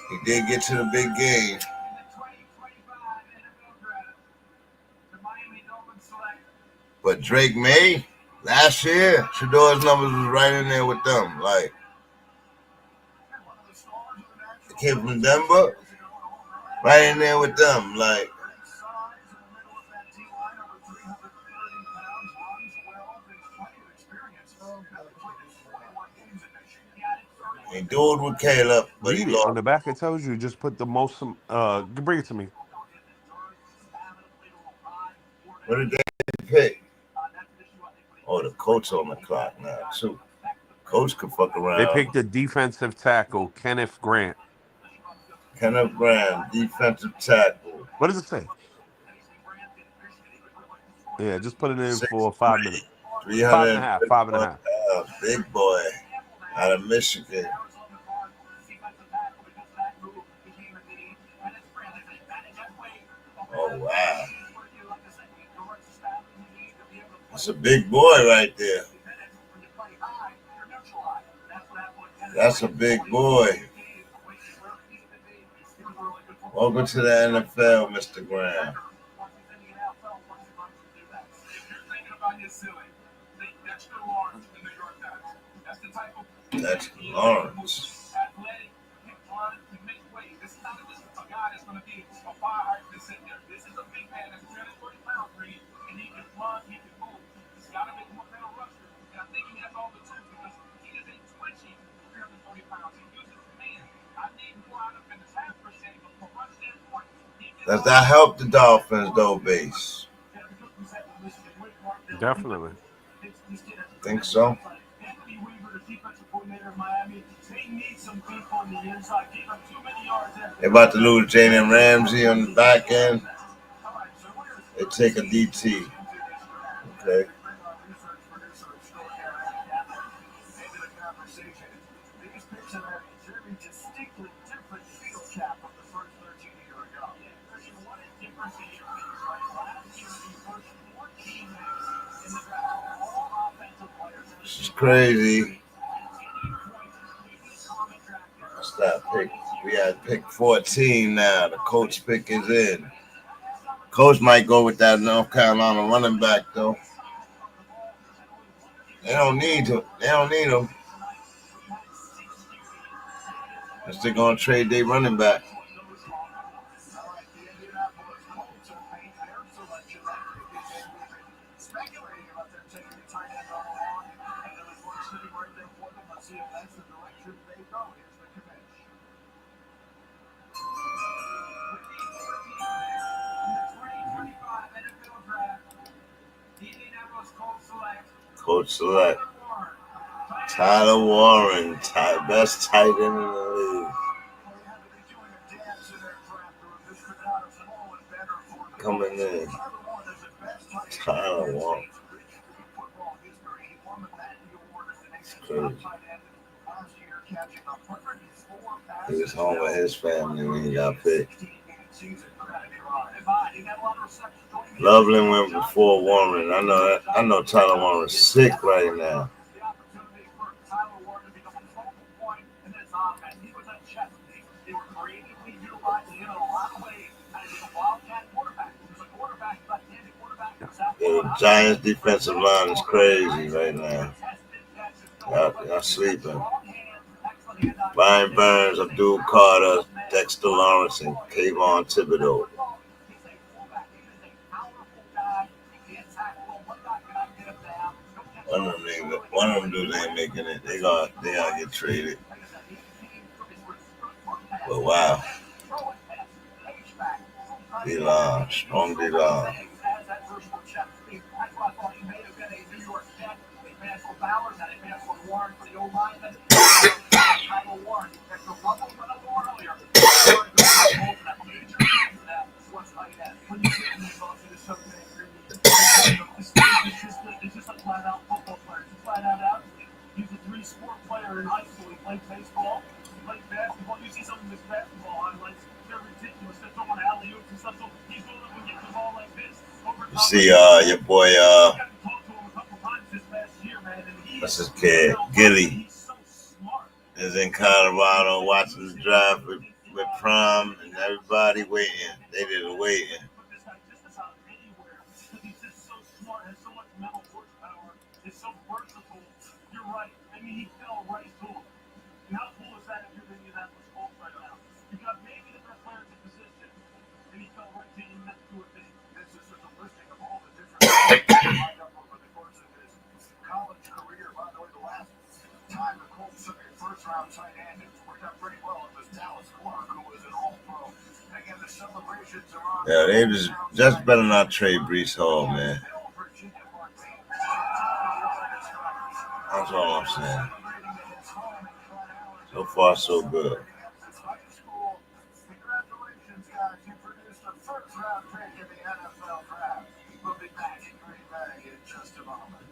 He did get to the big game. But Drake May, last year, Shador's numbers was right in there with them. Like, the kid from Denver, right in there with them. Like, he do it with Caleb, but Read it on the back. It tells you just put the most. Bring it to me. What did they pick? Oh, the coach on the clock now too. Coach could fuck around. They picked a defensive tackle, Kenneth Grant. Kenneth Grant, defensive tackle. What does it say? Yeah, just put it in for 5 minutes. 5.5. 5.5. Big boy out of Michigan. Oh, wow. That's a big boy right there. That's a big boy. Welcome to the NFL, Mr. Graham. That's Lawrence. Does that help the Dolphins, though, Base? Definitely. Think so? They're about to lose Jalen Ramsey on the back end. They take a DT. Okay. This is crazy. That's that pick. We had pick 14 now. The coach pick is in. Coach might go with that North Carolina running back, though. They don't need him. Because they're going to trade their running back. coach select. Tyler Warren, best tight end in the league. Coming in. Tyler Warren. It's crazy. He was home with his family when he got picked. Loveland went before Warren. I know Tyler Warren's sick right now. The Giants' defensive line is crazy right now. Y'all sleeping. Brian Burns, Abdul Carter, Dexter Lawrence, and Kayvon Thibodeau. One of them dudes ain't making it. They gotta get traded. But wow. D-line, strong D-line. He's a three-sport player in high school. He played baseball, he played basketball. You see some of his basketball highlights. They're ridiculous. They're throwing alley-oops and stuff. So he's going up and getting the ball like this. You see your boy, what's his kid? Gilly is in Colorado watching the draft with Prime and everybody waiting. They did a waiting. It's so versatile. You're right. I mean, he fell right to him. And how cool is that if you're the Indianapolis Colts right now? You got maybe the best player in the position, and he fell right to you and do a thing. This is just a listing of all the different things lined up over the course of his college career. By the way, the last time the Colts took a first-round tight end, it worked out pretty well. It was Dallas Clark, who was an all-pro. Again, the celebrations are on. Yeah, they just better not trade Breece Hall, man. That's all I'm saying. So far, so good. Congratulations, guys. You produced the first round pick in the NFL draft. We'll be back in Green Bay in just a moment.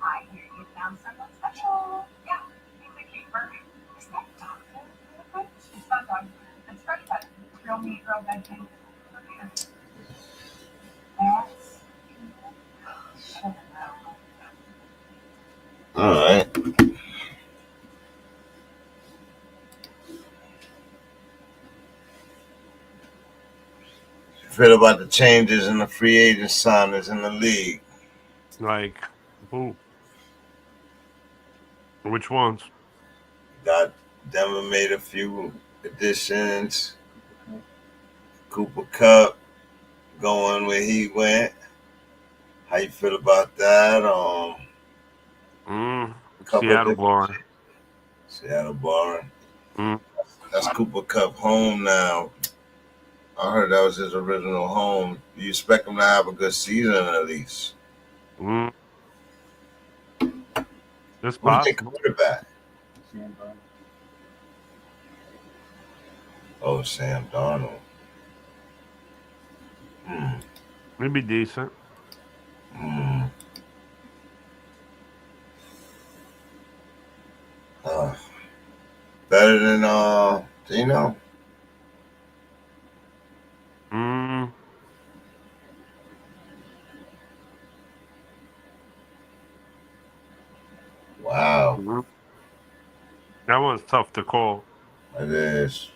I hear you found someone special. Yeah, it's a cute burger. Is that dog? It's not dog. It's fresh cut. Real meat, real veggie. Yes. All right. Feel about the changes in the free agent signings in the league? Like who? Which ones? Got Denver made a few additions. Cooper Kupp going where he went. How you feel about that? Seattle boring. Seattle boring. That's Cooper Kupp home now. I heard that was his original home. Do you expect him to have a good season at least? It's possible. Quarterback? Oh, Sam Darnold. It'd be decent. Better than Dino? Wow. That one's tough to call. It is.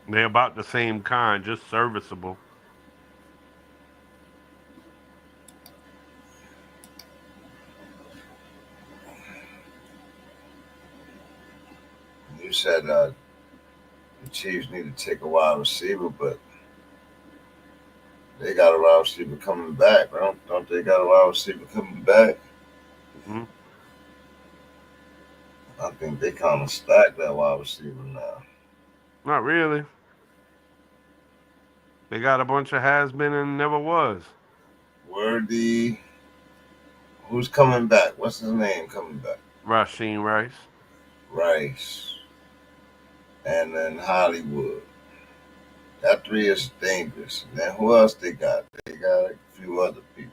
They're about the same kind, just serviceable. You said the Chiefs need to take a wide receiver, but got a wide receiver coming back. Don't they got a wide receiver coming back? Mm-hmm. I think they kind of stacked that wide receiver now. Not really. They got a bunch of has been and never was. Worthy. Who's coming back? What's his name coming back? Rasheen Rice. Rice. And then Hollywood. That three is dangerous. And then who else they got? They got a few other people.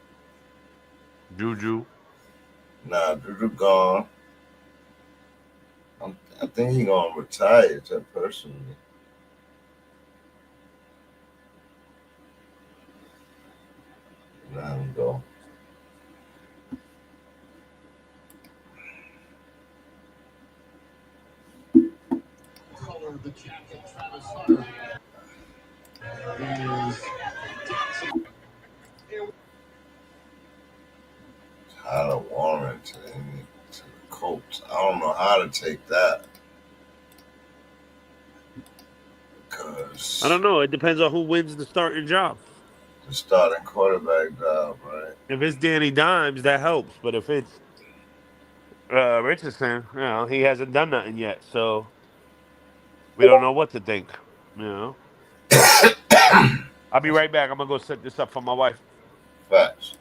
Juju. Nah, Juju gone. I think he gonna retire, just personally. Let him go. Color of the jacket, Travis Hunter. Tyler Warren to the Colts. I don't know how to take that. Because I don't know. It depends on who wins the starting job. The starting quarterback job, right? If it's Danny Dimes, that helps. But if it's Richardson, he hasn't done nothing yet. So we don't know what to think. I'll be right back. I'm going to go set this up for my wife. Facts.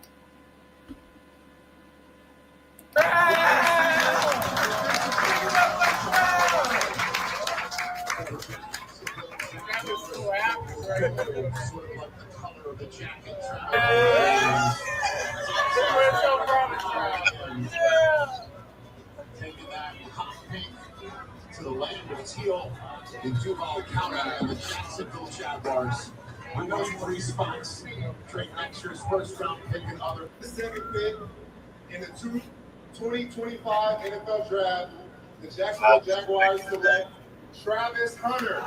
To the land of teal in Duval County and the Jacksonville Jaguars. I know three spots. Trey Extra's first round pick and other. The second pick in the 2025 NFL Draft, the Jacksonville Jaguars select Travis Hunter.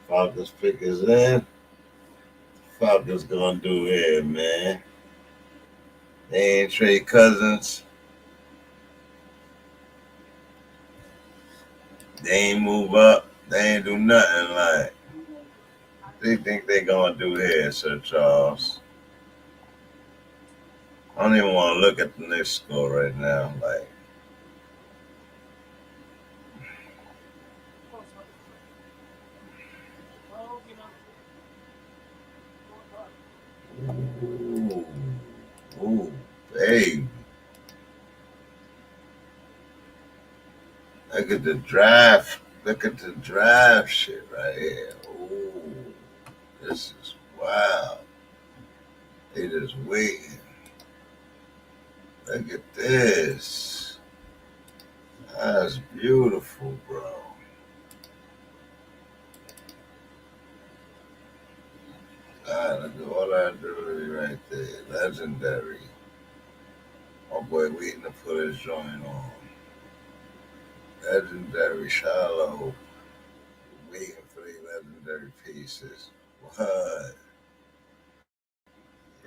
Falcons pick is in. Falcons gonna do here, man. They ain't trade Cousins. They ain't move up. They ain't do nothing like. They think they gonna do here, Sir Charles. I don't even want to look at the next score right now. Like, ooh, baby. Look at the draft. Look at the draft shit right here. Ooh, this is wild. They just waiting. Look at this. That's beautiful, bro. Look at all that jewelry right there. Legendary. My boy waiting to put his joint on. Legendary Shallow. Waiting for the legendary pieces. What?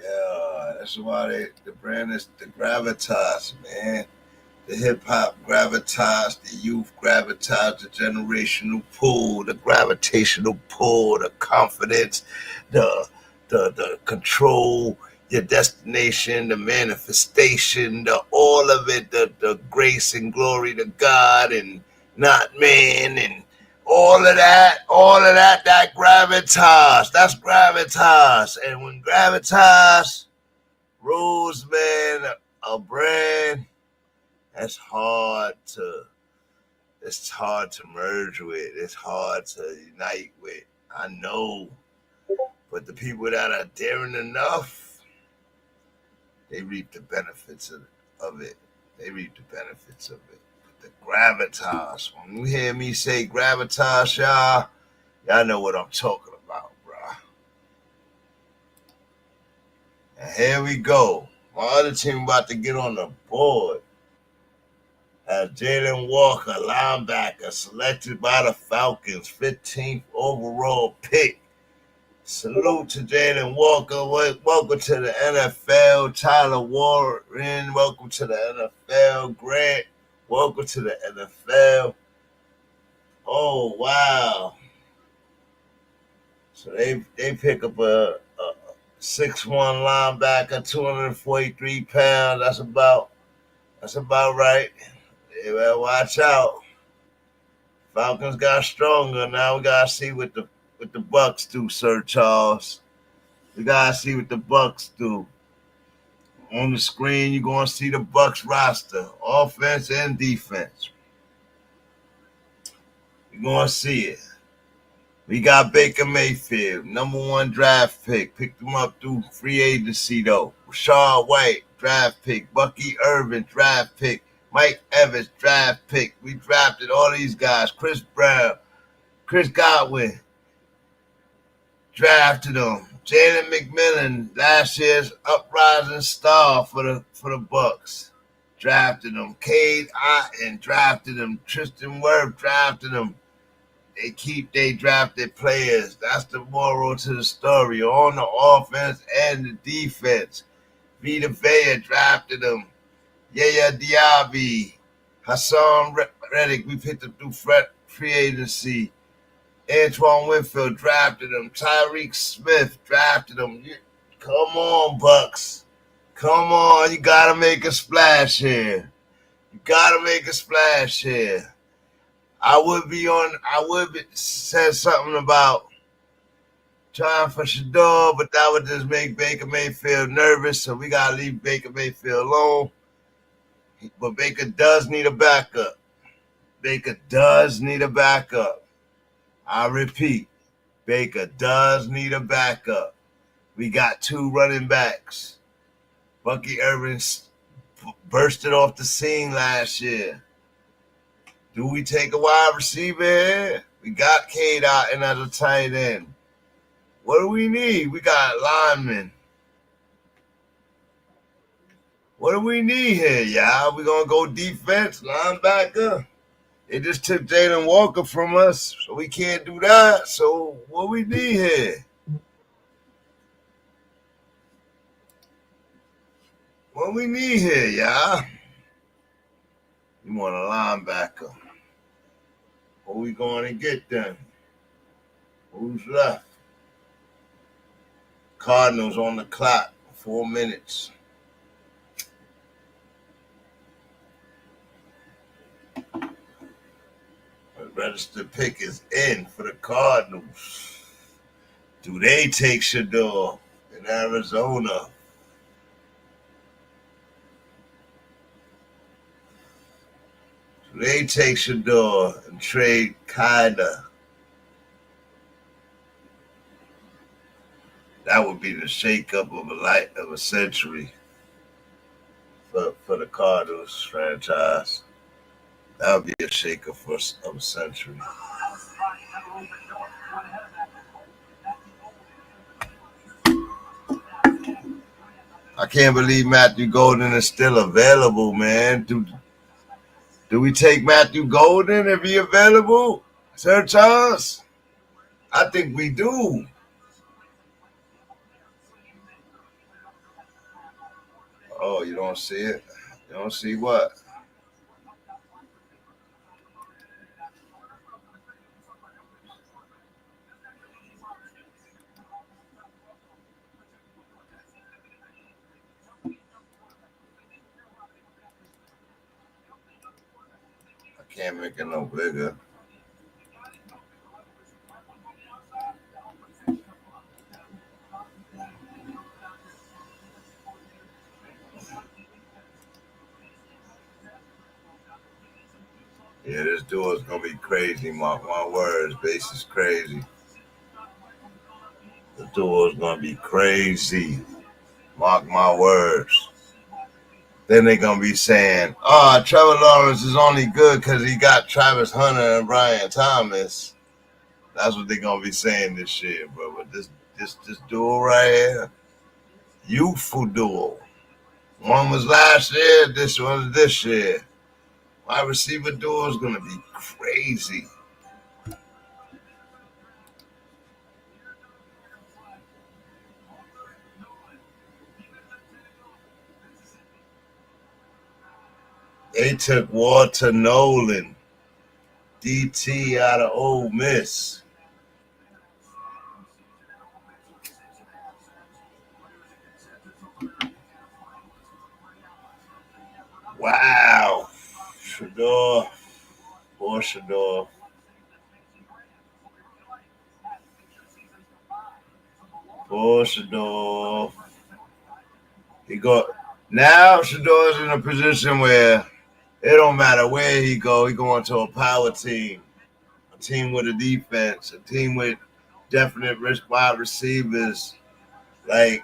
Yeah, that's why the brand is the gravitas, man. The hip hop gravitas, the youth gravitas, the generational pull, the gravitational pull, the confidence, the control, your destination, the manifestation, the all of it, the grace and glory to God and not man, and all of that, that gravitas, that's gravitas. And when gravitas rules, man, a brand, it's hard to merge with. It's hard to unite with. I know. But the people that are daring enough, they reap the benefits of it. They reap the benefits of it. But the gravitas, when you hear me say gravitas, y'all know what I'm talking about, bro. And here we go. My other team about to get on the board. Has Jalen Walker, linebacker, selected by the Falcons, 15th overall pick. Salute to Jalen Walker. Welcome to the NFL. Tyler Warren, welcome to the NFL. Grant, welcome to the NFL. Oh, wow. So they pick up a 6'1" linebacker, 243 pounds. That's about right. Yeah, well, watch out. Falcons got stronger. Now we gotta see what the Bucks do, Sir Charles. We gotta see what the Bucks do. On the screen, you're gonna see the Bucks roster, offense and defense. You're gonna see it. We got Baker Mayfield, number 1 draft pick. Picked him up through free agency though. Rashad White, draft pick. Bucky Irvin, draft pick. Mike Evans, draft pick. We drafted all these guys. Chris Brown, Chris Godwin, drafted them. Jalen McMillan, last year's uprising star for the Bucks, drafted them. Cade Otton, drafted them. Tristan Wirth, drafted them. They drafted players. That's the moral to the story. On the offense and the defense. Vita Vea drafted them. Yaya Diaby, Hassan Reddick, we picked up through free agency. Antoine Winfield drafted him. Tyreek Smith drafted him. Come on, Bucks. Come on. You got to make a splash here. I would said something about trying for Shador, but that would just make Baker Mayfield nervous, so we got to leave Baker Mayfield alone. But Baker does need a backup. I repeat, Baker does need a backup. We got 2 running backs. Bucky Irvin bursted off the scene last year. Do we take a wide receiver here? We got Cade Otton as a tight end. What do we need? We got linemen. What do we need here, y'all? We going to go defense, linebacker? They just took Jalen Walker from us, so we can't do that. So what we need here? What we need here, y'all? You want a linebacker. What we going to get then? Who's left? Cardinals on the clock, 4 minutes. Registered pick is in for the Cardinals. Do they take Shador in Arizona? Do they take Shador and trade Kyler? That would be the shakeup of a century for the Cardinals franchise. That would be a shaker of a century. I can't believe Matthew Golden is still available, man. Do we take Matthew Golden if he's available, Sir Charles? I think we do. Oh, you don't see it? You don't see what? Can't make it no bigger. Yeah, this duo is gonna be crazy. Mark my words, base is crazy. The duo is gonna be crazy. Mark my words. Then they're going to be saying, Trevor Lawrence is only good because he got Travis Hunter and Brian Thomas. That's what they're going to be saying this year, bro. But this duo right here, youthful duo. One was last year, this one's this year. Wide receiver duo is going to be crazy. They took Walter Nolan, DT out of Ole Miss. Wow. Shador. Poor Shador. Poor Shador. Now Shador's in a position where it don't matter where he going to a power team, a team with a defense, a team with definite wide receivers. Like,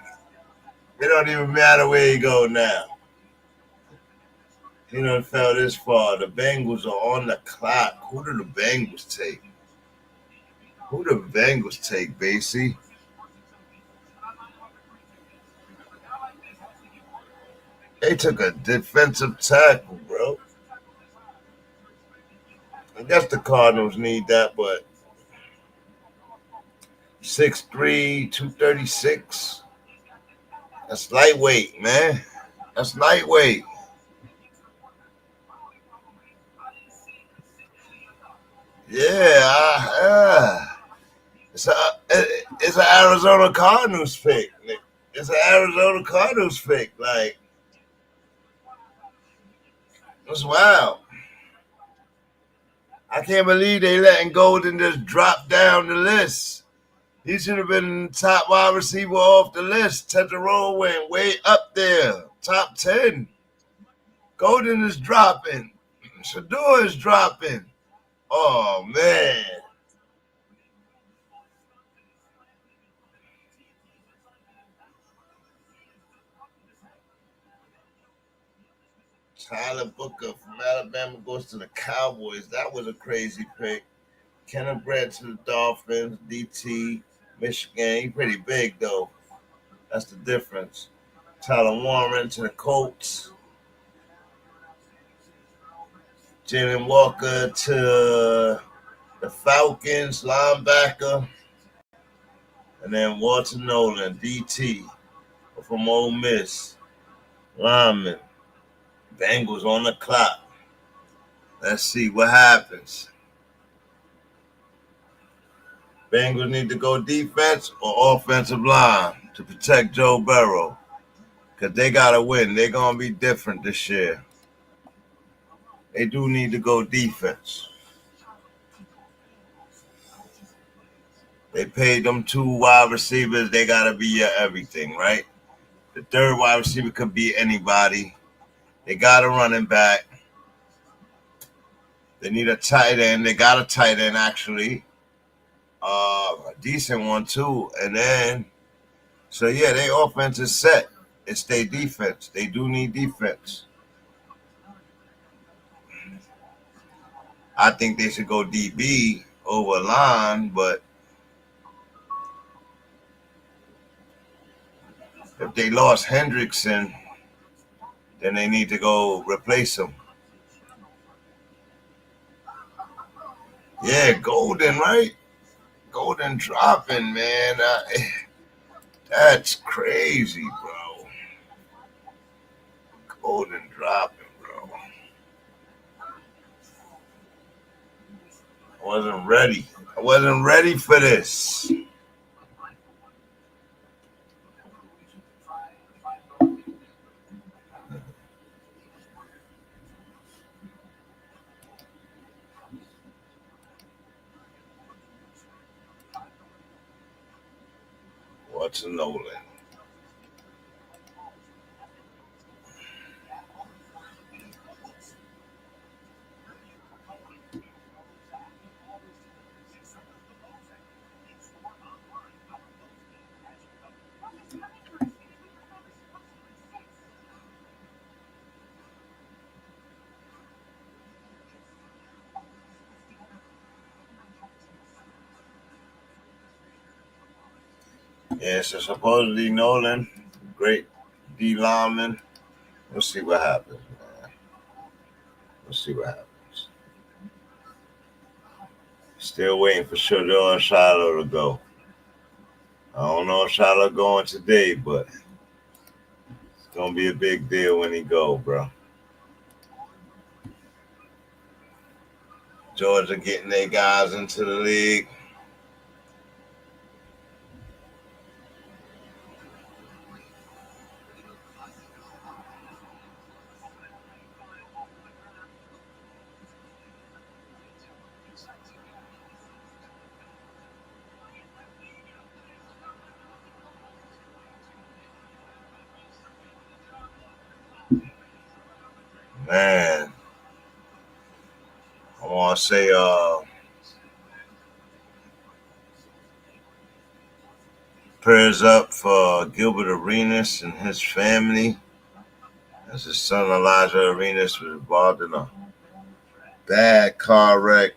it don't even matter where he go now. He done fell this far. The Bengals are on the clock. Who do the Bengals take? Who do the Bengals take, Basie? They took a defensive tackle, bro. I guess the Cardinals need that, but 6'3", 236. That's lightweight, man. That's lightweight. Yeah, it's an Arizona Cardinals pick. It's an Arizona Cardinals pick. Like, it's wild. I can't believe they letting Golden just drop down the list. He should have been top wide receiver off the list. Tetero went way up there, top 10. Golden is dropping. Shador is dropping. Oh, man. Tyler Booker from Alabama goes to the Cowboys. That was a crazy pick. Kenneth Brett to the Dolphins. DT, Michigan. He's pretty big, though. That's the difference. Tyler Warren to the Colts. Jalen Walker to the Falcons, linebacker. And then Walter Nolan, DT, from Ole Miss, lineman. Bengals on the clock. Let's see what happens. Bengals need to go defense or offensive line to protect Joe Burrow, because they got to win. They're going to be different this year. They do need to go defense. They paid them 2 wide receivers. They got to be your everything, right? The third wide receiver could be anybody. They got a running back. They need a tight end. They got a tight end, actually. A decent one, too. And then, so yeah, their offense is set. It's their defense. They do need defense. I think they should go DB over line, but if they lost Hendrickson, then they need to go replace him. Yeah, Golden, right? Golden dropping, man. That's crazy, bro. Golden dropping, bro. I wasn't ready. I wasn't ready for this. What's Nolan? Yeah, so supposedly Nolan, great D lineman, We'll see what happens, man. We'll see what happens. Still waiting for Shador and Shiloh to go. I don't know if Shiloh going today, but it's gonna be a big deal when he go, bro. Georgia getting their guys into the league. Man, I want to say prayers up for Gilbert Arenas and his family, as his son Elijah Arenas was involved in a bad car wreck,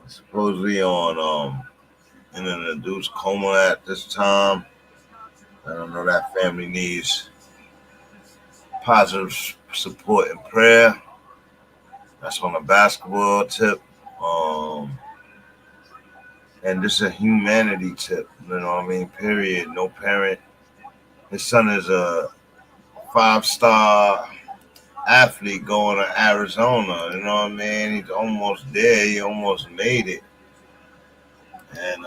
supposedly on in an induced coma at this time. I don't know, that family needs positive support and prayer. That's on a basketball tip. And this is a humanity tip, you know what I mean? Period. No parent. His son is a 5-star athlete going to Arizona, you know what I mean? He's almost there. He almost made it. And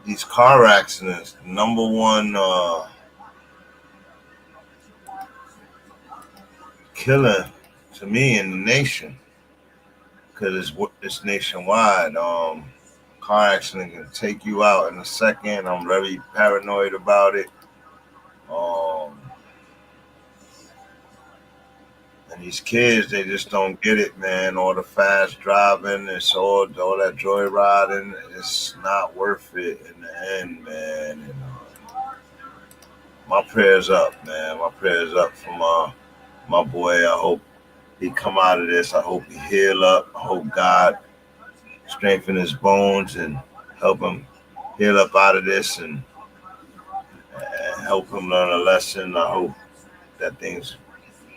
these car accidents, number one killer to me in the nation, because it's nationwide. Car accident can take you out in a second. I'm very paranoid about it. And these kids, they just don't get it, man. All the fast driving, it's all that joyriding. It's not worth it in the end, man. And, my prayers up, man. My prayers up for my boy. I hope he come out of this. I hope he heal up. I hope God strengthen his bones and help him heal up out of this and help him learn a lesson. I hope that things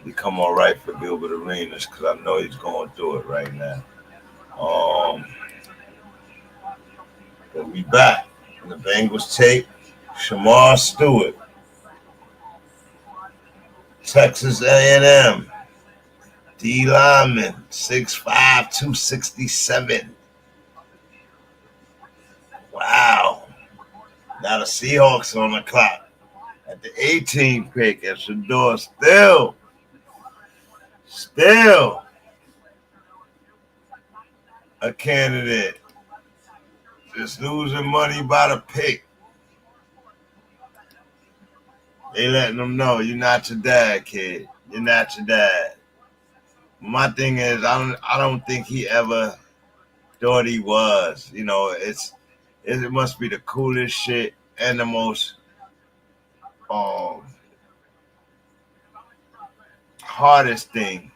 become all right for Gilbert Arenas, because I know he's going through it right now. We'll be back. And the Bengals take Shamar Stewart, Texas A&M, D lineman, 6'5", 267. Wow. Now the Seahawks on the clock at the 18th pick, and Shador still a candidate. Just losing money by the pick. They letting them know you're not your dad, kid. You're not your dad. My thing is, I don't think he ever thought he was. You know, it must be the coolest shit and the most hardest thing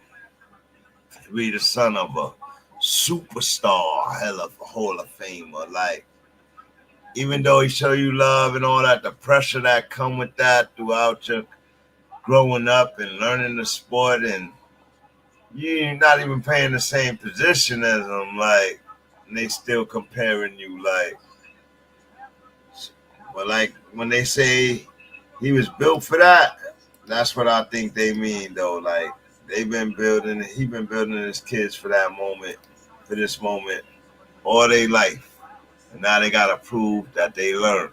to be the son of a superstar, hell of a Hall of Famer. Like, even though he show you love and all that, the pressure that come with that throughout your growing up and learning the sport, and you're not even playing the same position as them, like, and they still comparing you, like, but like when they say he was built for that, that's what I think they mean, though. Like, he been building his kids for that moment, for this moment, all their life. And now they got to prove that they learned.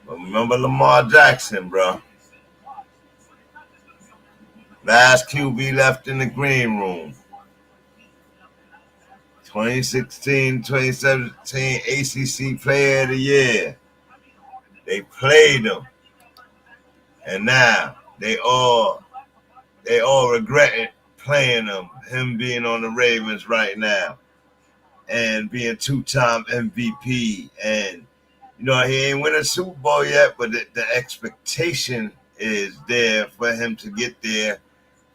But remember Lamar Jackson, bro. Last QB left in the green room. 2016, 2017 ACC Player of the Year. They played him. And now they all regret playing him being on the Ravens right now and being 2-time MVP. And, you know, he ain't win a Super Bowl yet, but the expectation is there for him to get there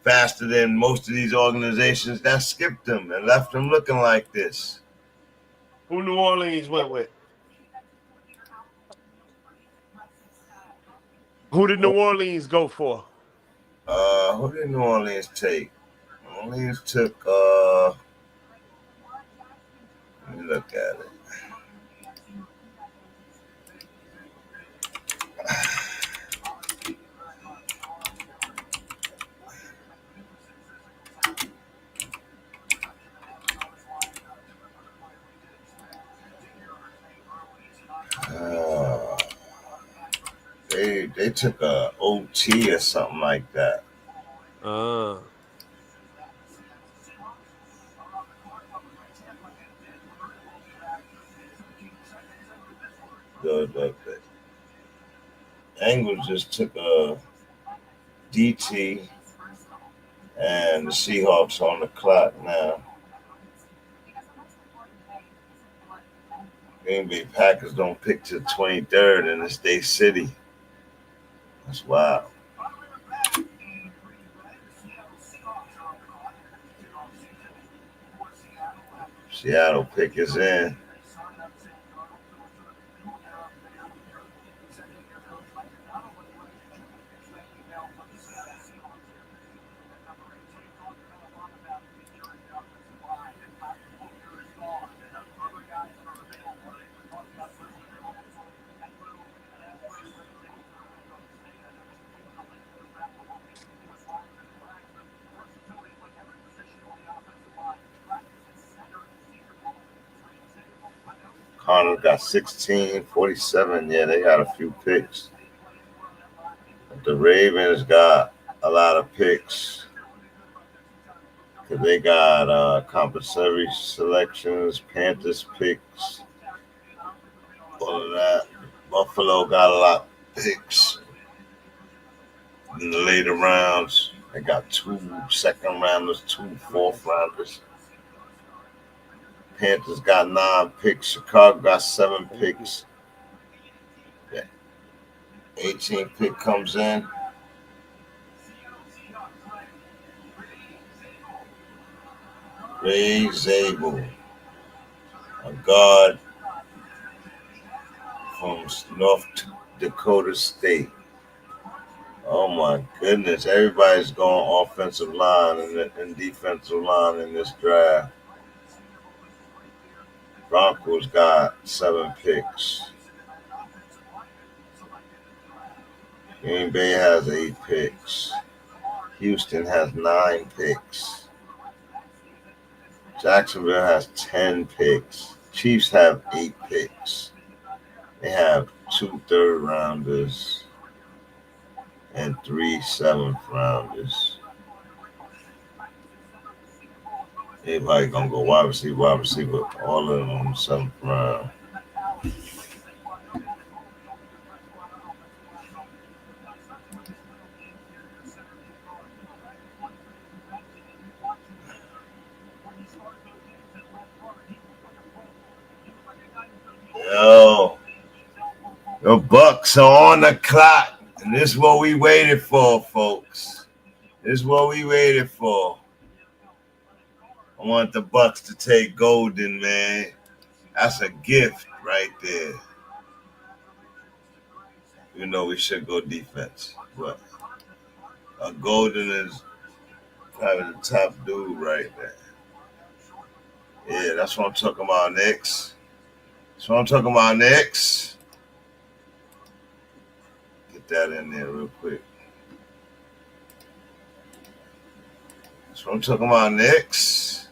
faster than most of these organizations that skipped him and left him looking like this. Who New Orleans went with? Who did New Orleans go for? Who did New Orleans take? New Orleans took let me look at it. They took a OT or something like that. The Angles just took a DT, and the Seahawks on the clock now. Green Bay Packers don't pick till 23rd, and it's Day City. That's wild. Seattle pick is in. Cardinals got 16, 47. Yeah, they got a few picks. The Ravens got a lot of picks. They got compensatory selections, Panthers picks, all of that. Buffalo got a lot of picks in the later rounds. They got 2 second rounders, 2 fourth rounders. Panthers got 9 picks. Chicago got 7 picks. Yeah. 18th pick comes in. Ray Zabel, a guard from North Dakota State. Oh my goodness! Everybody's going offensive line and defensive line in this draft. Broncos got 7 picks. Green Bay has 8 picks. Houston has 9 picks. Jacksonville has 10 picks. Chiefs have 8 picks. They have 2 third rounders and 3 7th rounders. Everybody gonna go wide receiver, all of them on the 7th round. Yo, the Bucks are on the clock, and this is what we waited for, folks. This is what we waited for. I want the Bucks to take Golden, man. That's a gift right there. You know we should go defense, but Golden is probably the top dude right there. Yeah, that's what I'm talking about next. That's what I'm talking about next. Get that in there real quick. That's what I'm talking about next.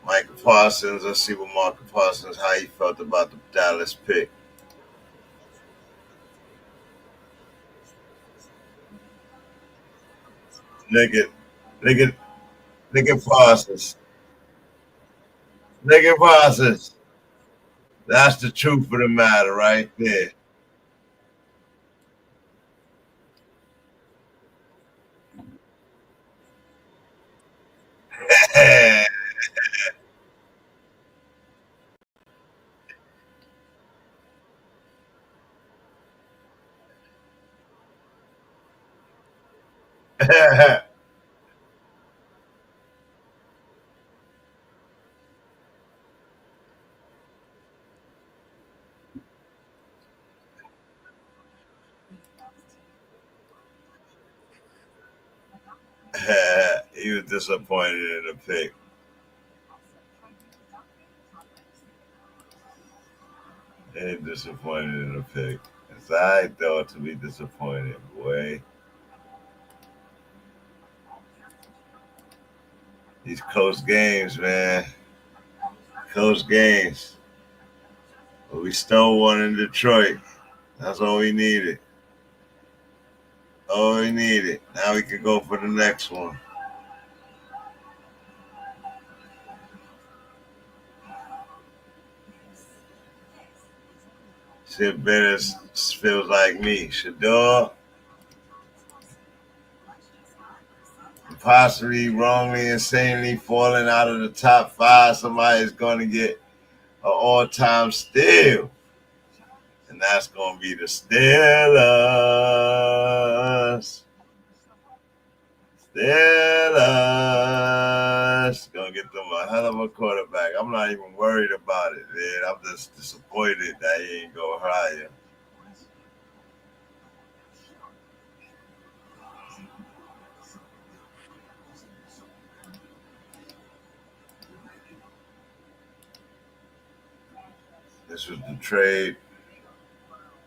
Michael Parsons. Let's see what Michael Parsons, how he felt about the Dallas pick. Nigga Parsons. Nigga Parsons. That's the truth of the matter right there. He was disappointed in the pick. He disappointed in the pick. It's all right, though, to be disappointed, boy. These close games, man. Close games. But we stole one in Detroit. That's all we needed. All we needed. Now we can go for the next one. Shit better feels like me. Shador. Possibly wrongly, insanely falling out of the top 5. Somebody's going to get an all-time steal. And that's going to be the Steelers. Steelers. Going to get them a hell of a quarterback. I'm not even worried about it, man. I'm just disappointed that he ain't go higher. This was the trade.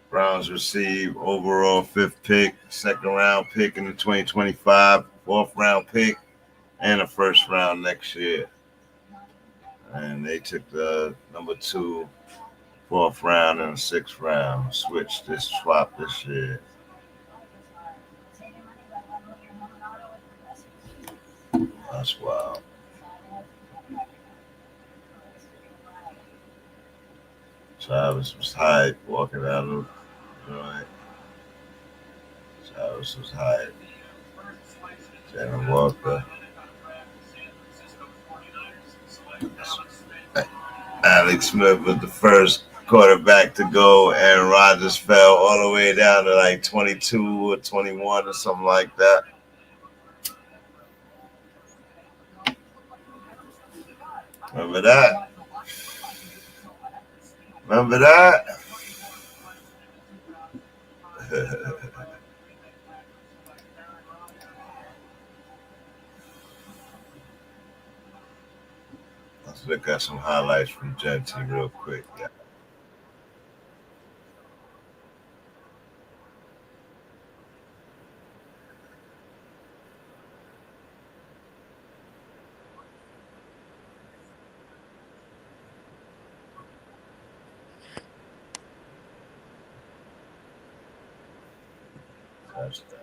Browns receive overall 5th pick, 2nd round pick in the 2025, 4th round pick, and a 1st round next year. And they took the number 2, 4th round, and a 6th round. Swap this year. That's wild. Travis was hyped walking down the joint. Travis was hyped. Jalen Walker. Alex Smith was the first quarterback to go, and Rodgers fell all the way down to like 22 or 21 or something like that. Remember that? Remember that? Let's look at some highlights from Genty real quick. Yeah. Touchdown.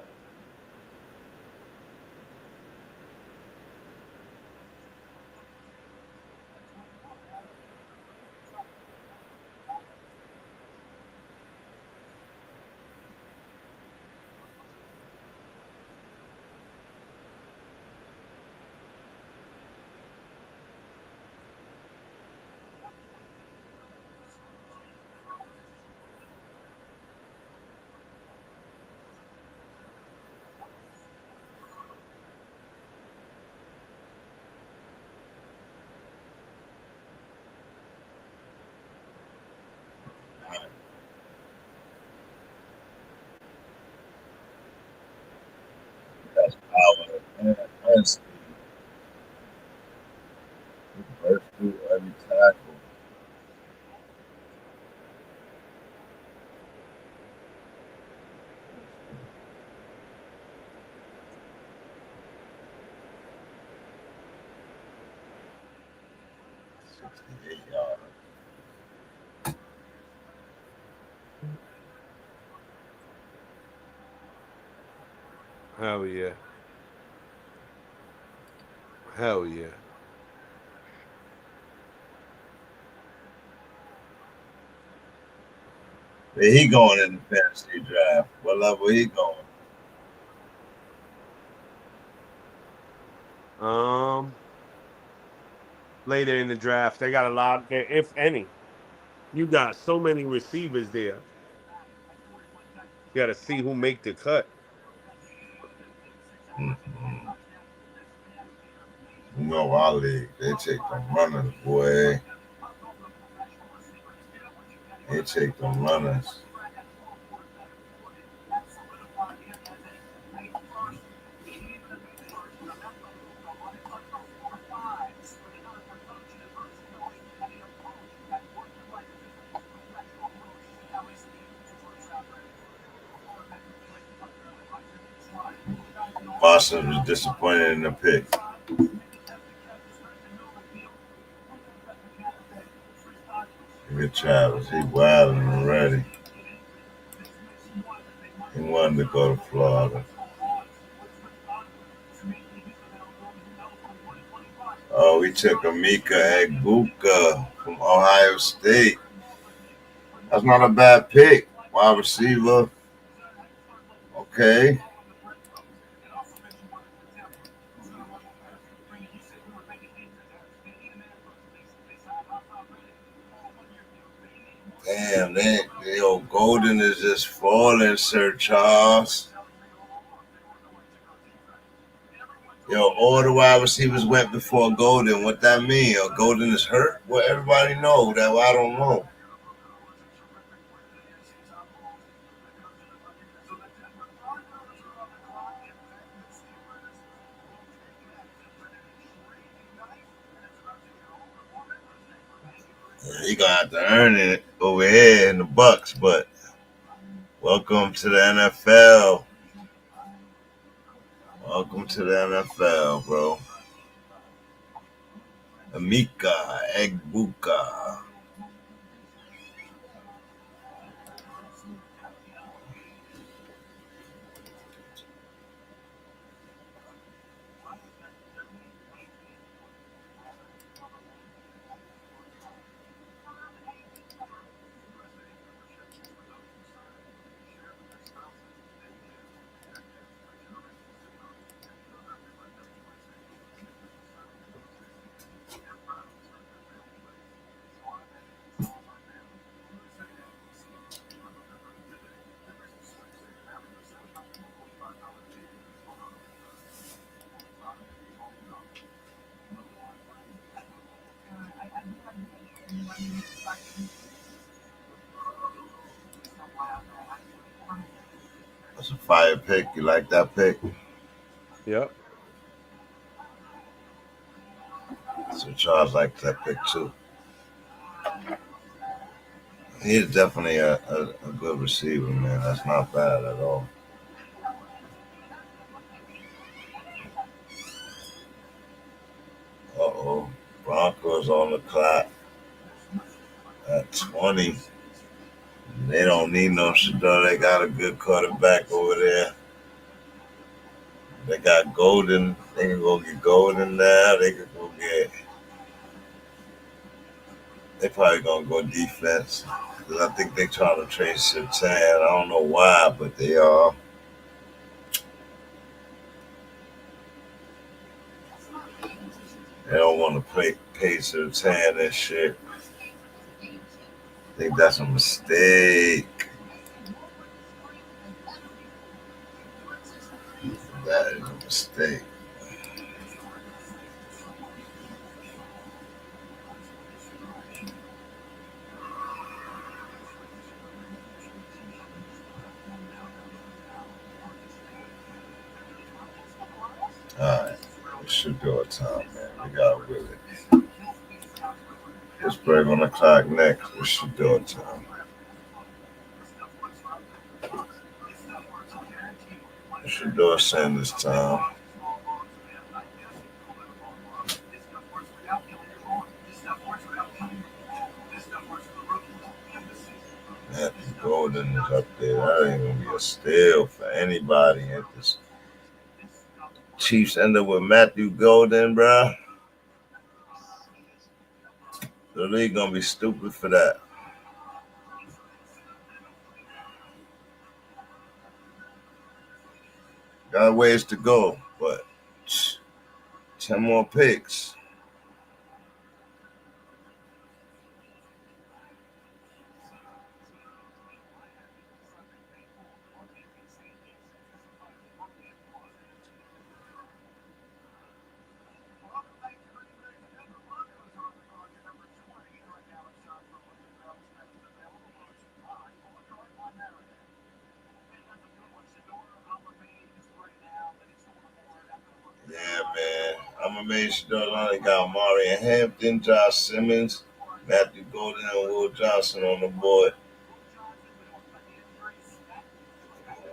That's power. Man, that's burst through every tackle. Hell yeah. Hell yeah. Where he going in the fantasy draft? What level he going? Later in the draft, they got a lot, if any. You got so many receivers there. You got to see who make the cut. Mm-hmm. You know our league, they take them runners, boy. They take them runners. Boston was disappointed in the pick. Look at Travis. He's wilding already. He wanted to go to Florida. Oh, we took Emeka Egbuka from Ohio State. That's not a bad pick. Wide receiver. Okay. Damn, yo, Golden is just falling, Sir Charles. Yo, all the wide receivers went before Golden. What that mean? Yo, Golden is hurt? Well, everybody know that. I don't know. He gonna have to earn it over here in the Bucks, but welcome to the NFL. Welcome to the NFL, bro. Emeka Egbuka. That's a fire pick. You like that pick? Yep. So Charles likes that pick too. He's definitely a good receiver, man. That's not bad at all. Uh-oh. Broncos on the clock at 20. They don't need no Shador. They got a good quarterback over there. They got Golden. They can go get Golden now. They can go get... They probably going to go defense. Because I think they trying to trade Surtain. I don't know why, but they are. They don't want to pay Surtain and shit. I think that's a mistake. That is a mistake. Alright. We should go a time, man. We got to really. Pittsburgh on the clock next. We should do a time. We should do a send this time. Matthew Golden is up there. That ain't going to be a steal for anybody at this. Chiefs end up with Matthew Golden, bro. The league going to be stupid for that. Got ways to go, but 10 more picks. Yeah, man. I'm amazed you only got Mario Hampton, Josh Simmons, Matthew Golden, and Will Johnson on the board.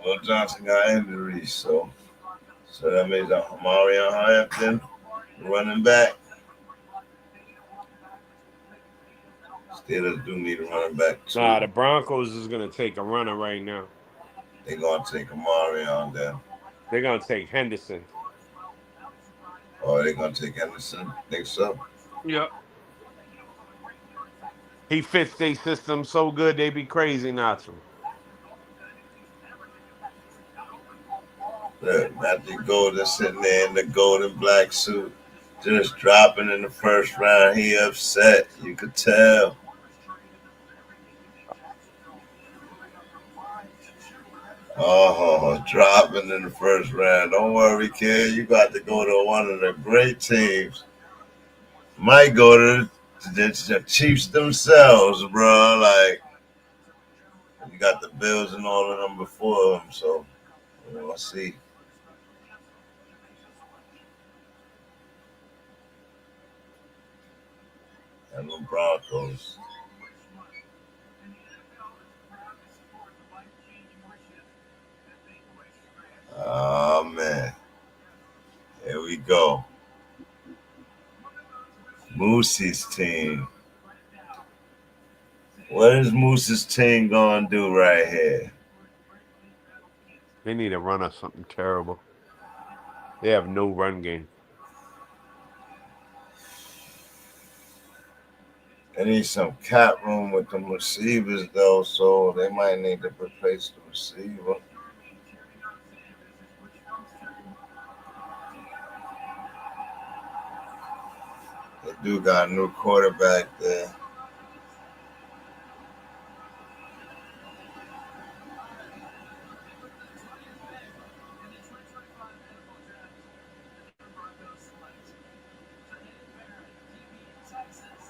Will Johnson got injuries, so So that means Mario Hampton, running back. Steelers do need a running back too. Nah, the Broncos is gonna take a runner right now. They're gonna take Amari on them. They're gonna take Henderson. Oh, they're gonna take Henderson. Think so? Yep. He fits their system so good they be crazy not to. Look, Matthew Golden sitting there in the golden black suit, just dropping in the first round. He upset. You could tell. Oh, dropping in the first round. Don't worry, kid. You got to go to one of the great teams. Might go to the Chiefs themselves, bro. Like, you got the Bills and all of them before them, so we'll see. And the Broncos. Oh, man. Here we go. Moose's team. What is Moose's team going to do right here? They need to run us something terrible. They have no run game. They need some cap room with the receivers, though, so they might need to replace the receiver. They do got a new quarterback there.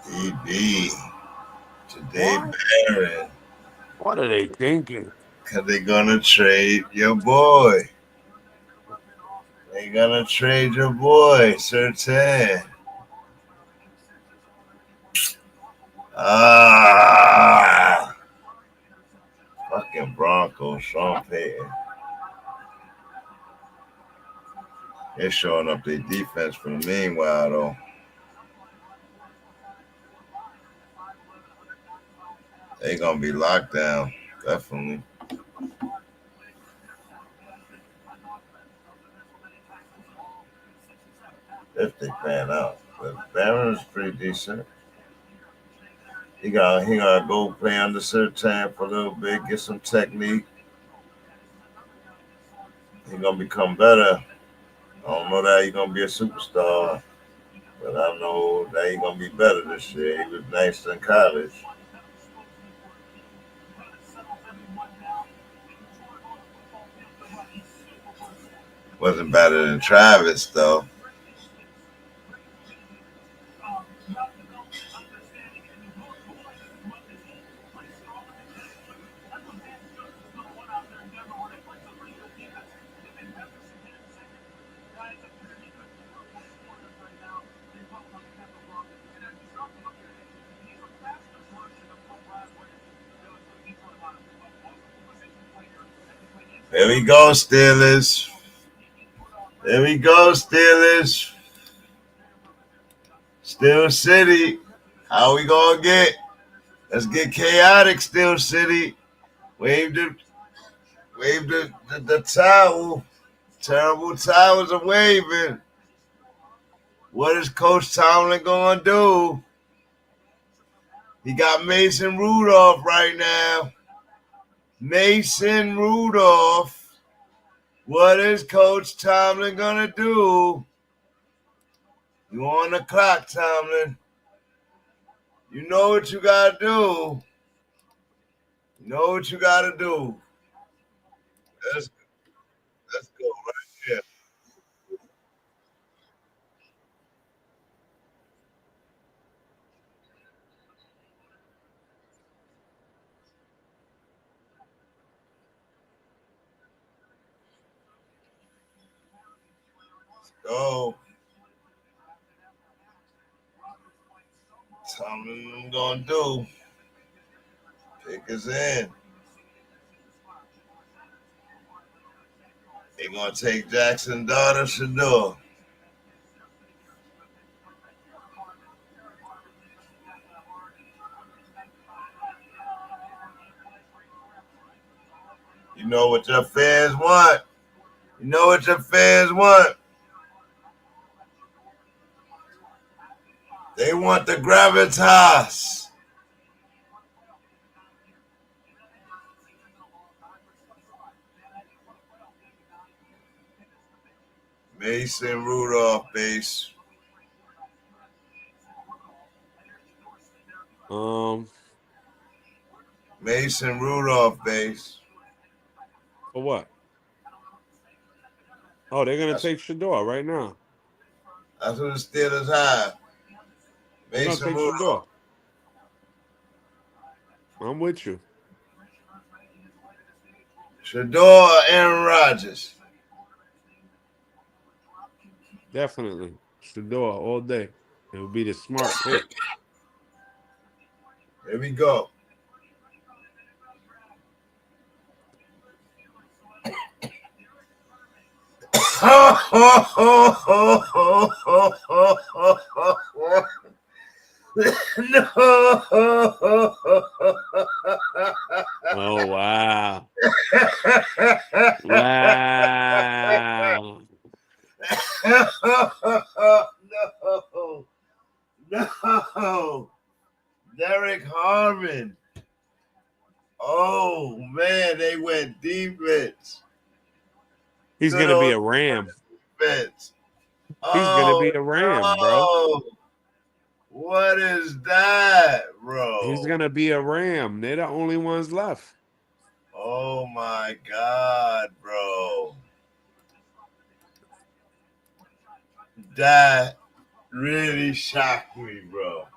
DB. Today, Barron. What are they thinking? Because they're going to trade your boy. They're going to trade your boy, Sertan. Fucking Broncos, Sean Payton. They're showing up their defense for the meanwhile, though. They're going to be locked down, definitely. If they pan out. But Barron's pretty decent. He gotta go play under Sertan for a little bit, get some technique. He's gonna become better. I don't know that he's gonna be a superstar, but I know that he's gonna be better this year. He was nice in college. Wasn't better than Travis though. There we go, Steelers. There we go, Steelers. Steel City. How we gonna get? Let's get chaotic, Steel City. Wave the towel. Terrible towels are waving. What is Coach Tomlin gonna do? He got Mason Rudolph right now. Mason Rudolph. What is Coach Tomlin gonna do? You on the clock, Tomlin. You know what you gotta do. You know what you gotta do. Let's go right here. Go. Tomlin, I'm gonna do. Pick us in. They're gonna take Jackson's daughter, Shador. You know what your fans want. You know what your fans want. They want the gravitas. Mason Rudolph base. Mason Rudolph base. For what? Oh, they're gonna take Shador right now. That's what the Steelers have. They're gonna Mason take Rudolph. Shador. I'm with you. Shador or Aaron Rodgers? Definitely. Shador all day. It would be the smart pick. Here we go. No. Oh wow. Wow. No. Derek Harmon. Oh man, they went defense. He's gonna be a Ram. Defense. He's gonna be a Ram, bro. What is that, bro? He's gonna be a Ram. They're the only ones left. Oh my God, bro. That really shocked me, bro.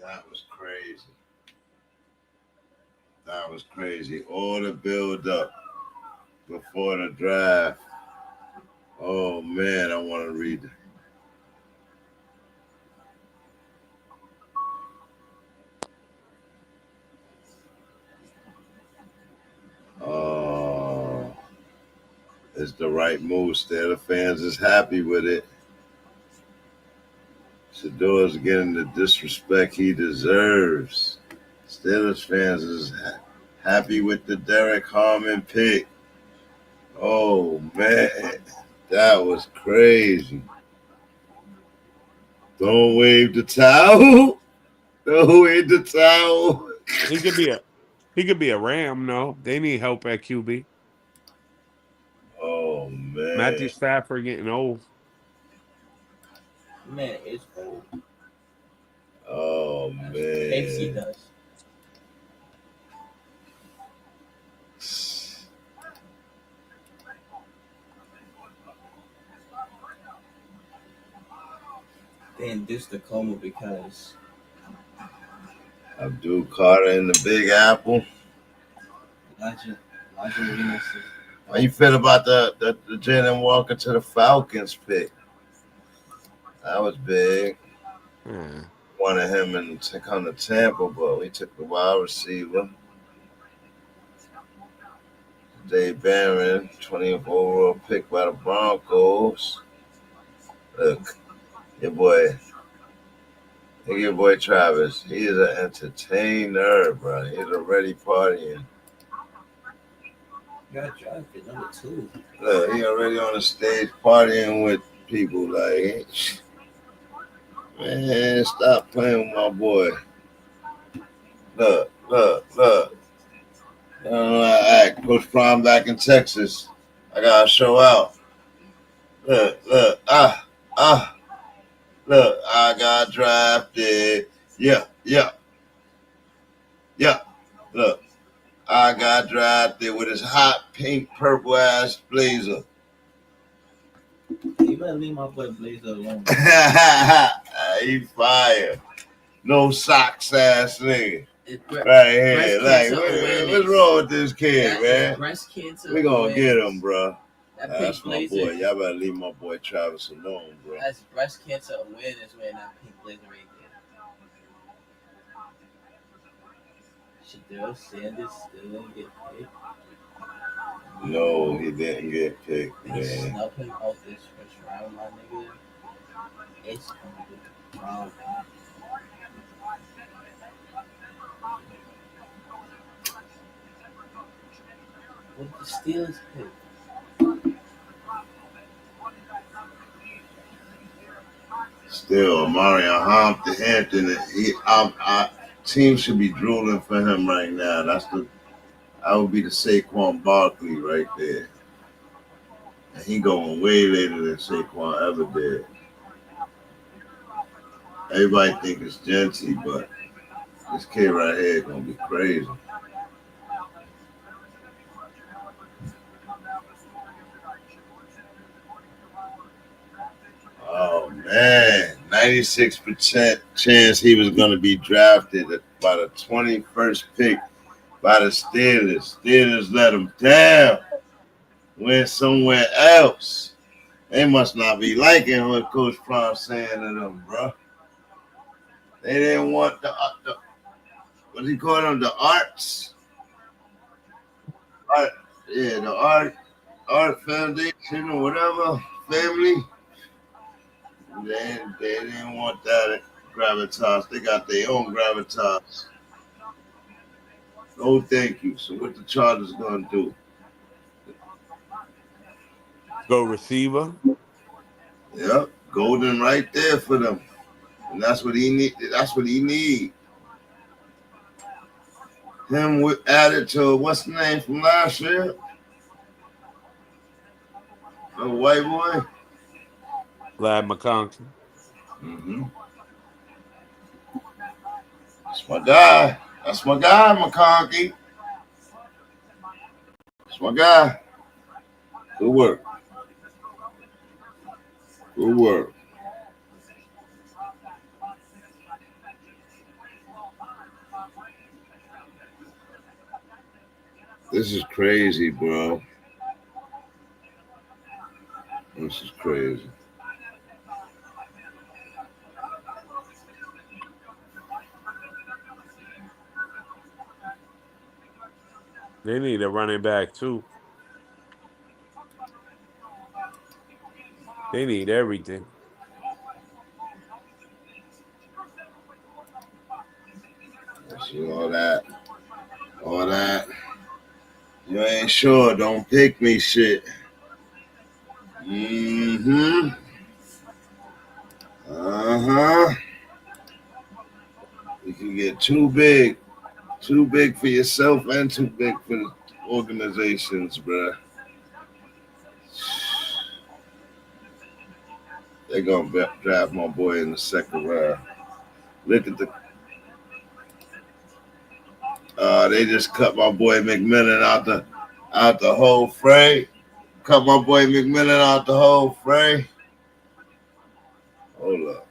That was crazy. That was crazy. All the build up before the draft. Oh man, I want to read it. Oh, it's the right move. Steelers fans is happy with it. Shador's getting the disrespect he deserves. Steelers fans is happy with the Derek Harmon pick. Oh man, that was crazy. Don't wave the towel. Don't wave the towel. He could be a Ram, no. They need help at QB. Oh man. Matthew Stafford getting old. Man, it's old. Oh man. KC does. They induced the coma because I Abdul Carter in the Big Apple. Legend. How you feel about the Jalen Walker to the Falcons pick? That was big. Wanted him to come to Tampa, but we took the wide receiver. Dave Barron, 20th overall pick by the Broncos. Look, your boy Travis. He is an entertainer, bro. He's already partying. Got drafted number 2. Look, he already on the stage partying with people. Like, man, stop playing with my boy. Look. I don't know how to act. Coach Prime back in Texas. I gotta show out. Look. Look, I got drafted. Yeah. Look, I got drafted with his hot pink purple ass blazer. You better leave my boy Blazer alone. He fire. No socks ass nigga. Right here. Like, what's wrong with this kid, man? We gonna get him, bro. That's my boy. Y'all better leave my boy Travis alone, bro. That's breast cancer awareness wearing that pink blazer right there. Shadell Sanders still didn't get picked. No, he didn't get picked, man. Snub him out this first round, my nigga. It's wrong. What the Steelers pick? Still, Mario Hampton. Team should be drooling for him right now. That would be the Saquon Barkley right there. And he going way later than Saquon ever did. Everybody think it's Genty, but this kid right here gonna be crazy. Oh man, 96% chance he was going to be drafted by the 21st pick by the Steelers. Steelers let him down. Went somewhere else. They must not be liking what Coach Prime saying to them, bro. They didn't want the what do you call them? The arts. The art foundation or whatever family. They didn't want that gravitas. They got their own gravitas. No, thank you. So what the Chargers gonna do? Go receiver. Yep, Golden right there for them, and that's what he need. That's what he need. Him added to what's the name from last year? The white boy. Lad McConkey. Mm-hmm. That's my guy. That's my guy, McConkey. That's my guy. Good work. Good work. This is crazy, bro. This is crazy. They need a running back too. They need everything. See all that. You ain't sure, don't pick me shit. Mm-hmm. Uh-huh. You can get too big for yourself and too big for the organizations, bruh. They're gonna draft my boy in the second round. Look at they just cut my boy McMillan out the whole fray. Cut my boy McMillan out the whole fray. Hold up.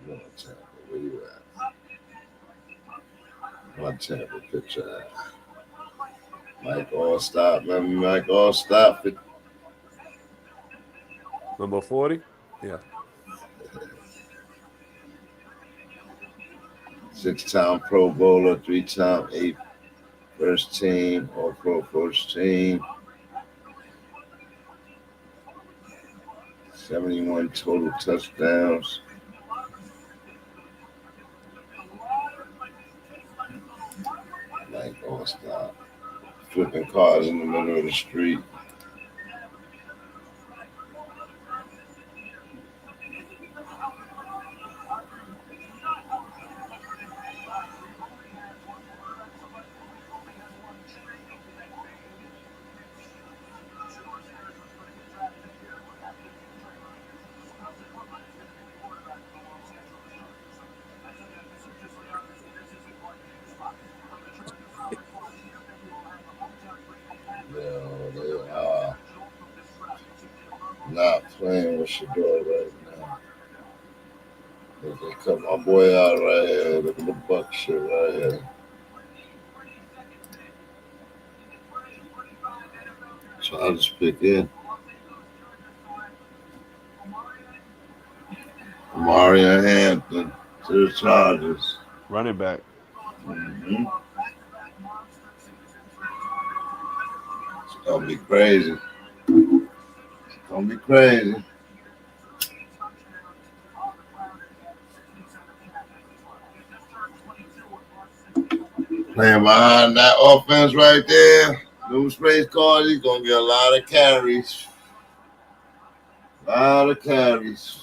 Come on, Tampa, where you at? My Tampa picture at. Mike Allstott, remember Mike Allstott? Number 40? Yeah. 6-time Pro Bowler, 3-time first team, All Pro first team. 71 total touchdowns. Mike Allstott. Flipping cars in the middle of the street. No, they are not playing with Shador right now. They cut my boy out right here. Look at the Buck shit right here. So I'll just pick in. Mario Hampton to the Chargers. Running back. Mm-hmm. It's gonna be crazy. It's gonna be crazy. Playing behind that offense right there, those race cars, he's gonna get a lot of carries. A lot of carries.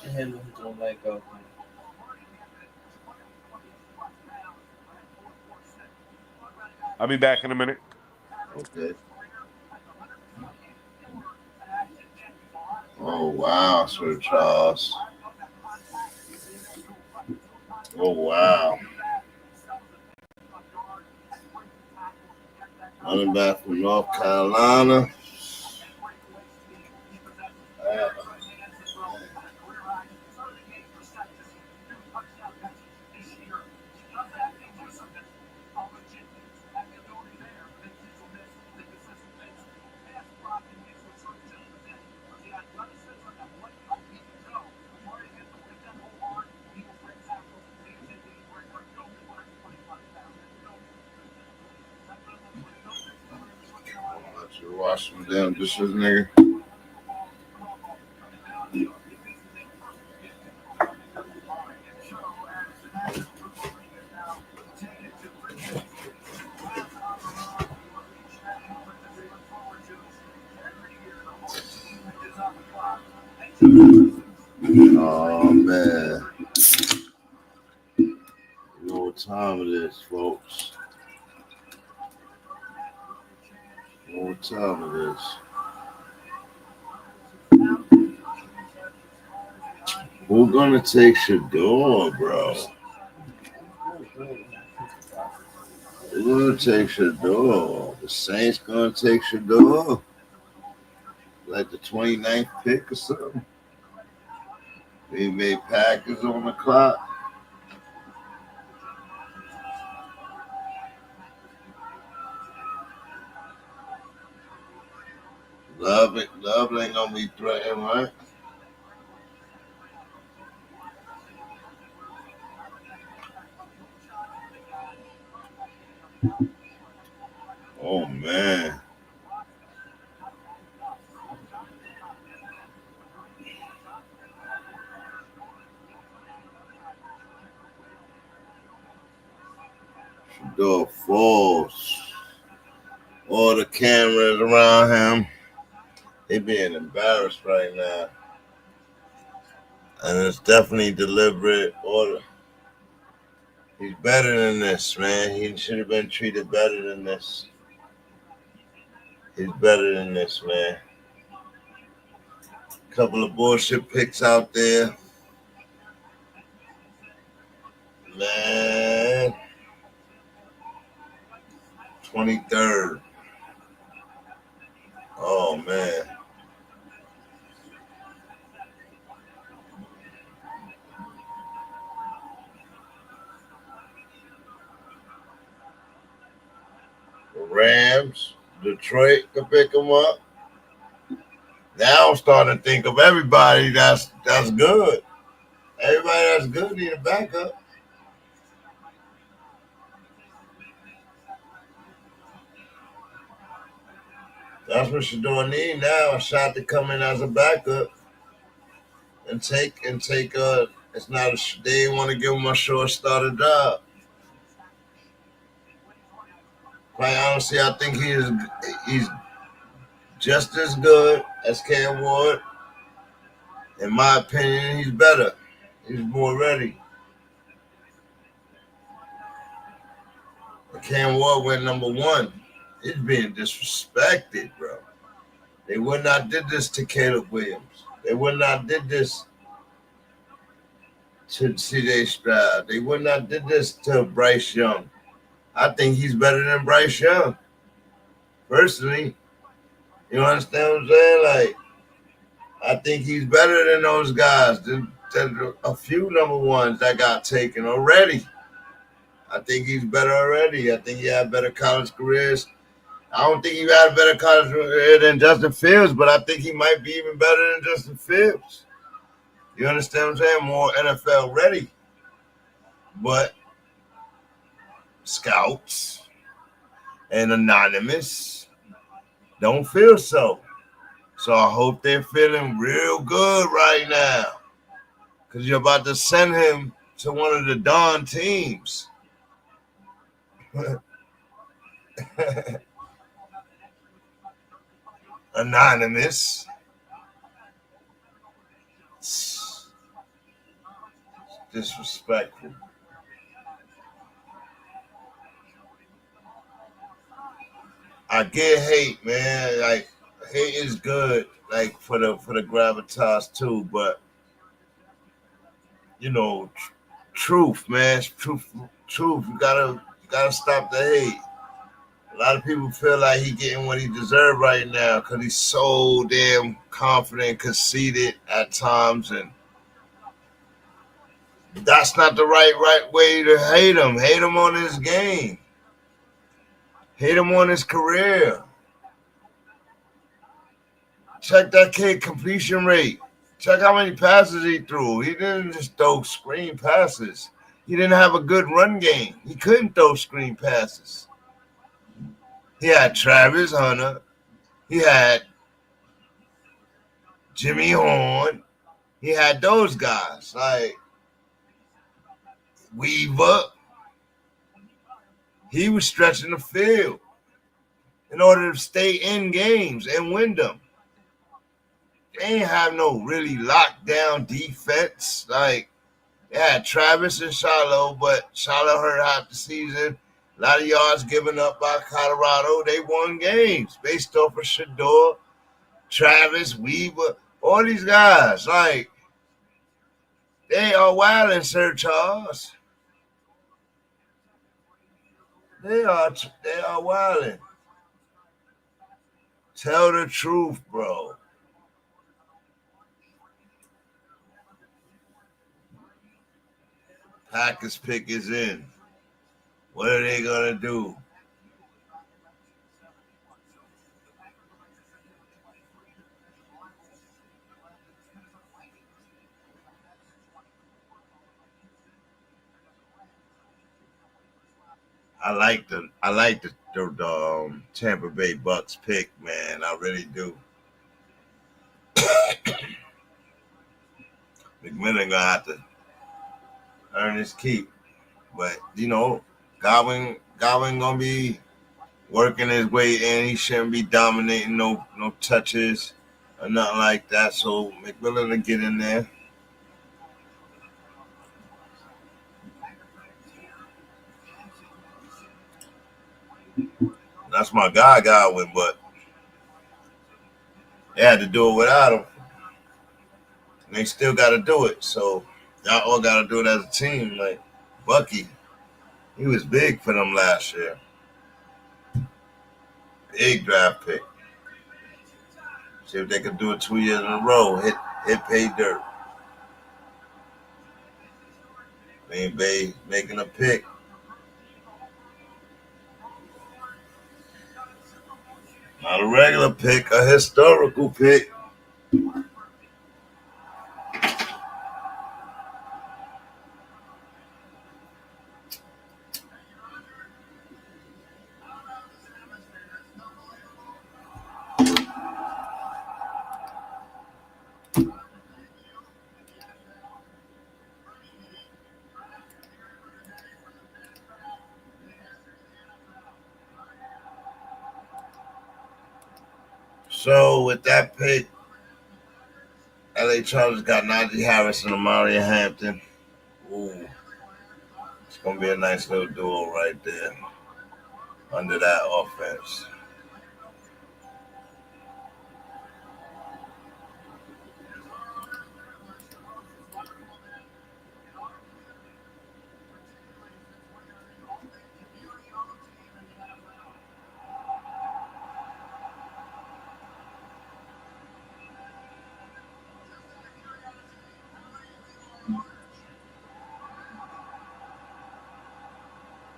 I'll be back in a minute. Okay. Oh wow, Sir Charles. Oh wow. Running back from North Carolina. Wash some damn dishes, nigga. Oh man. You know what time it is, folks. You know what time it is. Who's gonna take Shador, bro? Who's gonna take Shador? The Saints gonna take Shador? Like the 29th pick or something? They made Packers on the clock. Love ain't gonna be threatened, right? Oh man. Shador falls. All the cameras around him. They being embarrassed right now. And it's definitely deliberate order. He's better than this, man. He should have been treated better than this. He's better than this, man. Couple of bullshit picks out there. Man. 23rd. Oh, man. Rams, Detroit could pick him up. Now I'm starting to think of everybody that's good. Everybody that's good need a backup. That's what Shador need now. A shot to come in as a backup and take. It's not a. They want to give him a short starter job. Quite honestly, I think he's just as good as Cam Ward. In my opinion, he's better. He's more ready. Cam Ward went number 1. He's being disrespected, bro. They would not did this to Caleb Williams. They would not did this to C.J. Stroud. They would not did this to Bryce Young. I think he's better than Bryce Young. Personally, you understand what I'm saying? Like, I think he's better than those guys. Than a few number ones that got taken already. I think he's better already. I think he had better college careers. I don't think he had a better college career than Justin Fields, but I think he might be even better than Justin Fields. You understand what I'm saying? More NFL ready. But scouts and anonymous don't feel so. So I hope they're feeling real good right now. Because you're about to send him to one of the Don teams. Anonymous. It's disrespectful. I get hate, man. Like, hate is good, like for the gravitas too. But you know, truth, man. Truth. You gotta stop the hate. A lot of people feel like he getting what he deserves right now because he's so damn confident, conceited at times, and that's not the right way to hate him. Hate him on his game. Hate him on his career. Check that kid completion rate. Check how many passes he threw. He didn't just throw screen passes. He didn't have a good run game. He couldn't throw screen passes. He had Travis Hunter. He had Jimmy Horn. He had those guys like Weaver. He was stretching the field in order to stay in games and win them. They ain't have no really lockdown defense. Like, they had Travis and Shiloh, but Shiloh hurt half the season. A lot of yards given up by Colorado. They won games based off of Shador, Travis, Weaver, all these guys. Like, they are wilding, Sir Charles. They are wilding. Tell the truth, bro. Packers pick is in. What are they gonna do? I like the Tampa Bay Bucks pick, man. I really do. McMillan gonna have to earn his keep, but you know, Godwin gonna be working his way in. He shouldn't be dominating no touches or nothing like that. So McMillan will get in there. That's my guy, Godwin, but they had to do it without him. And they still got to do it. So y'all all got to do it as a team. Like Bucky, he was big for them last year. Big draft pick. See if they could do it 2 years in a row. Hit pay dirt. Green Bay making a pick. Not a regular pick, a historical pick. So with that pick, LA Chargers got Najee Harris and Amari Hampton. Ooh, it's gonna be a nice little duo right there under that offense.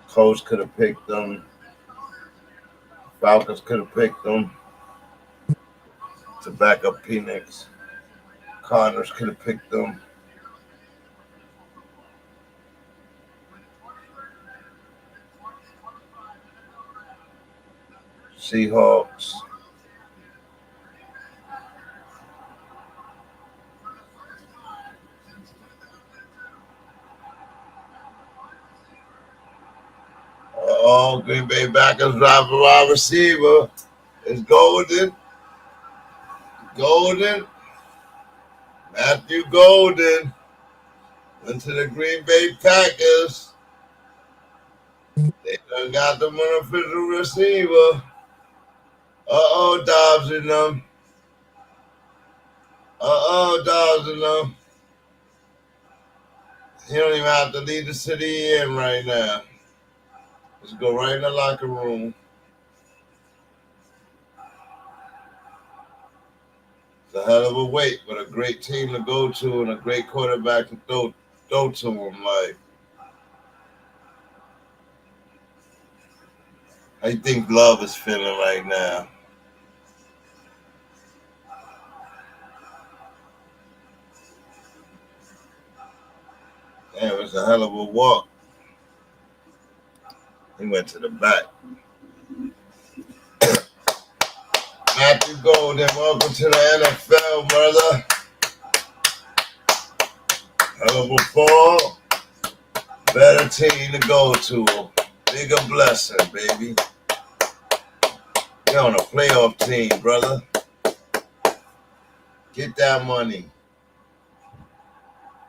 Colts could have picked them. Falcons could have picked them to back up Penix. Cardinals could have picked them. Seahawks. Oh, Green Bay Packers drive a wide receiver. It's Golden. Matthew Golden went to the Green Bay Packers. They done got them an official receiver. Dobbs in them. Dobbs in them. He don't even have to lead the city in right now. Just go right in the locker room. It's a hell of a wait, but a great team to go to and a great quarterback to throw to him. Like, how you think Love is feeling right now? Damn, it's a hell of a walk. He went to the back. Matthew Golden, welcome to the NFL, brother. Hell of a fall. Better team to go to. Bigger blessing, baby. You're on a playoff team, brother. Get that money.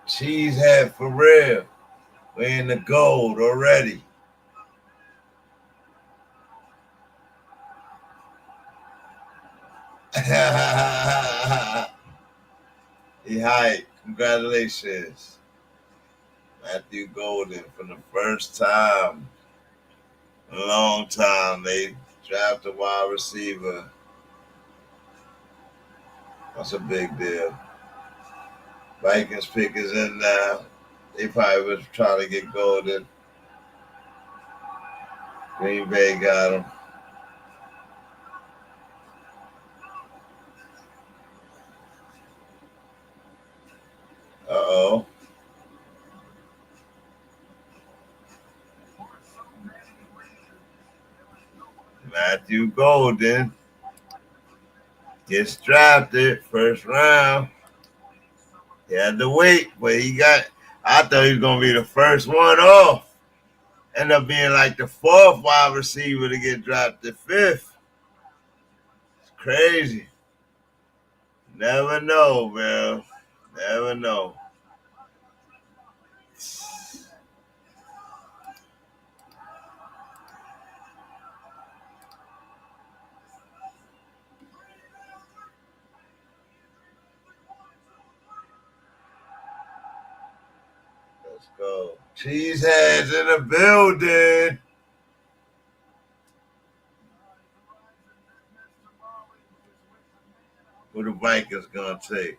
Cheesehead for real. We're in the gold already. He hyped. Congratulations. Matthew Golden for the first time in a long time. They drafted a wide receiver. That's a big deal. Vikings pick is in now. They probably was trying to get Golden. Green Bay got him. Uh-oh. Matthew Golden gets drafted first round. He had to wait, but I thought he was going to be the first one off. End up being like the fourth wide receiver to get drafted fifth. It's crazy. Never know, man. Never know. Let's go. Cheeseheads in the building. Who the Vikings gonna take?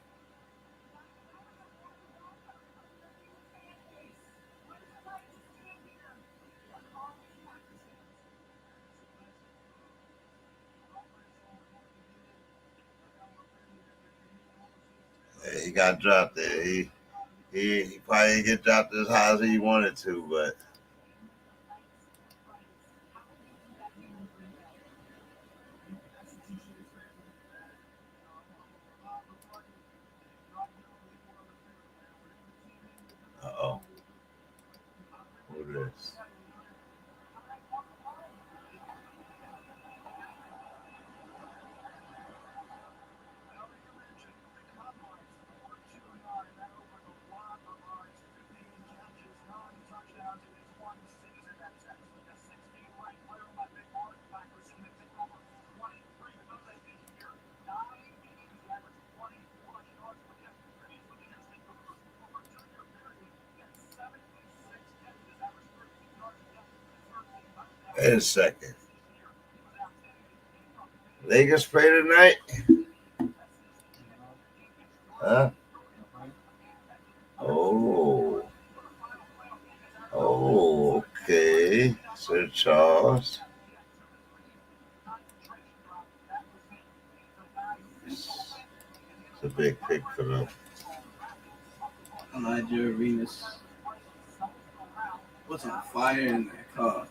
he got dropped there. He probably didn't get dropped as high as he wanted to, but uh-oh. Who this? Wait a second. Lakers play tonight? Huh? Oh. Oh, okay. Sir Charles. It's a big pick for them. Elijah Arenas was on fire in that car.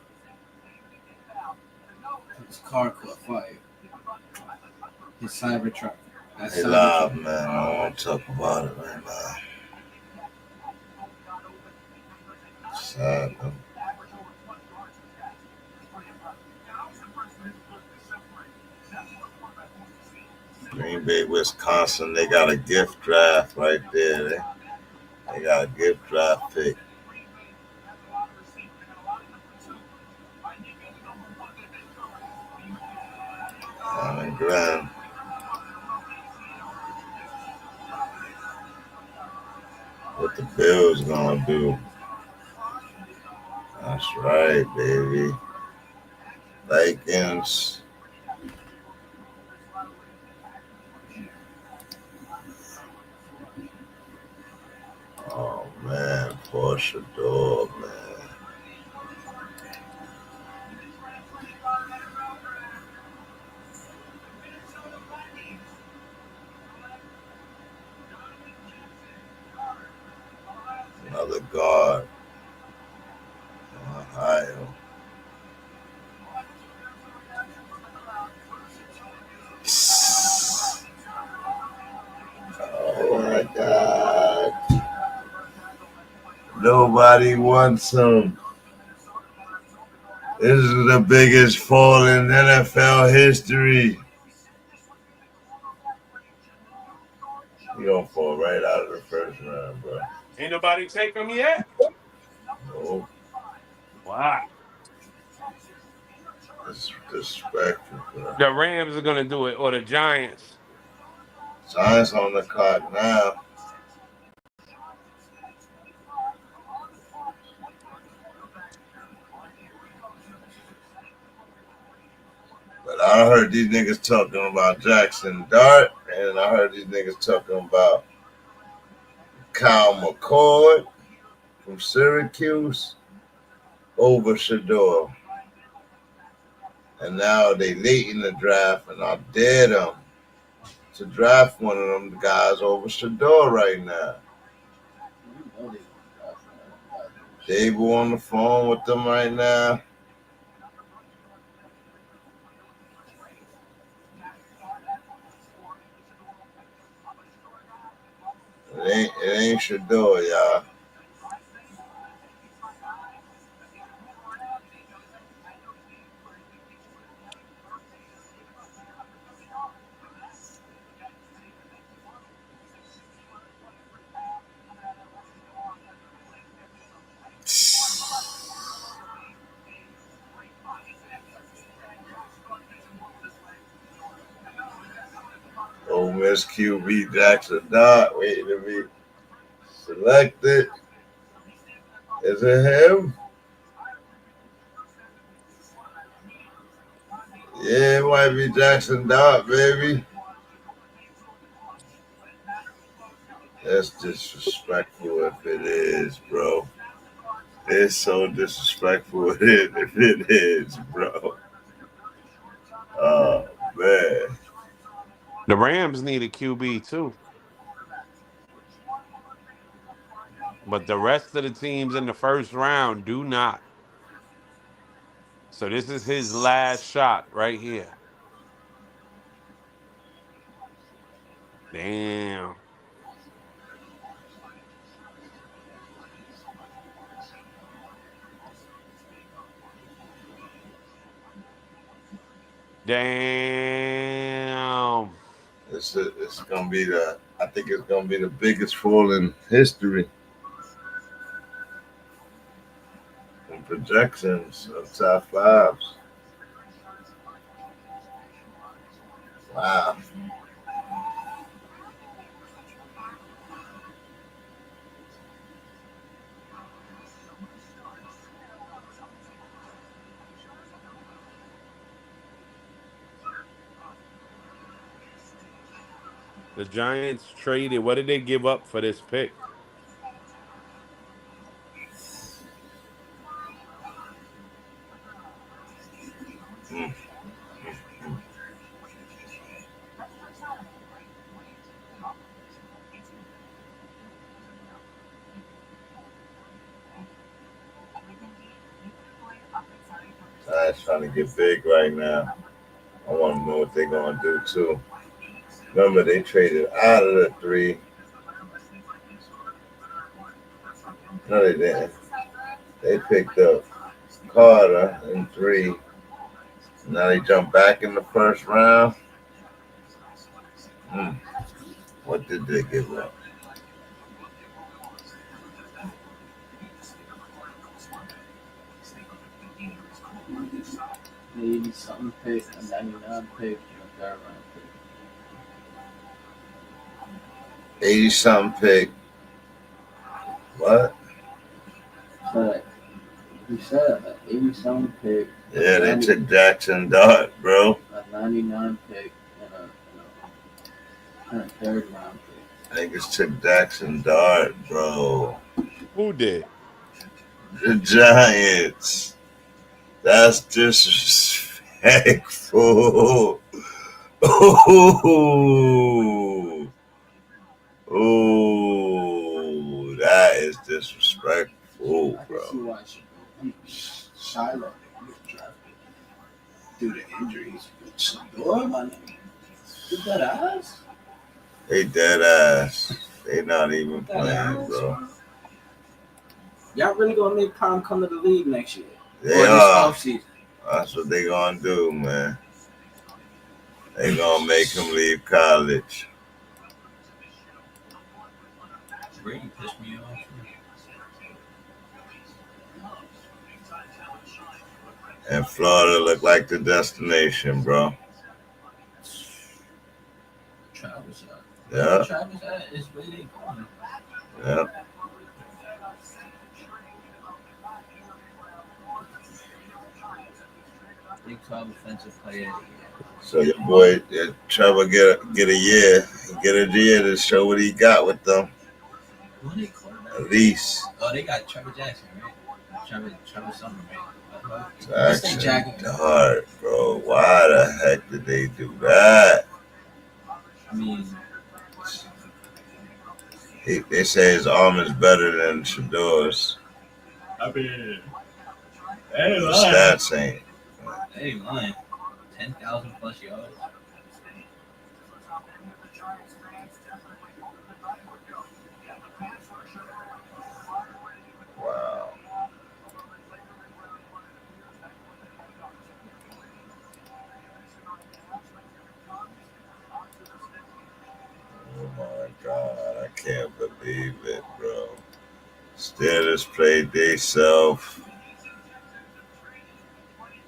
His car caught fire. His Cybertruck. Hey, live, man. I don't want to talk about it right now. Sad, man. Green Bay, Wisconsin, they got a gift draft right there. They got a gift draft pick. Alan Graham. What the Bills gonna do? That's right, baby. Vikings. Oh man, Porsche door, man. Another guard. Ohio. Oh my God. Nobody wants him. This is the biggest fall in NFL history. He gonna fall right out of the first round, bro. Ain't nobody take him yet? No. Wow. That's disrespectful, bro. The Rams are gonna do it, or the Giants. Giants on the clock now. But I heard these niggas talking about Jackson Dart, and I heard these niggas talking about Kyle McCord from Syracuse over Shador. And now they late in the draft, and I dare them to draft one of them guys over Shador right now. Dave on the phone with them right now. It ain't Shador, y'all. Ole Miss QB Jackson Dart waiting to be selected. Is it him? Yeah, it might be Jackson Dart, baby. That's disrespectful if it is, bro. It's so disrespectful if it is, bro. Oh, man. The Rams need a QB too. But the rest of the teams in the first round do not. So this is his last shot right here. Damn. Damn. It's gonna be I think it's gonna be the biggest fall in history. In projections of top fives. Wow. The Giants traded. What did they give up for this pick? Giants trying to get big right now. I want to know what they're gonna do too. Remember, they traded out of the 3. No, they didn't. They picked up Carter in 3. Now they jump back in the first round. What did they give up? Maybe something pick, a 99 pick, and a 3rd round pick. 80-something pick. What? But you said an 80-something pick. Yeah, they took Jackson Dart, bro. A 99 pick and a 3rd round pick. Niggas took Jackson Dart, bro. Who did? The Giants. That's disrespectful. Ooh, that is disrespectful, bro. I can see why Shiloh was drafted due to injuries. Shador, my nigga. Is that ass? They dead ass. They not even playing, bro. Y'all really gonna make Prime come to the league next year? They or are. This offseason? That's what they gonna do, man. They gonna make him leave college. Brady pissed me off. And Florida look like the destination, bro. Travis, yeah. Travis is where they going. Yeah. Big 12 offensive player. So your boy Trevor get a year to show what he got with them. Who they call that? At least. Oh, they got Trevor Jackson, right? Trevor something, right? Jackson Dart, bro. Why the heck did they do that? I mean, they say his arm is better than Shador's. I mean, the stats ain't. They ain't lying. 10,000 plus yards. Wow. Oh my God, I can't believe it, bro. Steelers played theyself.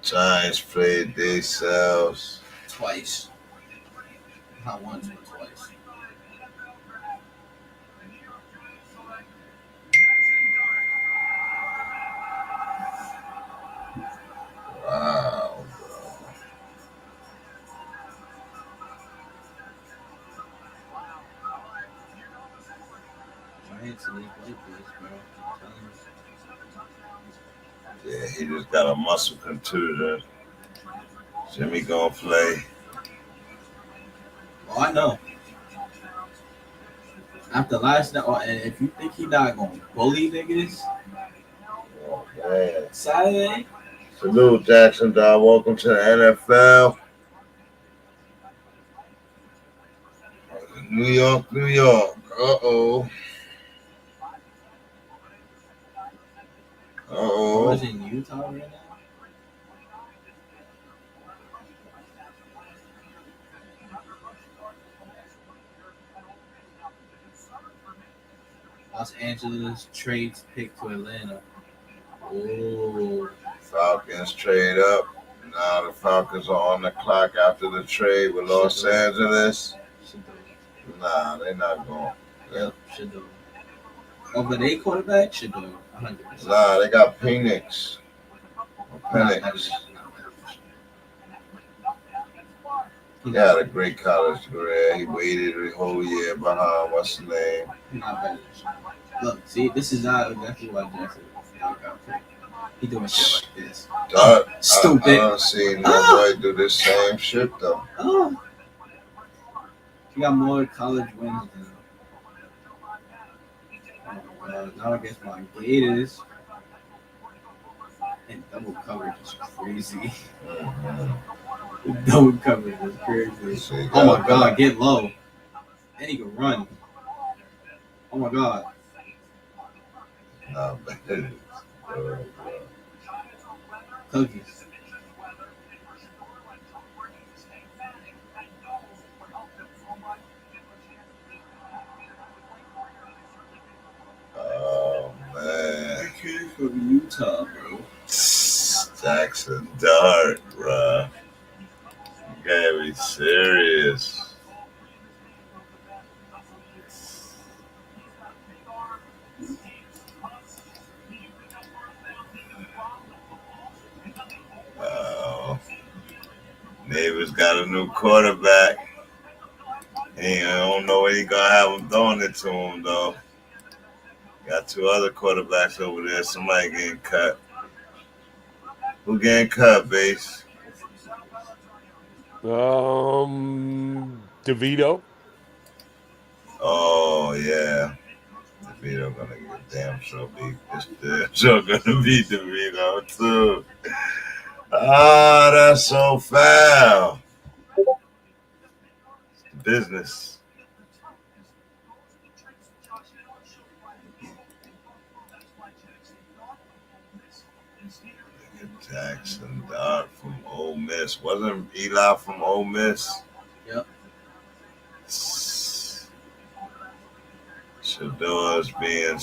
Giants played themselves. Twice. Not once, but twice. Wow, bro. Giants league like this, bro. Yeah, he just got a muscle contusion. Jimmy gonna play. Oh, I know. After last night, and if you think he not gonna bully niggas, Man. Saturday. Salute, Jackson Dog. Welcome to the NFL. New York, New York. Uh-oh. Uh-oh. Was in Utah right now? Los Angeles trades pick to Atlanta. Oh. Falcons trade up. Now the Falcons are on the clock after the trade with Los Angeles. Nah, they're not going. Yep, should do. Over their quarterback, should do. 100%. Nah, they got Penix. Penix. He had a great college career. He waited a whole year behind what's the name? Not better. Look, see, this is not exactly what Jackson got picked. He doing shit like this. Stupid. I don't see nobody do the same shit though. Oh. He got more college wins than now against my Gators. And double coverage is crazy. Double coverage is crazy. Oh my god, get low. And he can run. Oh my god. Nah, man. Cookies. Oh man. Kid from Utah, bro. Jackson Dart, bro. You gotta be serious. Neighbors got a new quarterback. I don't know where he gonna have him throwing it to him though. Got two other quarterbacks over there. Somebody getting cut. Who getting cut, Base? DeVito. Oh yeah. DeVito gonna get damn sure beat. It's damn sure gonna beat DeVito too. Ah, that's so foul. Business. Jackson Dart from Ole Miss. Wasn't Eli from Ole Miss? Yep. Shador's being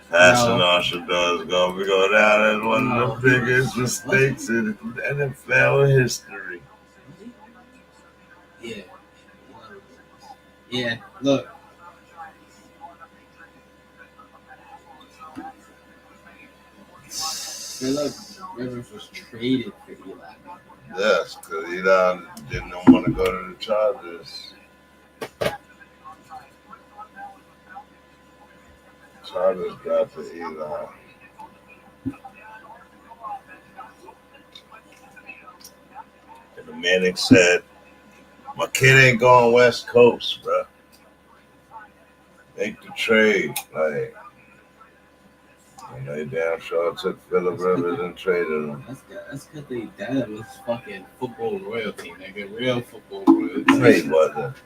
passing on Shador's gonna go down as one of the biggest mistakes in NFL history. Yeah. Yeah, look. Philip Rivers was traded for Eli. Yes, because Eli didn't want to go to the Chargers. Chargers drafted Eli. And the Manning said, my kid ain't going West Coast, bro. Make the trade. Like, and they damn sure took Phillip Rivers and traded him. That's because they dad was fucking football royalty, nigga. Real football royalty. No, he wasn't.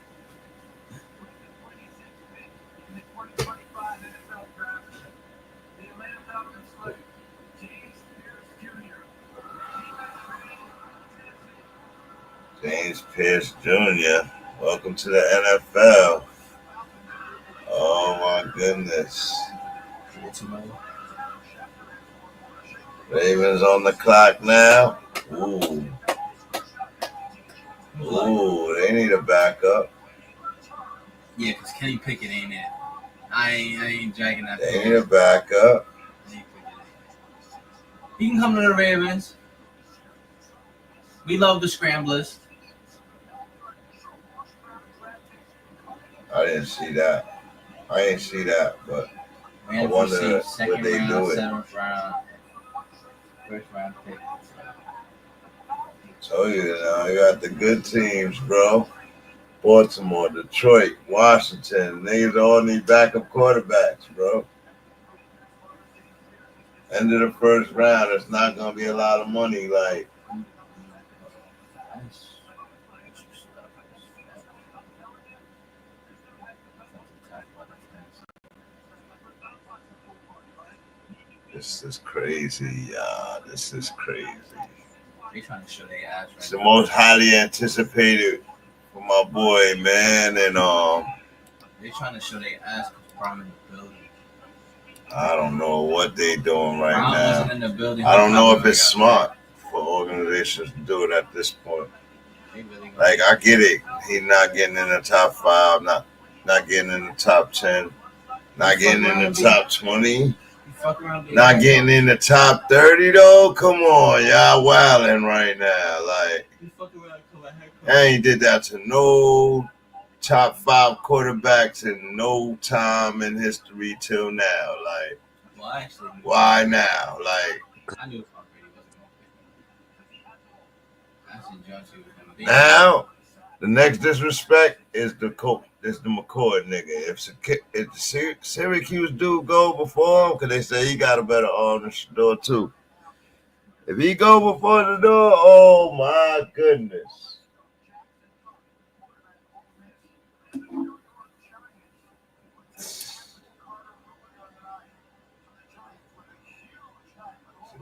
James Pierce Jr. Welcome to the NFL. Oh my goodness. Ravens on the clock now. Ooh. Ooh, they need a backup. Yeah, because Kenny Pickett ain't it. I ain't dragging that. They need a backup. He can come to the Ravens. We love the scramblers. I didn't see that. But I wonder would they do it. 7th round, 1st round pick. So you got the good teams, bro. Baltimore, Detroit, Washington. Niggas all need backup quarterbacks, bro. End of the first round, it's not gonna be a lot of money. Like, this is crazy, y'all. This is crazy. They trying to show their ass. Right It's the most highly anticipated for my boy, man, and they trying to show their ass because Brown in the building. I don't know what they doing right Brown now. wasn't in the building. I don't know if it's smart for organizations to do it at this point. Like, I get it. He's not getting in the top 5, not getting in the top 10, not getting in the top 20, not getting in the top 30, though. Come on, y'all wilding right now. Like, I ain't did that to no top 5 quarterbacks in no time in history till now. Like, why now? Like, I knew now, the next disrespect is the McCord nigga. If the Syracuse dude go before him, because they say he got a better arm than Shador too. If he go before the door, oh my goodness.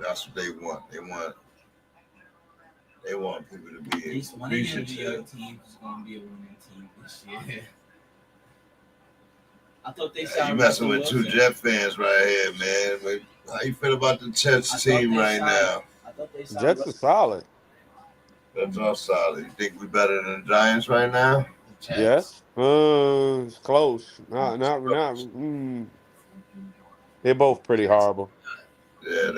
That's what they want. They want people to be at least one of your teams is going to be a winning team this year. I thought they you messing with two Jet fans right here, man. How you feel about the Jets team right now? Jets are solid. Jets are solid. You think we better than the Giants right now? Yes. It's close. Not. They're both pretty horrible. Yeah,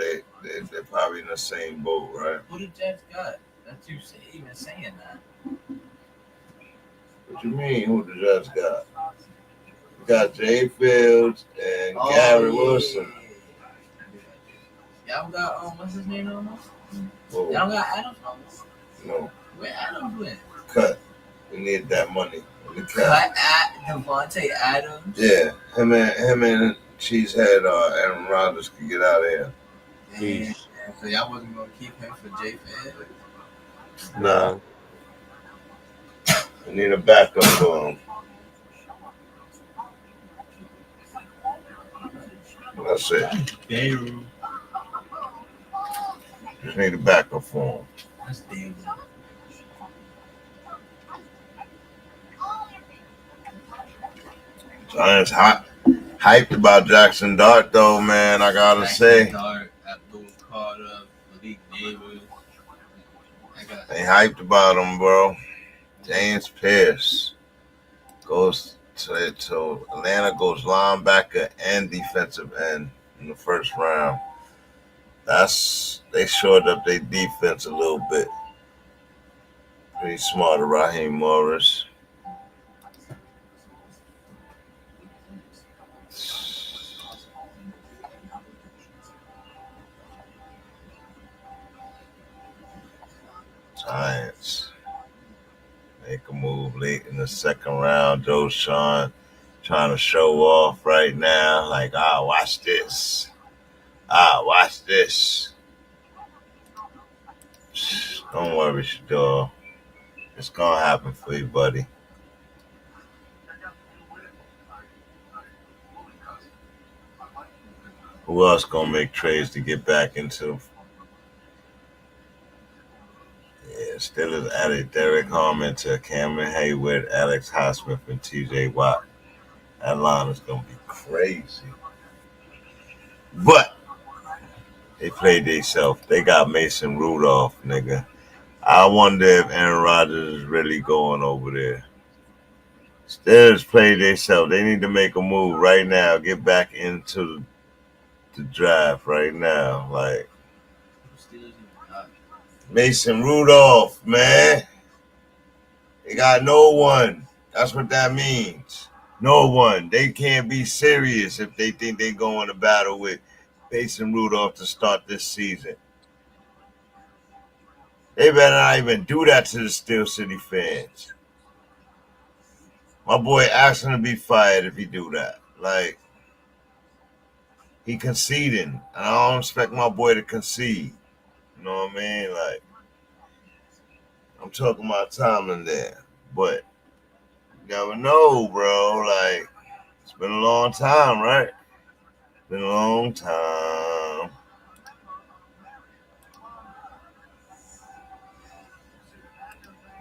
they're probably in the same boat, right? Who the Jets got? That's you even saying that. What you mean, who the Jets got? We got Jay Fields and Gary Wilson. Y'all got, what's his name almost? Whoa. Y'all got Adams almost? No. Where Adams went? Cut. We need that money. Cut at Devontae Adams? Yeah. Him and Cheesehead Aaron Rodgers could get out of here. And so y'all wasn't going to keep him for Jay Fields? Nah. We need a backup for him. That's it. Damn. Just need a backup for him. That's damn. Giants hyped about Jackson Dart, though, man. I gotta say. Dart, Abdul Carter, Malik Davis. They hyped about him, bro. James Pierce goes to Atlanta, goes linebacker and defensive end in the first round. They shored up their defense a little bit. Pretty smart of Raheem Morris. Giants make a move late in the second round. Joe Sean trying to show off right now. Like, watch this. Watch this. Don't worry, Shador. It's going to happen for you, buddy. Who else going to make trades to get back into? Yeah, Steelers added Derek Harmon to Cameron Hayward, Alex Highsmith, and T.J. Watt. That line is going to be crazy. But they played themselves. They got Mason Rudolph, nigga. I wonder if Aaron Rodgers is really going over there. Steelers played themselves. They need to make a move right now. Get back into the draft right now. Like, Mason Rudolph, man. They got no one. That's what that means. No one. They can't be serious if they think they're going to battle with Mason Rudolph to start this season. They better not even do that to the Steel City fans. My boy asking to be fired if he do that. Like, he conceding. And I don't expect my boy to concede. You know what I mean? Like, I'm talking about timing there. But you never know, bro. Like, it's been a long time, right? Been a long time.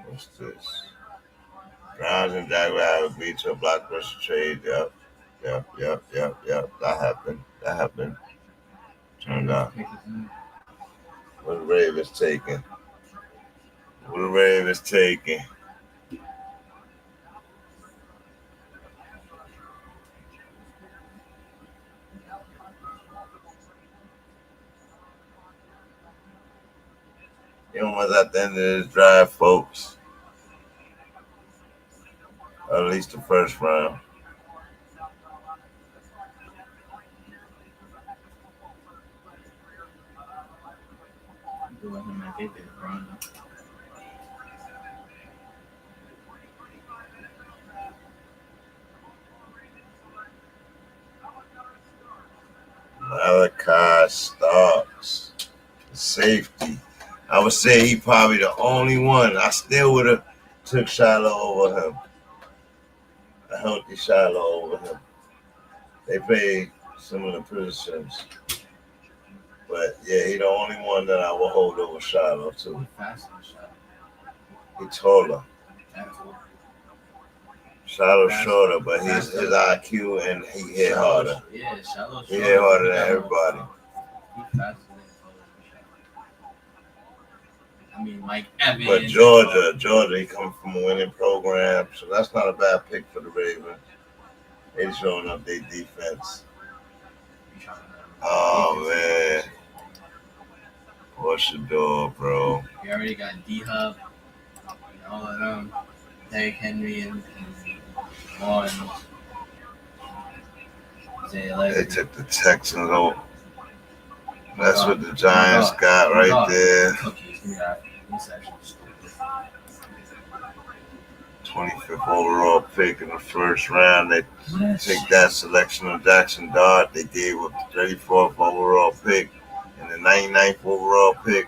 What's this? Browns and Jaguars agreed to a blockbuster trade. Yep. That happened. Turned out. What the Ravens taking? You almost at the end of this drive, folks. Or at least the first round. Malachi Starks, safety. I would say he probably the only one. I still would have took Shiloh over him. A healthy Shiloh over him. They play similar positions. But yeah, he the only one that I will hold over Shiloh too. He taller. Shiloh's shorter, but his IQ and he hit harder. Yeah, Shiloh's he hit harder than everybody. I mean, like Evans. But Georgia, he comes from a winning program, so that's not a bad pick for the Ravens. They showing up their defense. Oh man, what's the door, bro? We already got D-Hub and all of them. Derrick Henry and Vaughn. They took the Texans out. That's what the Giants got right there. 25th overall pick in the first round. They take that selection of Jackson Dart. They gave up the 34th overall pick and the 99th overall pick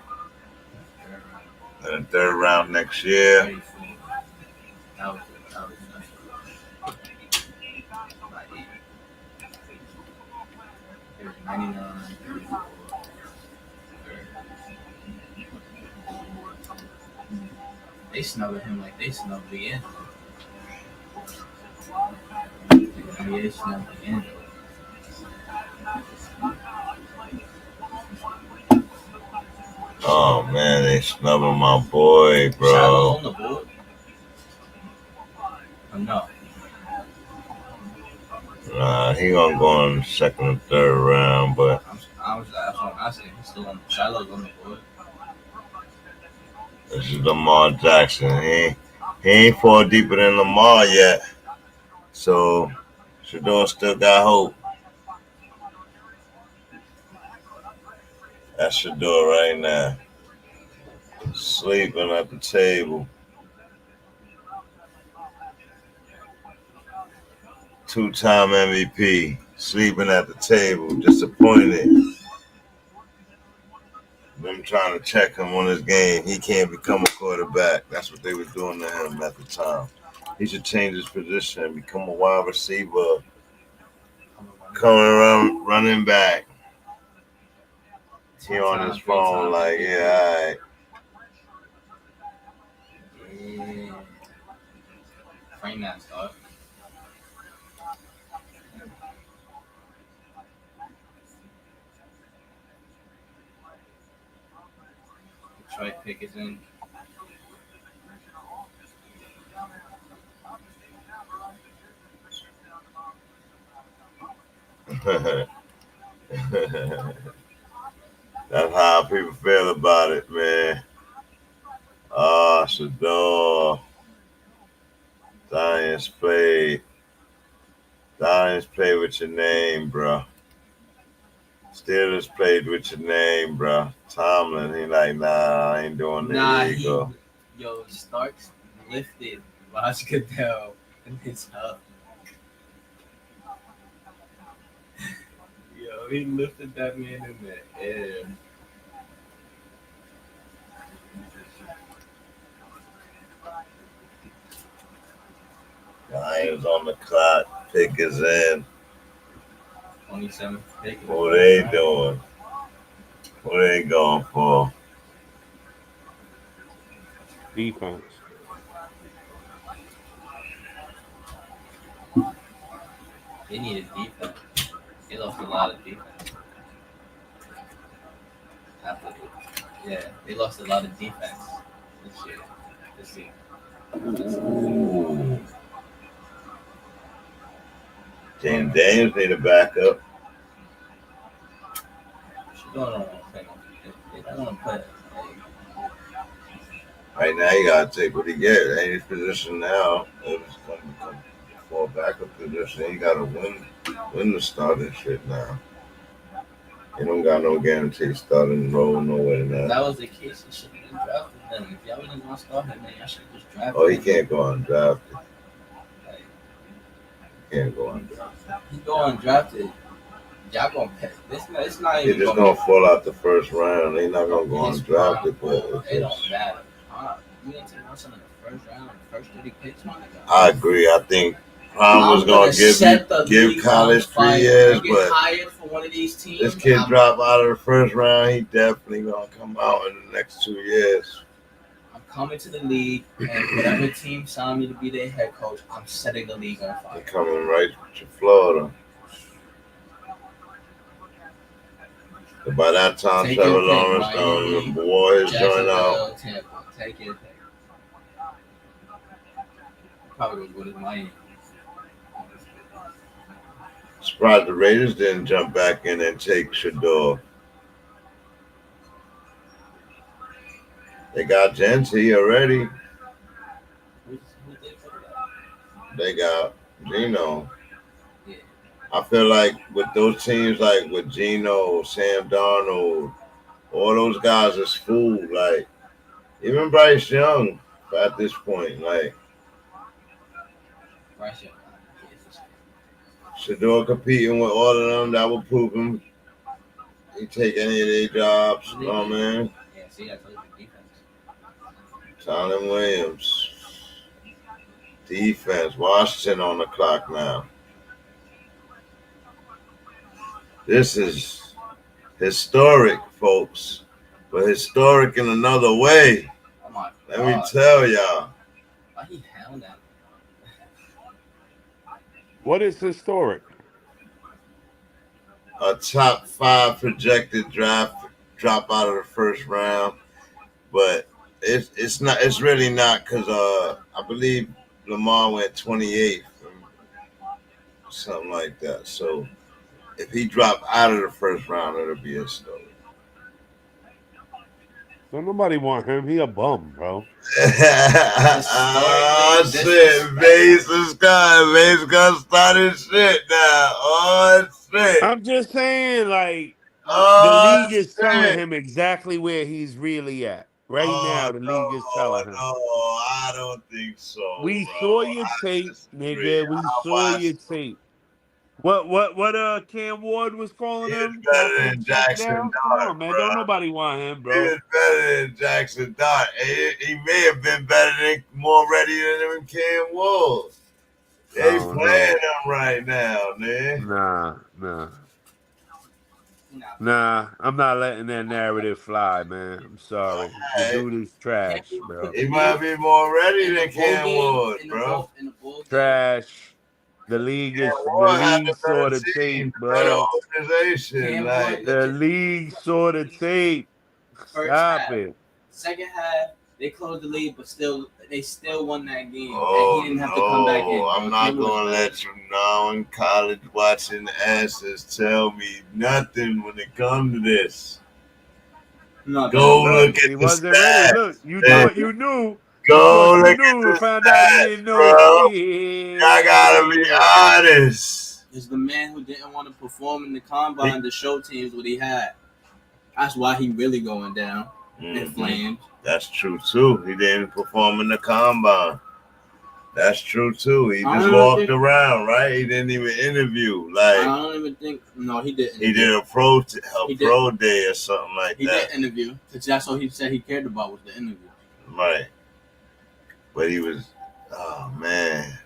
in the third round next year. They snubbed him like they snubbed the end. They snubbed the end. Oh man, they snubbing my boy, bro. Shiloh on the board? Oh, no. Nah, he gonna go in the second or third round, but That's what I'm asking. He's still on. Shiloh's on the board. This is Lamar Jackson. He ain't fall deeper than Lamar yet. So Shador still got hope. That's Shador right now. Sleeping at the table. Two-time MVP. Sleeping at the table. Disappointed. Them trying to check him on his game. He can't become a quarterback. That's what they were doing to him at the time. He should change his position and become a wide receiver. Coming around, running back. He on his phone like, yeah, all right. Yeah. Frame that stuff. Detroit pick is in. That's how people feel about it, man. Ah, Shador. Giants play with your name, bro. Steelers played with your name, bro. Tomlin, he like, nah, I ain't doing the ego. Starks lifted Raj Goodell in his hub. Yo, he lifted that man in the air. Lions on the clock. Pick is in. 27. What they doing? What they going for? Defense. They needed defense. They lost a lot of defense. They lost a lot of defense this year. Ooh. James Daniels need a backup. They don't want to play. Right now, you gotta take what he get. Ain't his position now. It's going to become for a backup position. You gotta win the starting shit now. You don't got no guarantee starting role nowhere now. If that was the case, he should have drafted them. If y'all wasn't gonna start him, then y'all should just draft him. Oh, he can't go undrafted. He can't go undrafted. He go undrafted. Y'all gonna pay. It's not even. He's just gonna fall out the first round. They're not gonna go undrafted, but it don't matter. You ain't taking us in the first round, the first 30 picks, my nigga. I agree. I think Prime was gonna give college 3 years, but hired for one of these teams. This kid drop out of the first round. He definitely gonna come out in the next 2 years. I'm coming to the league, and whatever team signed me to be their head coach, I'm setting the league on fire. They're coming right to Florida. But by that time, Trevor Lawrence the Warriors join out. Take it. Probably gonna go to Miami. Surprised the Raiders didn't jump back in and take Shador. They got Genty already. They got Geno. I feel like with those teams, like with Geno, Sam Darnold, all those guys is fooled. Like, even Bryce Young at this point, like, Bryce Young. Shador competing with all of them, that will prove him. He take any of their jobs, you know what I mean? Yeah, see, that's like defense. Tylen Williams. Defense. Washington on the clock now. This is historic, folks. But historic in another way. Oh my Let God. me tell y'all. Why he hound that? What is historic? A top 5 projected draft drop out of the first round, but it's not. It's really not because I believe Lamar went 28th, something like that. So if he dropped out of the first round, it'll be a story. Don't nobody want him. He a bum, bro. Oh shit, Mace is gone. Mace gonna start his shit now. Oh shit. I'm just saying, like, the league is telling him exactly where he's really at. Right now, the league is telling him. No, I don't think so. We saw your tape, nigga. We saw your tape. What Cam Ward was calling him? Better than Jackson Dart. Come on, man. Don't nobody want him, bro. He was better than Jackson Dart. He may have been better than more ready than him Cam Ward. They playing him right now, man. Nah, I'm not letting that narrative fly, man. I'm sorry. The dude is trash, bro. He might be more ready than Cam Ward, bro. Trash. The league saw the tape, bro. The league saw the tape. Stop it. Second half, they closed the lead, but they still won that game. And he didn't have to come back in. I'm not gonna let you know in college watching asses tell me nothing when it comes to this. Go look at the stats. Look, you thought you knew. Go look at the found out you didn't know. bro. I gotta be honest. It's the man who didn't want to perform in the combine to show teams what he had. That's why he really going down in flames. That's true too. He didn't perform in the combine. That's true too. He just walked around, right? He didn't even interview. Like I don't even think. No, he didn't. He did a pro day or something like that. He did interview. Cause that's all he said he cared about was the interview. Right. But he was. Oh man.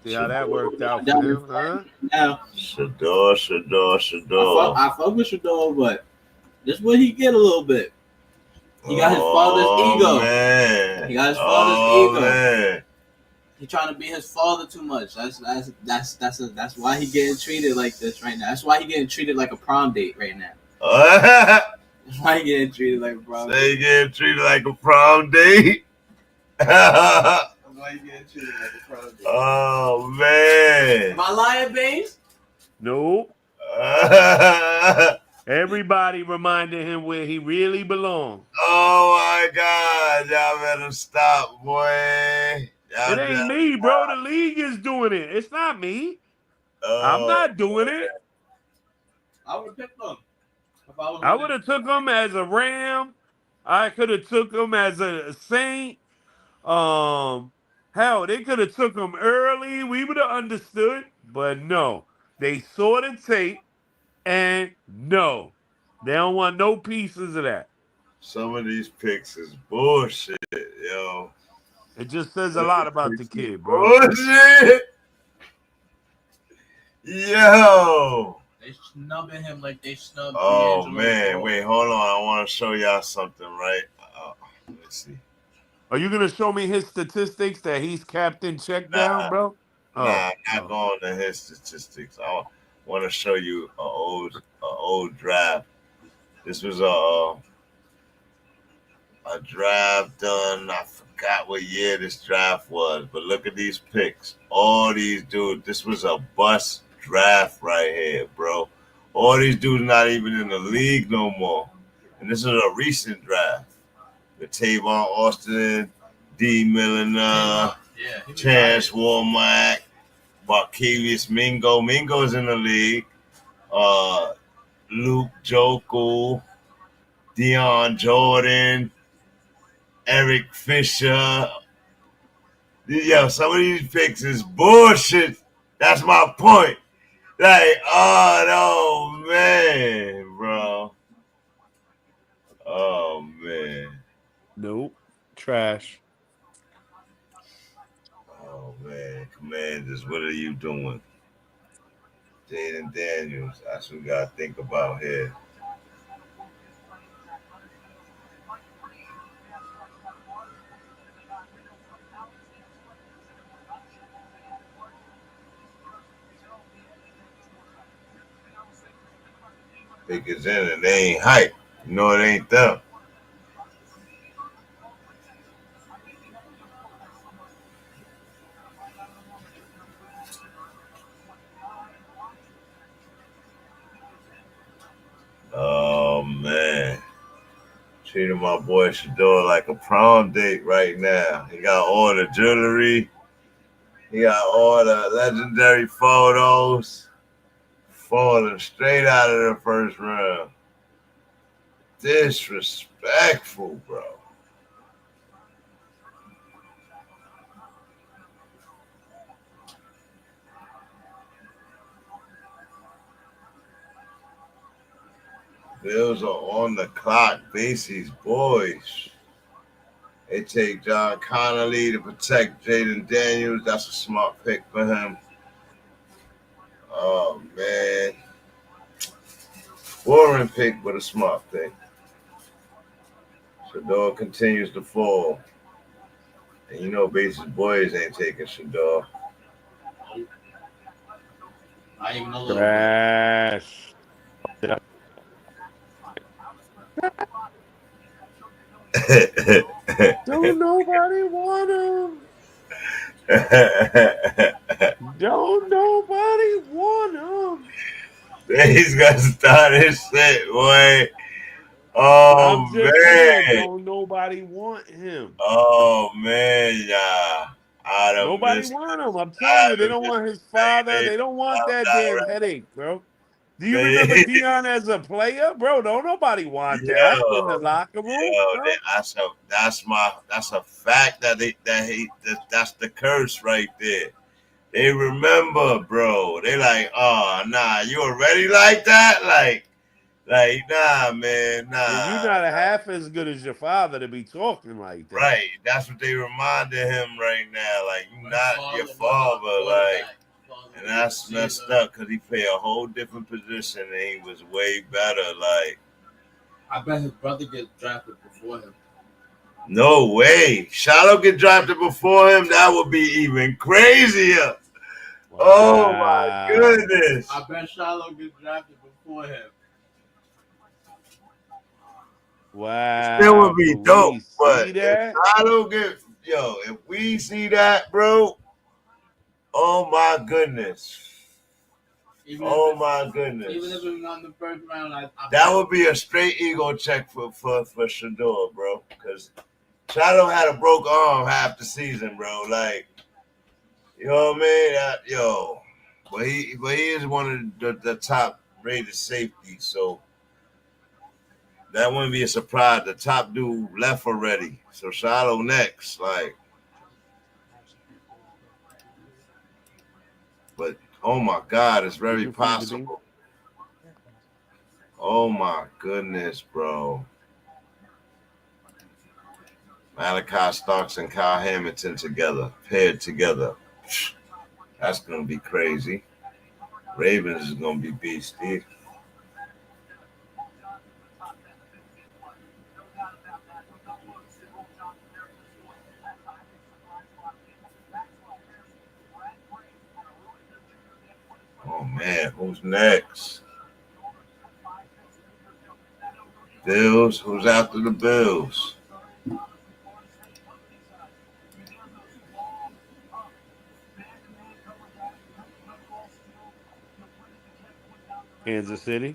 See how that worked out for him, huh? Now, Shador. I fuck with Shador, but this what he get a little bit. He got his father's ego. Man. He got his father's ego. Man. He trying to be his father too much. That's why he getting treated like this right now. That's why he getting treated like a prom date right now. That's why he getting treated like a prom date. He getting treated like a prom date. Why you getting treated like a prom date? Oh man. Am I lying, Baines? Nope. Everybody reminded him where he really belonged. Oh my God. Y'all better stop, boy. It ain't me, bro. The league is doing it. It's not me. I'm not doing it. I would have picked them. I would have took him as a Ram. I could have took him as a Saint. Hell, they could have took him early. We would have understood. But no. They saw the tape and no. They don't want no pieces of that. Some of these picks is bullshit, yo. It just says a lot about the kid, bro. Bullshit. Yo. They snubbing him like they snubbed. Oh man, wait, hold on. I want to show y'all something, right? Let's see. Are you gonna show me his statistics that he's captain check down, bro? Nah, not going to his statistics. I want to show you an old draft. This was a draft done. I forgot what year this draft was, but look at these picks. All these dudes. This was a bust draft right here, bro. All these dudes not even in the league no more. And this is a recent draft. The Tavon Austin, D. Milliner, Chance Womack, Barkevius Mingo. Mingo's in the league. Luke Jokel, Deion Jordan, Eric Fisher. Yo, some of these picks is bullshit. That's my point. Like, oh no, man, bro. Oh man. Nope. Trash. Oh man, Commanders, what are you doing? Jaden Daniels, that's what we gotta think about here. Pick is in and they ain't hype. You know it ain't them. Oh man. Treating my boy Shador like a prom date right now. He got all the jewelry. He got all the legendary photos. Falling straight out of the first round. Disrespectful, bro. Bills are on the clock. Basie's boys. They take John Connolly to protect Jaden Daniels. That's a smart pick for him. Oh, man. Boring pick, but a smart pick. Shador continues to fall. And you know Base's boys ain't taking Shador. I even know. Trash. Don't nobody want him. Don't nobody want him. He's gonna start his shit, boy. Oh man. Don't nobody want him. Oh man, yeah. Nobody want him. I'm telling you, they don't want his father. They don't want that damn headache, bro. Do you remember Dion as a player, bro? Don't nobody want that in the locker room. That's a fact that's the curse right there. They remember, bro. They like, oh nah, you already like that, like nah, man, nah. And you're not a half as good as your father to be talking like that. Right, that's what they reminded him right now. Like you not your father, like. And that's messed up because he played a whole different position and he was way better. Like, I bet his brother gets drafted before him. No way. Shiloh get drafted before him. That would be even crazier. Wow. Oh my goodness. I bet Shiloh gets drafted before him. Wow. Still would be dope. But if Shiloh get, if we see that, bro. Oh my goodness. Even my goodness. Even if we won the first round, that would be a straight ego check for Shador, bro. Because Shiloh had a broke arm half the season, bro. Like, you know what I mean? But he is one of the top rated safeties, so that wouldn't be a surprise. The top dude left already. So Shiloh next. Like, but oh my God, it's very possible. Oh my goodness, bro. Malachi Starks and Kyle Hamilton together, paired together. That's gonna be crazy. Ravens is gonna be beastie. Oh man, who's next? Bills. Who's after the Bills? Kansas City.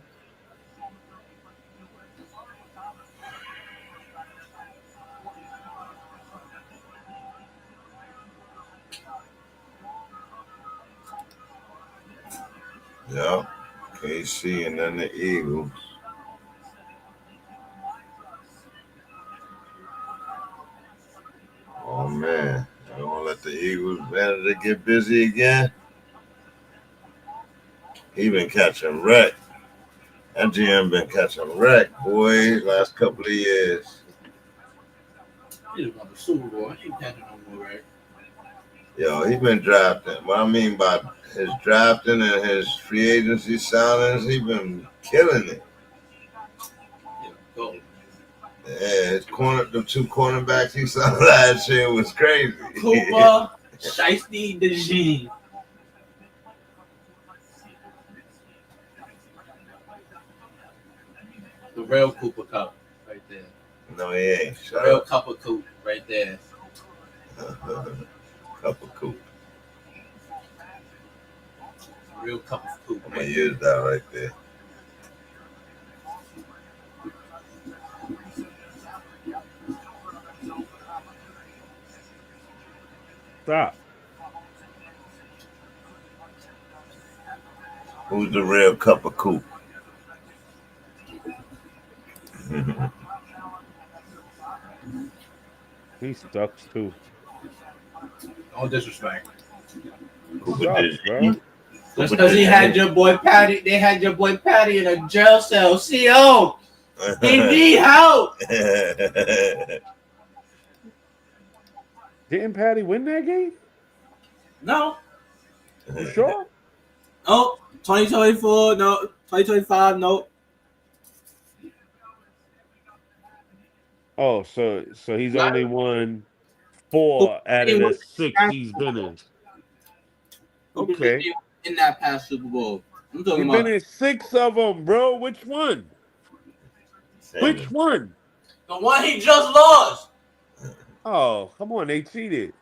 Yep. KC and then the Eagles. Oh man. I don't want to let the Eagles manager get busy again. He been catching wreck. That GM been catching wreck, boy, last couple of years. He just won the Super Bowl. He ain't catching no more wreck. Yo, he been drafting. What I mean by his drafting and his free agency signings, he been killing it. Yeah, the two cornerbacks he signed last year was crazy. Cooper, Shiesty, DeJean. The real Cooper Cup right there. No, he ain't. The real cup of Coop right there. Cup of Coop. Real cup of Coop. I'm gonna use that right there. Stop. Who's the real cup of Coop? He sucks too. No disrespect. Sucks, bro. Just because he had your boy Patty, they had your boy Patty in a jail cell. CO, he need help. Didn't Patty win that game? No. You sure? Oh, 2024, no. 2025, no. Oh, so he's only won 4 out of the 6 he's been in. Okay. In that past Super Bowl. I'm talking He's about. been in 6 of them, bro. Which one? Which one? The one he just lost. Oh, come on. They cheated.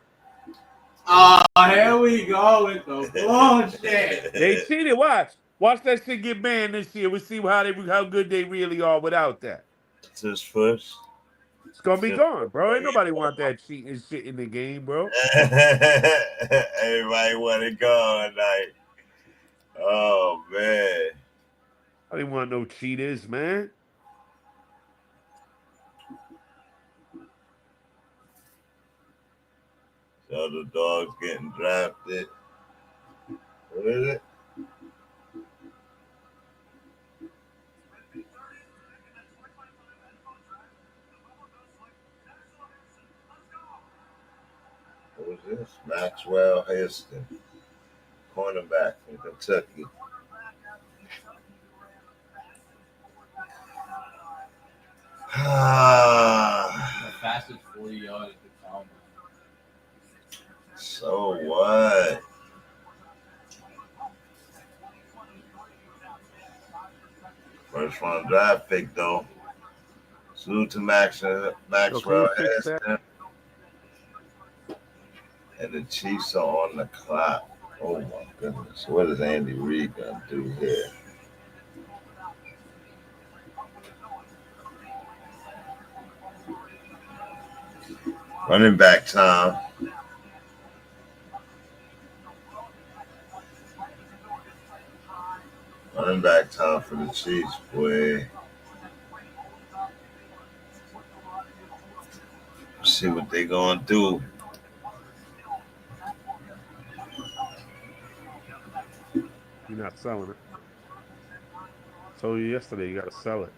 Oh, here we go with the bullshit. They cheated. Watch that shit get banned this year. We'll see how good they really are without that. It's his first. It's gonna be gone, bro. Ain't nobody want that cheating shit in the game, bro. Everybody want it gone, like, oh man. I didn't want no cheaters, man. So the dog's getting drafted. What is it? What was this? Maxwell Heston, cornerback from Kentucky. The fastest 40 yards at the combine. So what? First round draft pick though. Salute to Maxwell Heston. And the Chiefs are on the clock. Oh my goodness. What is Andy Reid gonna do here? Running back time. Running back time for the Chiefs, boy. Let's see what they gonna do. You're not selling it. Told you yesterday you gotta sell it.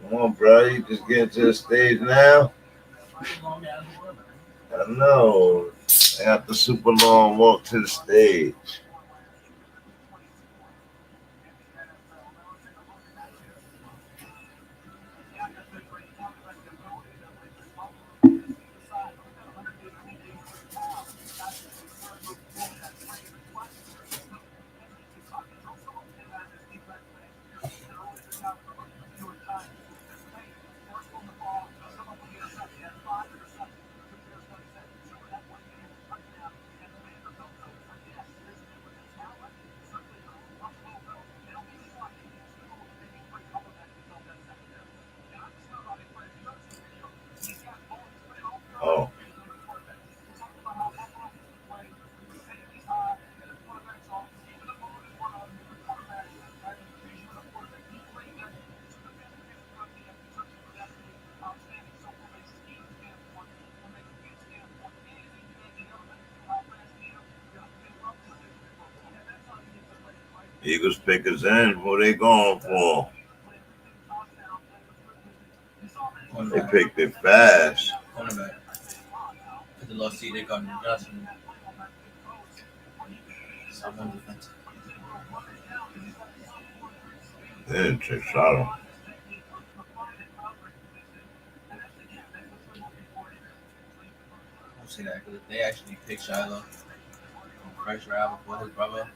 Come on, bro. You just get to the stage now. I know. I have the super long walk to the stage. Oh. Eagles pickers in. Who they going for? They picked it fast. Cornerback. Because the lost seat, they got Johnson. Someone defensive. They didn't take Shiloh. Don't say that because they actually picked Shiloh first round before his brother.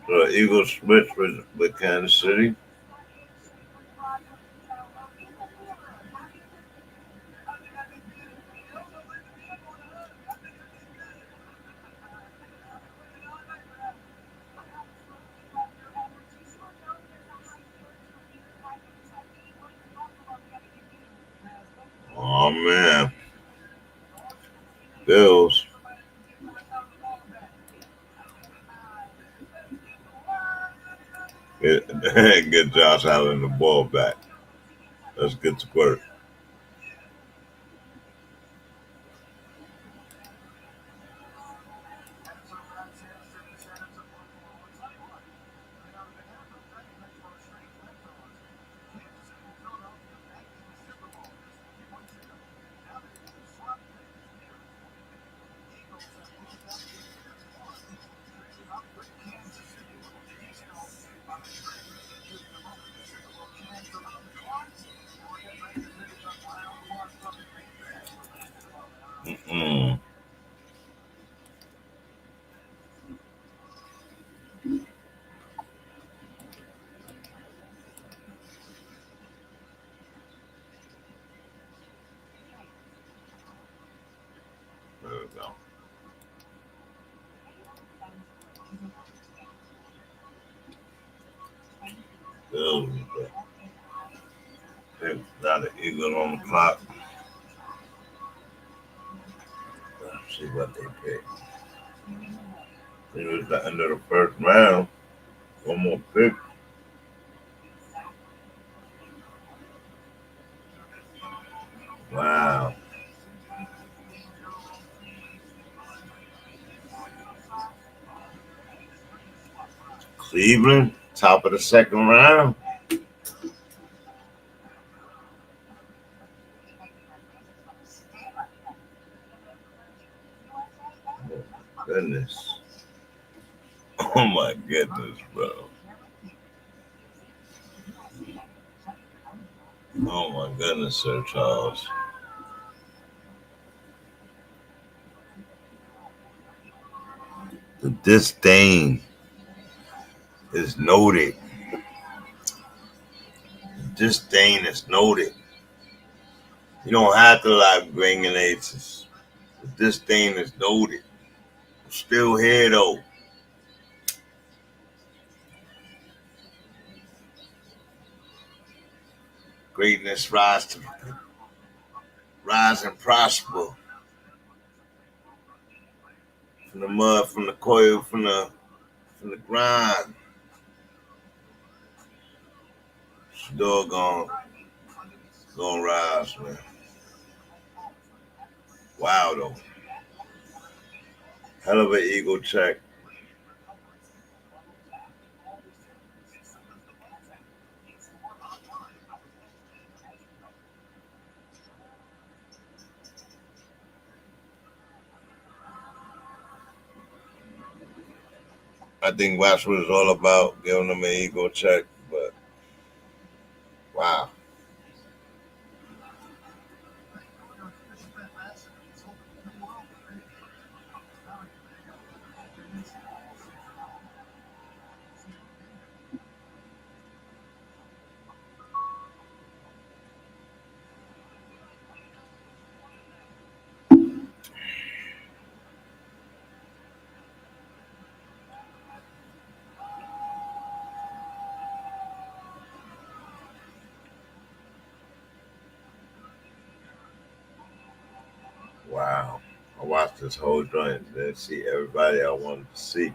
The Eagles switch with Kansas City. Oh man. Bills. Get Josh Allen the ball back. That's good to work. There we go. Bills pick. Now the Eagles on the clock. Let's see what they pick. It was the end of the first round. One more pick. Wow. Cleveland, top of the second round. Oh, goodness. Oh my goodness, bro. Oh my goodness, Sir Charles. The disdain is noted. The disdain is noted. You don't have to like bringing aces. The disdain is noted. I'm still here though. Greatness rise and prosper. From the mud, from the coil, from the grind. Still gonna rise, man. Wow though. Hell of an eagle check. I think Westwood is all about giving them an ego check, but wow. Wow. I watched this whole joint. Didn't see everybody I wanted to see.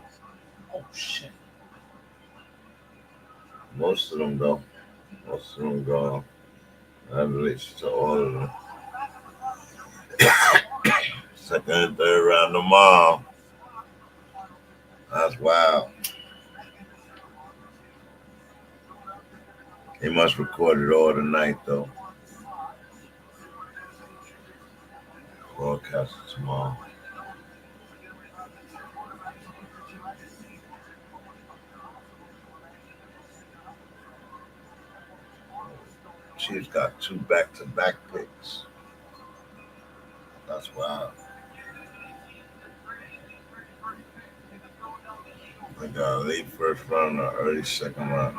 Oh, shit. Most of them, though. Most of them gone. I relate to all of them. Second and third round tomorrow. That's wild. They must record it all tonight, though. Broadcast it tomorrow. Chiefs got 2 back-to-back picks. That's wild. They got a late first round or early second round.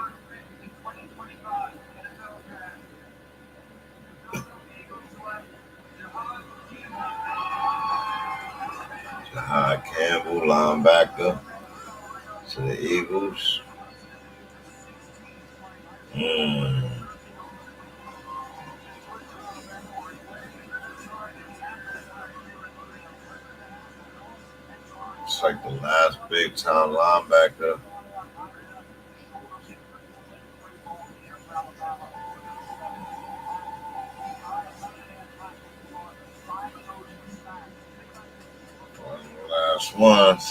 Jahad Campbell, linebacker to the Eagles. It's like the last big time linebacker. One of the last ones.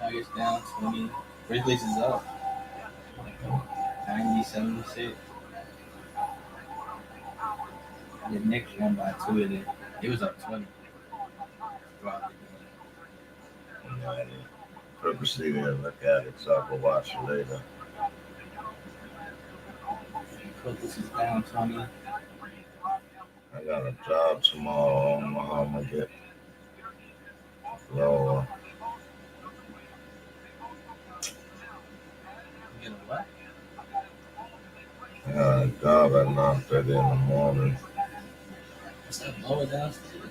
Nuggets down 20. Grizzlies is up. 90-76. The Knicks won by 2 and it was up 20. I purposely didn't look at it, so I can watch it later. This is down 20. I got a job tomorrow. I don't know how I'm gonna get lower. You know what? I got a job at 9:30 in the morning. Is that lower downstairs?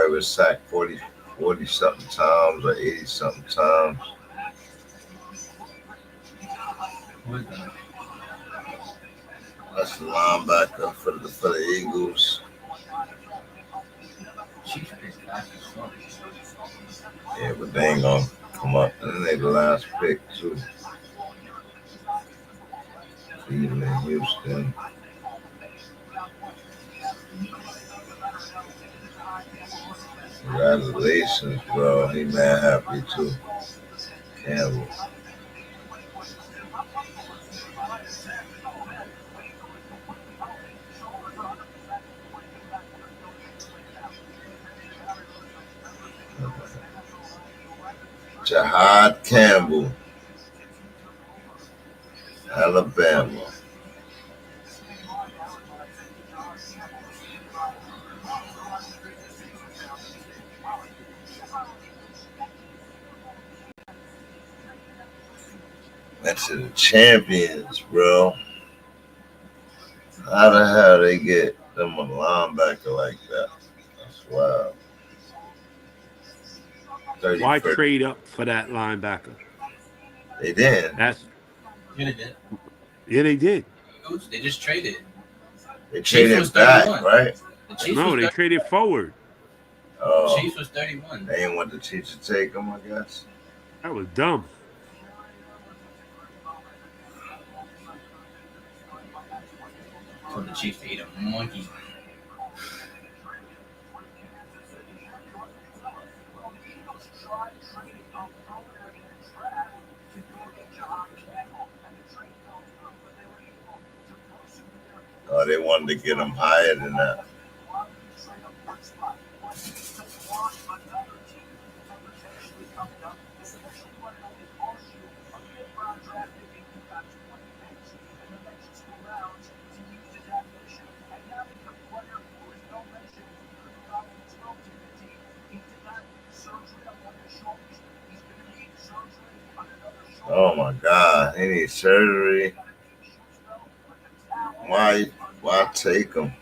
probably was sacked 40 something times or 80 something times. That's the linebacker for the Eagles. Yeah, but they ain't gonna come up. And then they the last pick too. Cleveland, Houston. Congratulations, bro. He mad happy too. Campbell. Jahad Campbell, Alabama. That's the champions, bro. How the hell they get them a linebacker like that? That's wild. Why trade up for that linebacker? They did. That's Yeah, they did. Yeah, they did. They just traded. They traded back, right? No, they traded forward. Oh, Chiefs was 31. They didn't want the Chiefs to take them, I guess. That was dumb. So the Chiefs ate a monkey. Oh, they wanted to get them higher than that. Oh my God, he needs surgery. Why take him?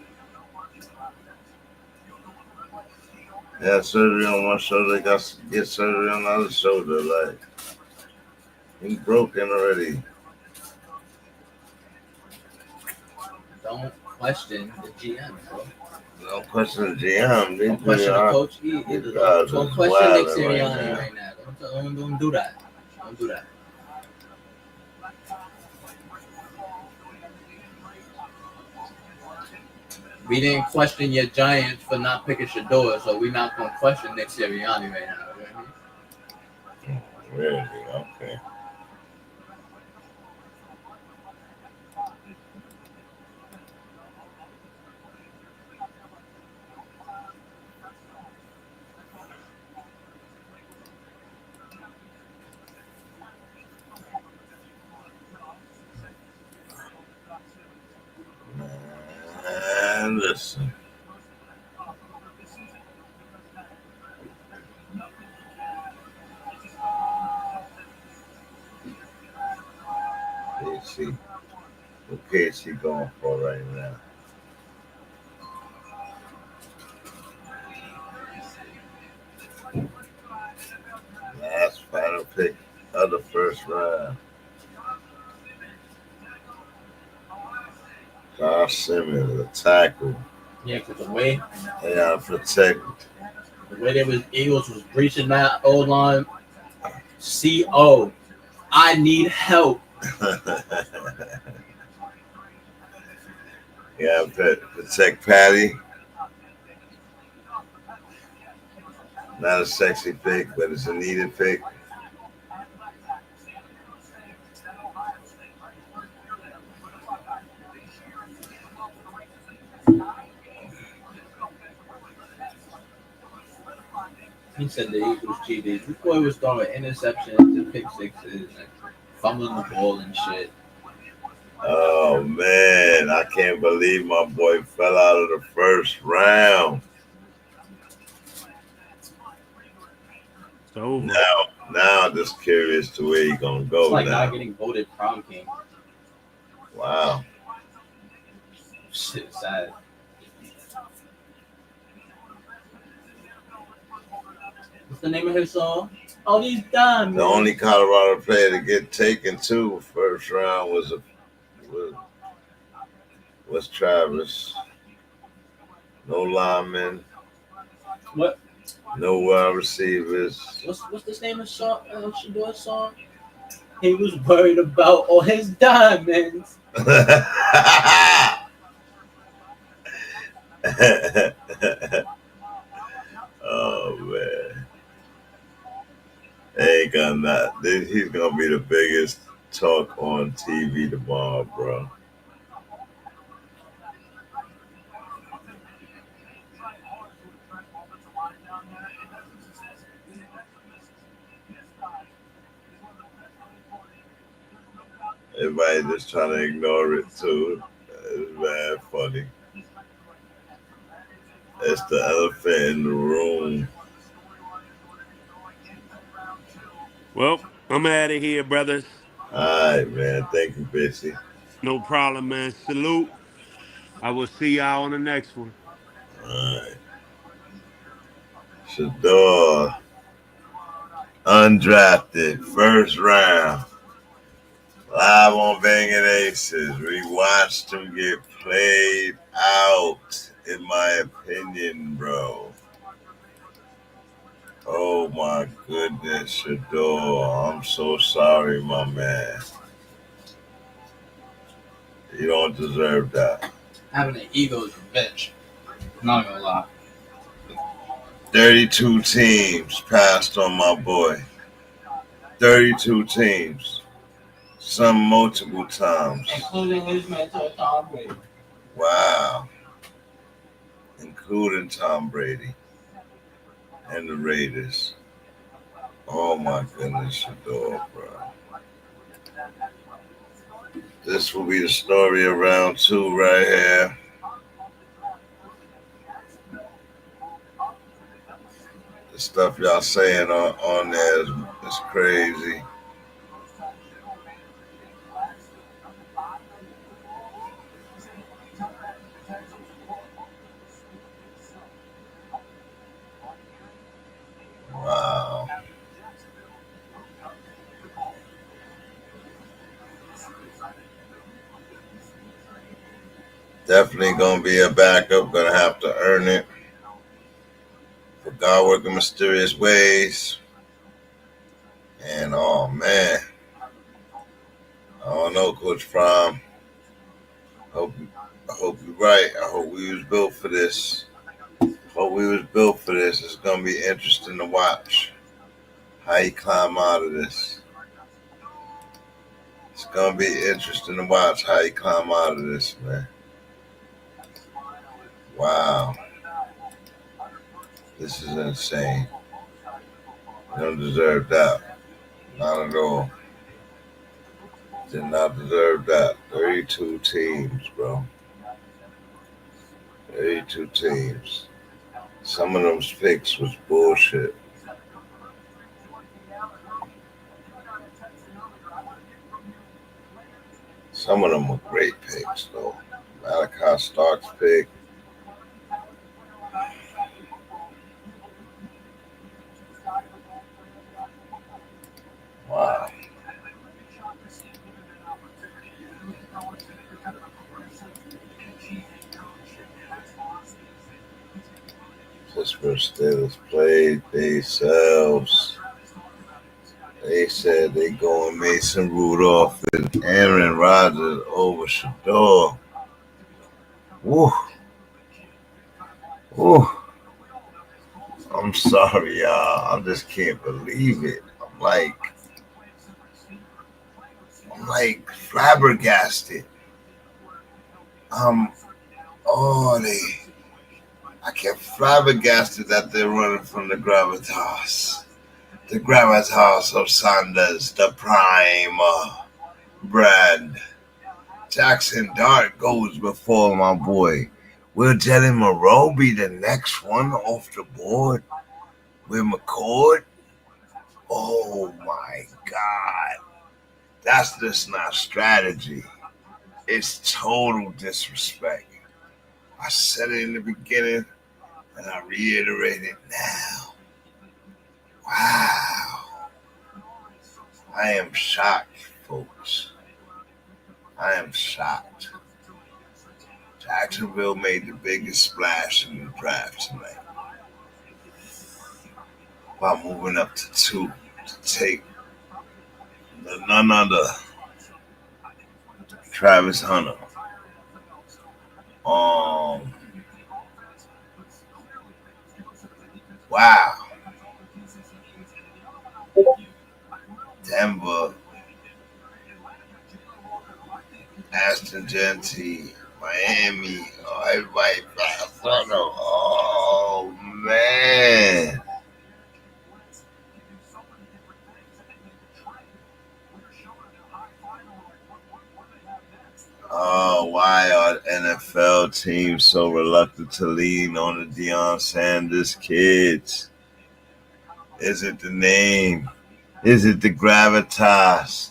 He had surgery on one shoulder, got to get surgery on the other shoulder. Like, he's broken already. Don't question the GM, bro. Don't question the GM. Don't question the coach. Don't question Nick Sirianni right now. Don't do that. Don't do that. We didn't question your Giants for not picking Shador, so we're not going to question Nick Sirianni right now. You know what I mean? Really? Okay. And listen. KC. What KC going for right now? Last final pick of the first round. Josh Simmons, a tackle. Yeah, because the way they gotta protect. The way the Eagles was breaching that O-line. CO, I need help. Yeah, protect Patty. Not a sexy pick, but it's a needed pick. He said the Eagles cheated. This boy was throwing interceptions and pick sixes and fumbling the ball and shit. Oh man, I can't believe my boy fell out of the first round. So now I'm just curious to where he's gonna go. It's like now. not getting voted prom king. Wow. Shit, sad. What's the name of his song? All these diamonds. The only Colorado player to get taken to first round was Travis. No linemen. What? No wide receivers. What's the name of Shador's song? He was worried about all his diamonds. Oh man, ain't got that. He's gonna be the biggest talk on TV tomorrow, bro. Everybody just trying to ignore it too. It's mad funny. It's the elephant in the room. Well, I'm out of here, brothers. All right, man. Thank you, Bitsy. No problem, man. Salute. I will see y'all on the next one. All right. Shador, undrafted, first round. Live on Banging Aces. We watched him get played out, in my opinion, bro. Oh my goodness, Shador. I'm so sorry, my man. You don't deserve that. Having an ego is a bitch. Not gonna lie. 32 teams passed on my boy. 32 teams. Some multiple times. Including his mentor, Tom Brady. Wow. Including Tom Brady and the Raiders. Oh my goodness, Shador, bro. This will be the story of round 2 right here. The stuff y'all saying on there is crazy. Wow. Definitely gonna be a backup. Gonna have to earn it. For God working mysterious ways. And oh man, I don't know, Coach Prime. I hope you're right. I hope we was built for this. It's gonna be interesting to watch how he climb out of this. It's gonna be interesting to watch how he climb out of this, man. Wow. This is insane. You don't deserve that. Not at all. Did not deserve that. 32 teams, bro. 32 teams. Some of those picks was bullshit. Some of them were great picks, though. Malachi Starks pick. Wow. Pittsburgh Steelers played themselves. They said they going Mason Rudolph and Aaron Rodgers over Shador. Woo. Woo. I'm sorry, y'all. I just can't believe it. I'm like flabbergasted. I get flabbergasted that they're running from the gravitas. The gravitas of Sanders, the prime brand. Jackson Dart goes before my boy. Will Jalen Moreau be the next one off the board with McCord? Oh my God. That's just not strategy. It's total disrespect. I said it in the beginning and I reiterate it now. Wow. I am shocked, folks. I am shocked. Jacksonville made the biggest splash in the draft tonight while moving up to 2 to take none other Travis Hunter. Wow. Denver, Aston Genty, Miami, everybody. Oh, man. Oh, why are NFL teams so reluctant to lean on the Deion Sanders kids? Is it the name? Is it the gravitas,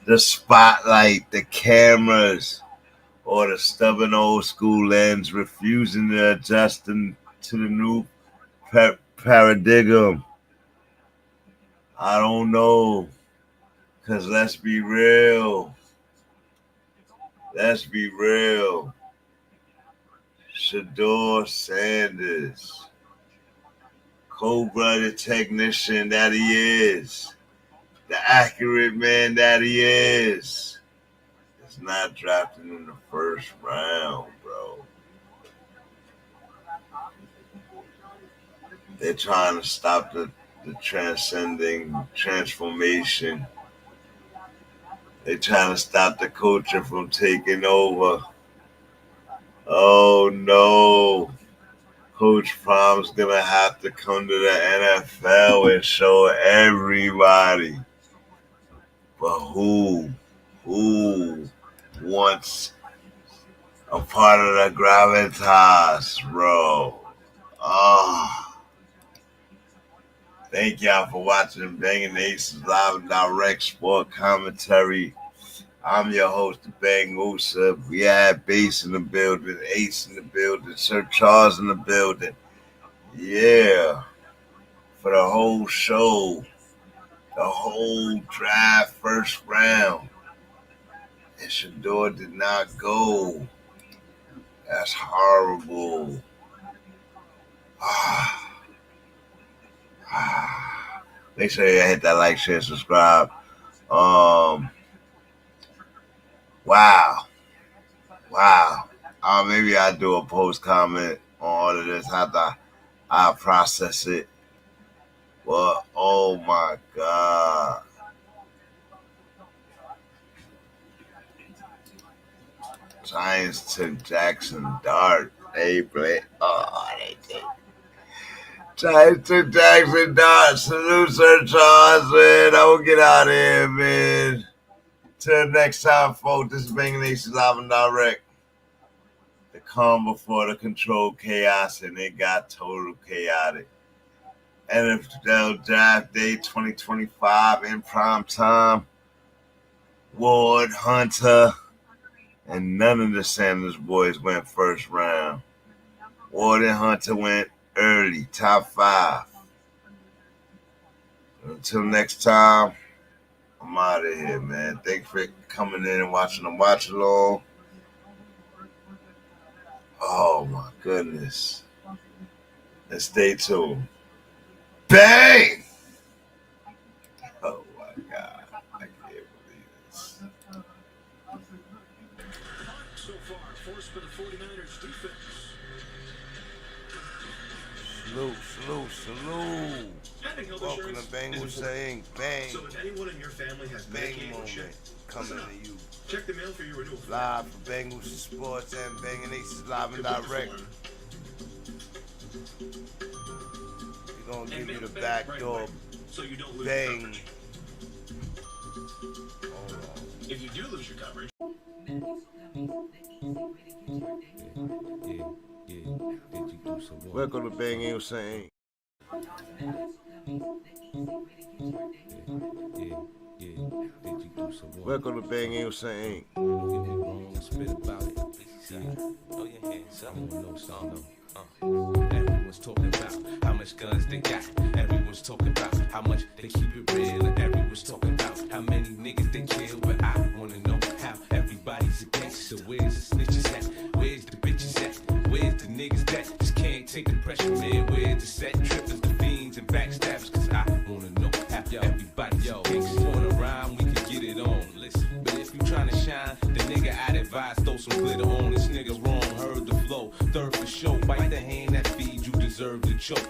the spotlight, the cameras, or the stubborn old school lens refusing to adjust to the new paradigm? I don't know, because let's be real. Let's be real. Shedeur Sanders, cold-blooded technician that he is, the accurate man that he is not drafted in the first round, bro. They're trying to stop the transcending transformation. They're trying to stop the culture from taking over. Oh, no. Coach Prom's going to have to come to the NFL and show everybody. But who wants a part of the gravitas, bro? Oh. Thank y'all for watching Banging Aces Live and Direct Sport Commentary. I'm your host, Bang Usa. We had Bass in the building, Ace in the building, Sir Charles in the building. Yeah. For the whole show, the whole draft, first round. And Shedeur did not go. That's horrible. Make sure you hit that like, share, subscribe. Wow. Maybe I'll do a post comment on all of this after I process it. But oh my God. Giants took Jackson Dart. They play. Oh, they did. Giants took Jackson Dart. Salute, Sir Charles, man. I will get out of here, man. Till next time, folks. This is Banging Aces Live and Direct. The calm before the controlled chaos, and it got total chaotic. NFL Draft Day 2025 in prime time. Ward, Hunter, and none of the Sanders boys went first round. Ward and Hunter went early, top 5. Until next time, I'm out of here, man. Thanks for coming in and watching the watch along. Oh my goodness. And stay tuned. Bang! Oh my God. I can't believe this. So far, forced for the 49ers defense. Salute. Welcome to Bang Saying Bang. So if anyone in your family has Bang moment coming to you. Check the mail for your renewal. Live from Bang Sports and Banging Aces Live and Direct. We're going to give you the back door. So you don't lose bang. If you do lose your coverage. Welcome to Bang Saying. Welcome to Bang Saying. Spit about it. Throw your hands up. Everyone's talking about how much guns they got. Everyone's Everyone's talking about how much they keep it real, and everyone's talking about how many niggas they kill. But I wanna know how everybody's a gangster. Where's the snitches at? Where's the bitches at? Where's the niggas that just can't take the pressure, man? Where's the set trippers, the fiends, and backstabbers? Cause I wanna know how everybody's a gangster. Going around, we can get it on. Listen, but if you tryna shine, the nigga I'd advise throw some glitter on. This nigga wrong, heard the flow. Third for show, bite the hand that feeds you, deserve to choke.